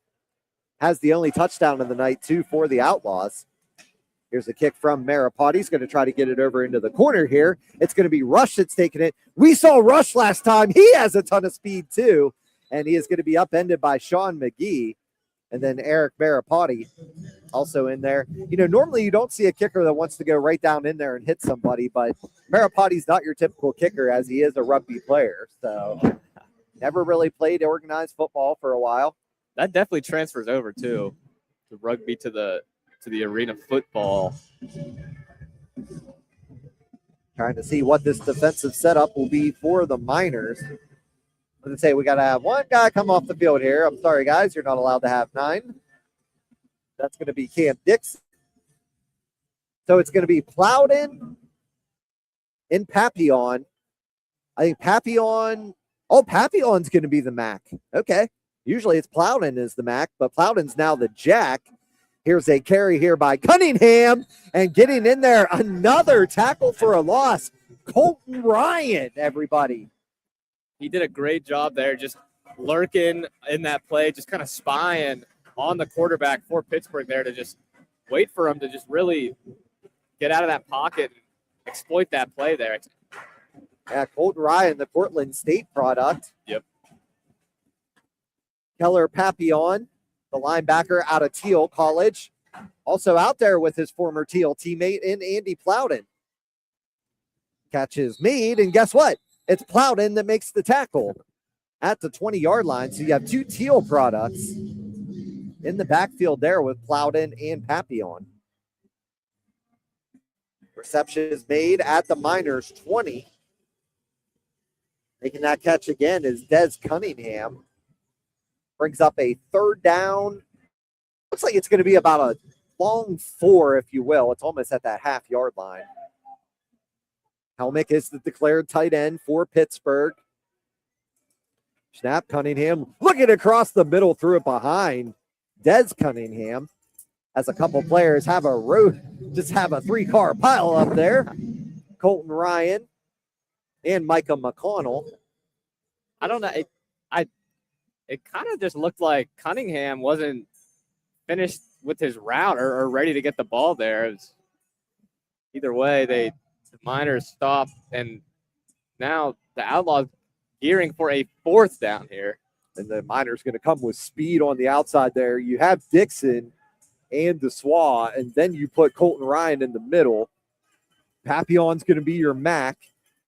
Has the only touchdown of the night, too, for the Outlaws. Here's a kick from Maripati. He's going to try to get it over into the corner here. It's going to be Rush that's taking it. We saw Rush last time. He has a ton of speed, too. And he is going to be upended by Sean McGee. And then Eric Maripati also in there. Normally you don't see a kicker that wants to go right down in there and hit somebody, but Maripati's not your typical kicker as he is a rugby player. So never really played organized football for a while. That definitely transfers over, too, to rugby to the arena football. Trying to see what this defensive setup will be for the Miners. I'm going to say we got to have one guy come off the field here. I'm sorry, guys. You're not allowed to have 9. That's going to be Cam Dixon. So it's going to be Plowden and Papillon. I think Papillon's going to be the Mac. Okay. Usually it's Plowden is the Mac, but Plowden's now the Jack. Here's a carry here by Cunningham, and getting in there, another tackle for a loss. Colton Ryan, everybody. He did a great job there, just lurking in that play, just kind of spying on the quarterback for Pittsburgh there to just wait for him to just really get out of that pocket and exploit that play there. Yeah, Colton Ryan, the Portland State product. Yep. Keller Papillon, the linebacker out of Teal College. Also out there with his former Teal teammate in Andy Plowden. Catch is made, and guess what? It's Plowden that makes the tackle at the 20-yard line. So you have 2 Teal products in the backfield there with Plowden and Papillon. Reception is made at the Miners 20. Making that catch again is Des Cunningham. Brings up a 3rd down. Looks like it's going to be about a long 4, if you will. It's almost at that half-yard line. Helmick is the declared tight end for Pittsburgh. Snap, Cunningham looking across the middle, threw it behind Des Cunningham. As a couple players have a 3-car pile up there. Colton Ryan and Micah McConnell. I don't know. It kind of just looked like Cunningham wasn't finished with his route or ready to get the ball there. Either way, the Miners stopped, and now the Outlaws gearing for a 4th down here. And the Miners going to come with speed on the outside there. You have Dixon and Dessois, and then you put Colton Ryan in the middle. Papillon's going to be your Mac.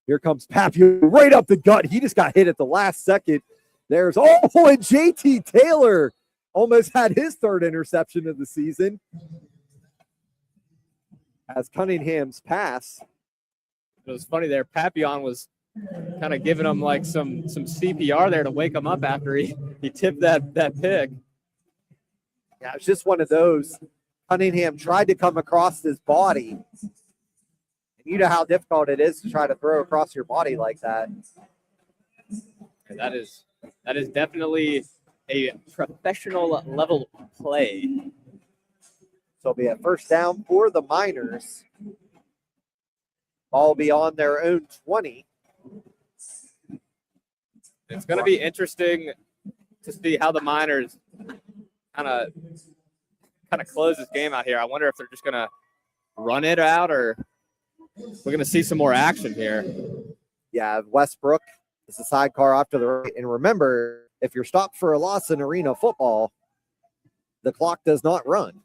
Here comes Papillon right up the gut. He just got hit at the last second. And JT Taylor almost had his 3rd interception of the season. As Cunningham's pass. It was funny there. Papillon was kind of giving him like some CPR there to wake him up after he tipped that pick. Yeah, it's just one of those. Cunningham tried to come across his body. And you know how difficult it is to try to throw across your body like that. And that is definitely a professional level play. So it'll be a 1st down for the Miners. Ball will be on their own 20. It's going to be interesting to see how the Miners kind of close this game out here. I wonder if they're just going to run it out, or we're going to see some more action here. Yeah, Westbrook is the sidecar off to the right. And remember, if you're stopped for a loss in arena football, the clock does not run.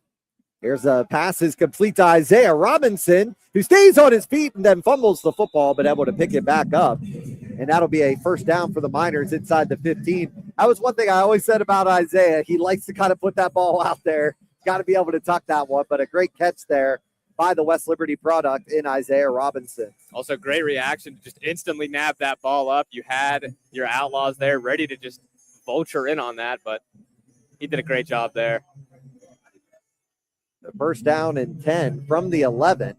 Here's a pass is complete to Isaiah Robinson, who stays on his feet and then fumbles the football, but able to pick it back up. And that'll be a 1st down for the Miners inside the 15. That was one thing I always said about Isaiah. He likes to kind of put that ball out there. Got to be able to tuck that one, but a great catch there by the West Liberty product in Isaiah Robinson. Also, great reaction to just instantly nab that ball up. You had your Outlaws there ready to just vulture in on that, but he did a great job there. The first down and 10 from the 11.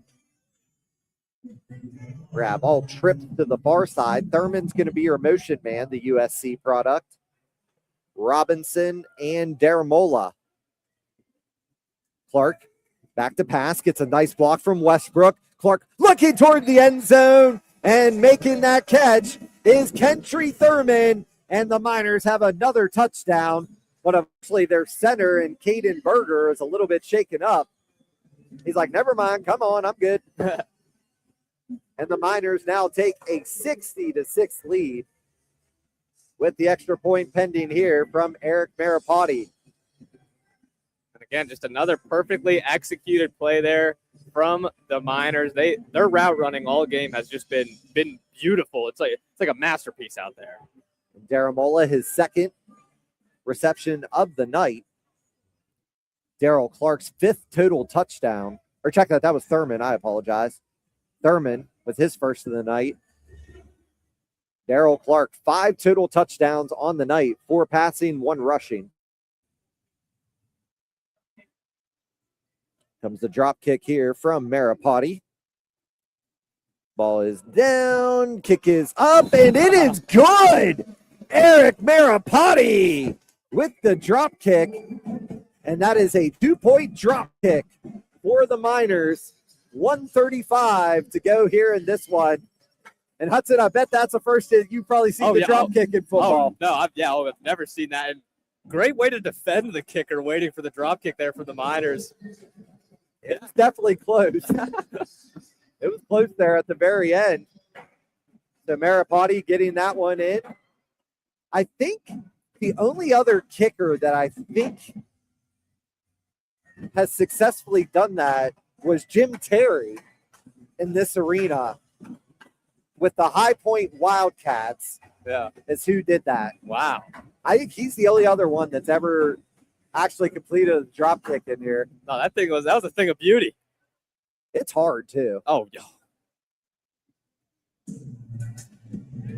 Grab all tripped to the far side. Thurman's going to be your motion man, the USC product. Robinson and Daramola. Clark back to pass, gets a nice block from Westbrook. Clark looking toward the end zone and making that catch is Kentry Thurman, and the Miners have another touchdown. But eventually their center and Caden Berger is a little bit shaken up. He's like, never mind, come on, I'm good. And the Miners now take a 60-6 lead with the extra point pending here from Eric Maripati. And again, just another perfectly executed play there from the Miners. Their route running all game has just been beautiful. It's like a masterpiece out there. Daramola, his second reception of the night. Daryl Clark's 5th total touchdown. Or check that was Thurman. I apologize. Thurman with his first of the night. Daryl Clark, 5 total touchdowns on the night, 4 passing, 1 rushing. Comes the drop kick here from Maripati. Ball is down, kick is up, and it is good! Eric Maripati with the drop kick, and that is a 2-point drop kick for the Miners. 1:35 to go here in this one. And Hudson, I bet that's the first that you've probably seen the drop kick in football. I've never seen that. And great way to defend the kicker, waiting for the drop kick there for the Miners. It was definitely close. It was close there at the very end. So Maripati getting that one in. I think the only other kicker that I think has successfully done that was Jim Terry in this arena with the High Point Wildcats. Yeah. Is who did that. Wow. I think he's the only other one that's ever actually completed a drop kick in here. No, that was a thing of beauty. It's hard too. Oh, yeah.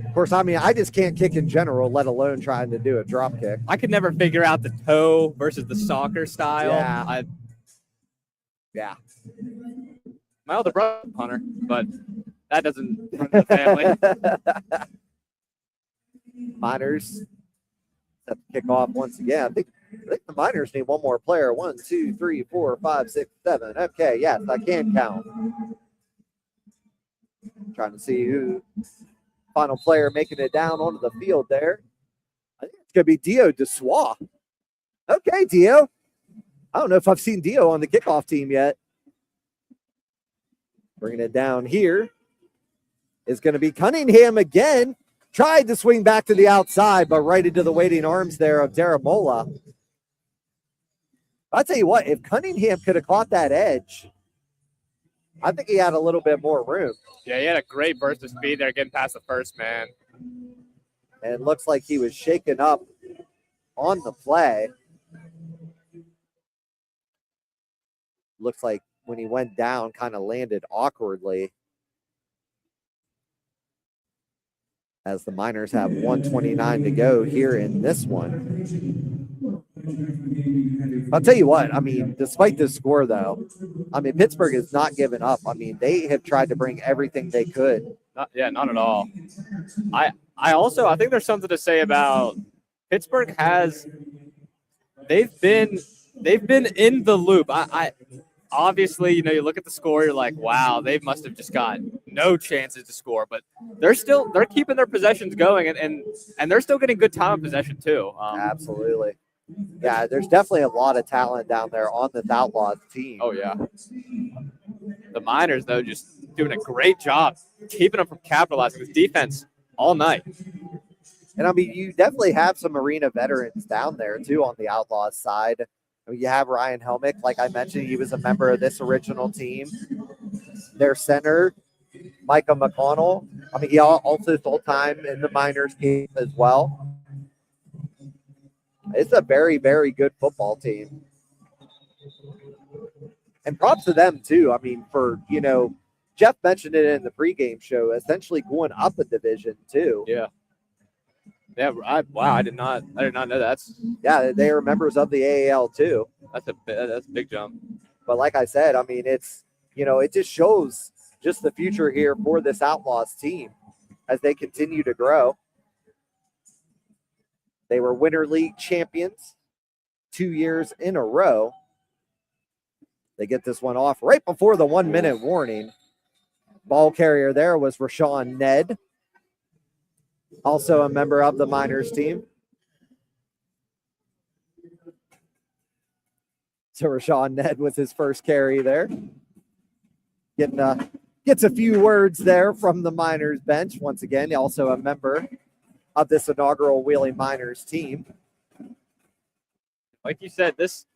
Of course, I mean, I just can't kick in general, let alone trying to do a drop kick. I could never figure out the toe versus the soccer style. Yeah. My older brother, Hunter, but that doesn't run in the family. Miners have to kick off once again. I think the Miners need one more player. 1, 2, 3, 4, 5, 6, 7. Okay, yes, I can count. Trying to see who final player making it down onto the field there. I think it's going to be Dio Dessois. Okay, Dio. I don't know if I've seen Dio on the kickoff team yet. Bringing it down here is going to be Cunningham again. Tried to swing back to the outside, but right into the waiting arms there of Daramola. I'll tell you what, if Cunningham could have caught that edge, I think he had a little bit more room. Yeah, he had a great burst of speed there getting past the first man. And it looks like he was shaken up on the play. Looks like when he went down, kind of landed awkwardly. As the Miners have 1:29 to go here in this one. I'll tell you what, I mean, despite this score, though, I mean, Pittsburgh has not given up. I mean, they have tried to bring everything they could. Not at all. I think there's something to say about Pittsburgh they've been in the loop. I obviously, you look at the score, you're like, wow, they must have just got no chances to score, but they're keeping their possessions going, and they're still getting good time of possession too. Absolutely. Yeah, there's definitely a lot of talent down there on this Outlaws team. Oh, yeah. The Miners, though, just doing a great job keeping them from capitalizing this defense all night. And, I mean, you definitely have some arena veterans down there, too, on the Outlaws side. I mean, you have Ryan Helmick. Like I mentioned, he was a member of this original team. Their center, Micah McConnell. I mean, he also full time in the Miners game as well. It's a very, very good football team. And props to them too. I mean, for, Jeff mentioned it in the pregame show, essentially going up a division too. Yeah. Yeah. I did not know that. Yeah, they are members of the AAL too. That's a big jump. But like I said, I mean, it's, it just shows just the future here for this Outlaws team as they continue to grow. They were Winter League champions 2 years in a row. They get this one off right before the 1 minute warning. Ball carrier there was Rashawn Ned, also a member of the Miners team. So Rashawn Ned with his first carry there. Gets a few words there from the Miners bench. Once again, also a member of this inaugural Wheeling Miners team. Like you said, this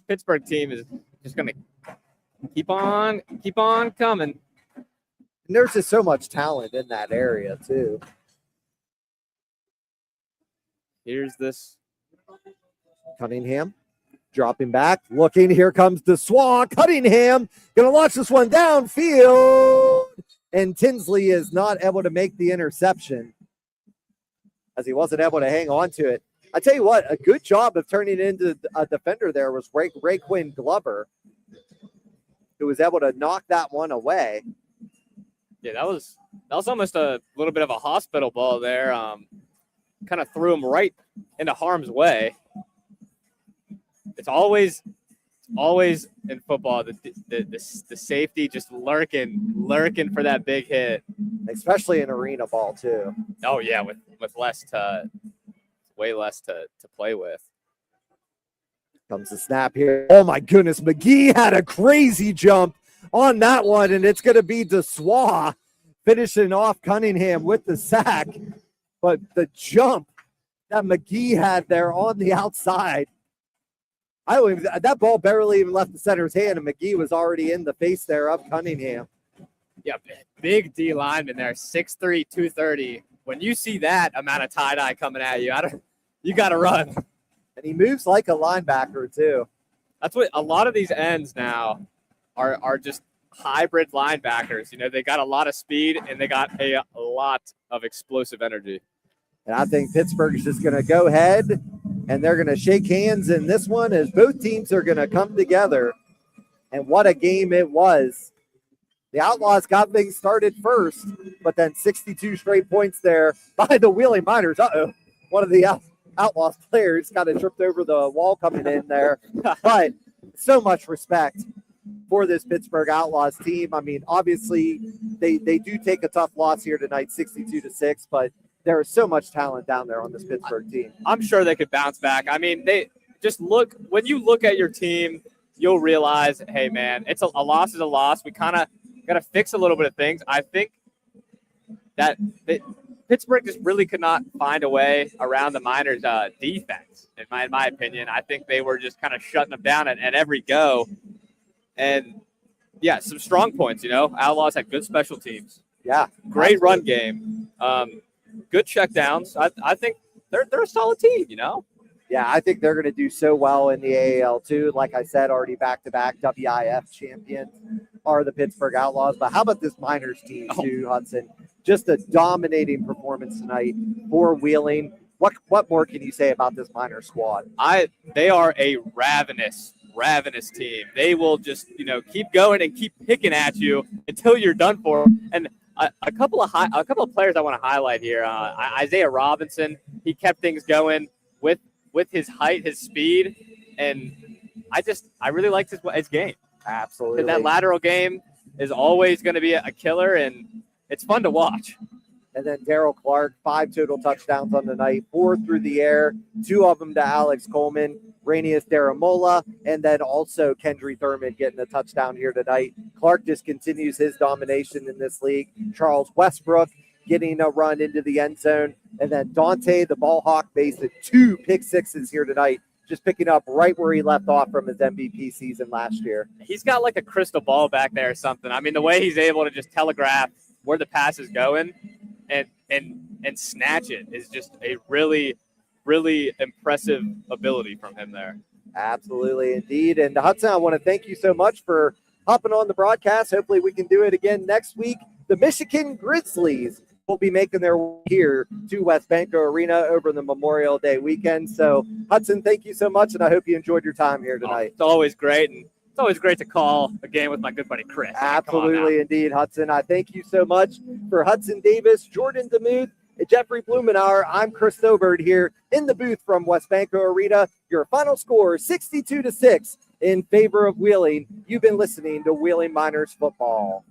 Pittsburgh team is just going to keep on coming. And there's just so much talent in that area too. Here's this Cunningham dropping back, looking. Here comes the Swan. Cunningham going to launch this one downfield. And Tinsley is not able to make the interception as he wasn't able to hang on to it. I tell you what, a good job of turning it into a defender there was Ray Quinn Glover, who was able to knock that one away. Yeah, that was almost a little bit of a hospital ball there. Kind of threw him right into harm's way. It's always in football the safety just lurking for that big hit, especially in arena ball too. Oh yeah, with way less to play with. Comes the snap here. Oh my goodness, McGee had a crazy jump on that one, and it's going to be Dessois finishing off Cunningham with the sack. But the jump that McGee had there on the outside, that ball barely even left the center's hand, and McGee was already in the face there of Cunningham. Yeah, big D lineman there, 6'3", 230. When you see that amount of tie-dye coming at you, you got to run. And he moves like a linebacker too. That's what a lot of these ends now are just hybrid linebackers. They got a lot of speed and they got a lot of explosive energy. And I think Pittsburgh is just going to go ahead and they're going to shake hands in this one as both teams are going to come together. And what a game it was. The Outlaws got things started first, but then 62 straight points there by the Wheeling Miners. One of the Outlaws players kind of tripped over the wall coming in there. But so much respect for this Pittsburgh Outlaws team. I mean, obviously, they do take a tough loss here tonight, 62-6, but there is so much talent down there on this Pittsburgh team. I'm sure they could bounce back. I mean, they just look – when you look at your team, you'll realize, hey, man, it's a loss is a loss. We kind of got to fix a little bit of things. I think that Pittsburgh just really could not find a way around the Miners' defense, in my opinion. I think they were just kind of shutting them down at every go. And, yeah, some strong points, Outlaws had good special teams. Yeah. Great run game. Good checkdowns. I think they're a solid team, Yeah, I think they're going to do so well in the AAL too. Like I said, already back-to-back WIF champions are the Pittsburgh Outlaws. But how about this Miners team too, Hudson? Just a dominating performance tonight for Wheeling. What more can you say about this Miners squad? They are a ravenous team. They will just keep going and keep picking at you until you're done for. And a couple of players I want to highlight here. Isaiah Robinson, he kept things going with his height, his speed, and I really liked his game. Absolutely. That lateral game is always going to be a killer, and it's fun to watch. And then Daryl Clark, 5 total touchdowns on the night, 4 through the air, 2 of them to Alex Coleman, Rainius Daramola, and then also Kendry Thurman getting a touchdown here tonight. Clark just continues his domination in this league. Charles Westbrook getting a run into the end zone. And then Dante, the ball hawk, based at 2 pick sixes here tonight, just picking up right where he left off from his MVP season last year. He's got like a crystal ball back there or something. I mean, the way he's able to just telegraph where the pass is going and snatch it is just a really, really impressive ability from him there. Absolutely, indeed. And Hudson, I want to thank you so much for hopping on the broadcast. Hopefully we can do it again next week. The Michigan Grizzlies will be making their way here to West Banco Arena over the Memorial Day weekend. So, Hudson, thank you so much, and I hope you enjoyed your time here tonight. It's always great, and it's always great to call a game with my good buddy Chris. Absolutely, indeed, Hudson. I thank you so much for Hudson Davis, Jordan DeMuth, and Jeffrey Blumenauer. I'm Chris Thobert here in the booth from West Banco Arena. Your final score, 62-6 in favor of Wheeling. You've been listening to Wheeling Miners Football.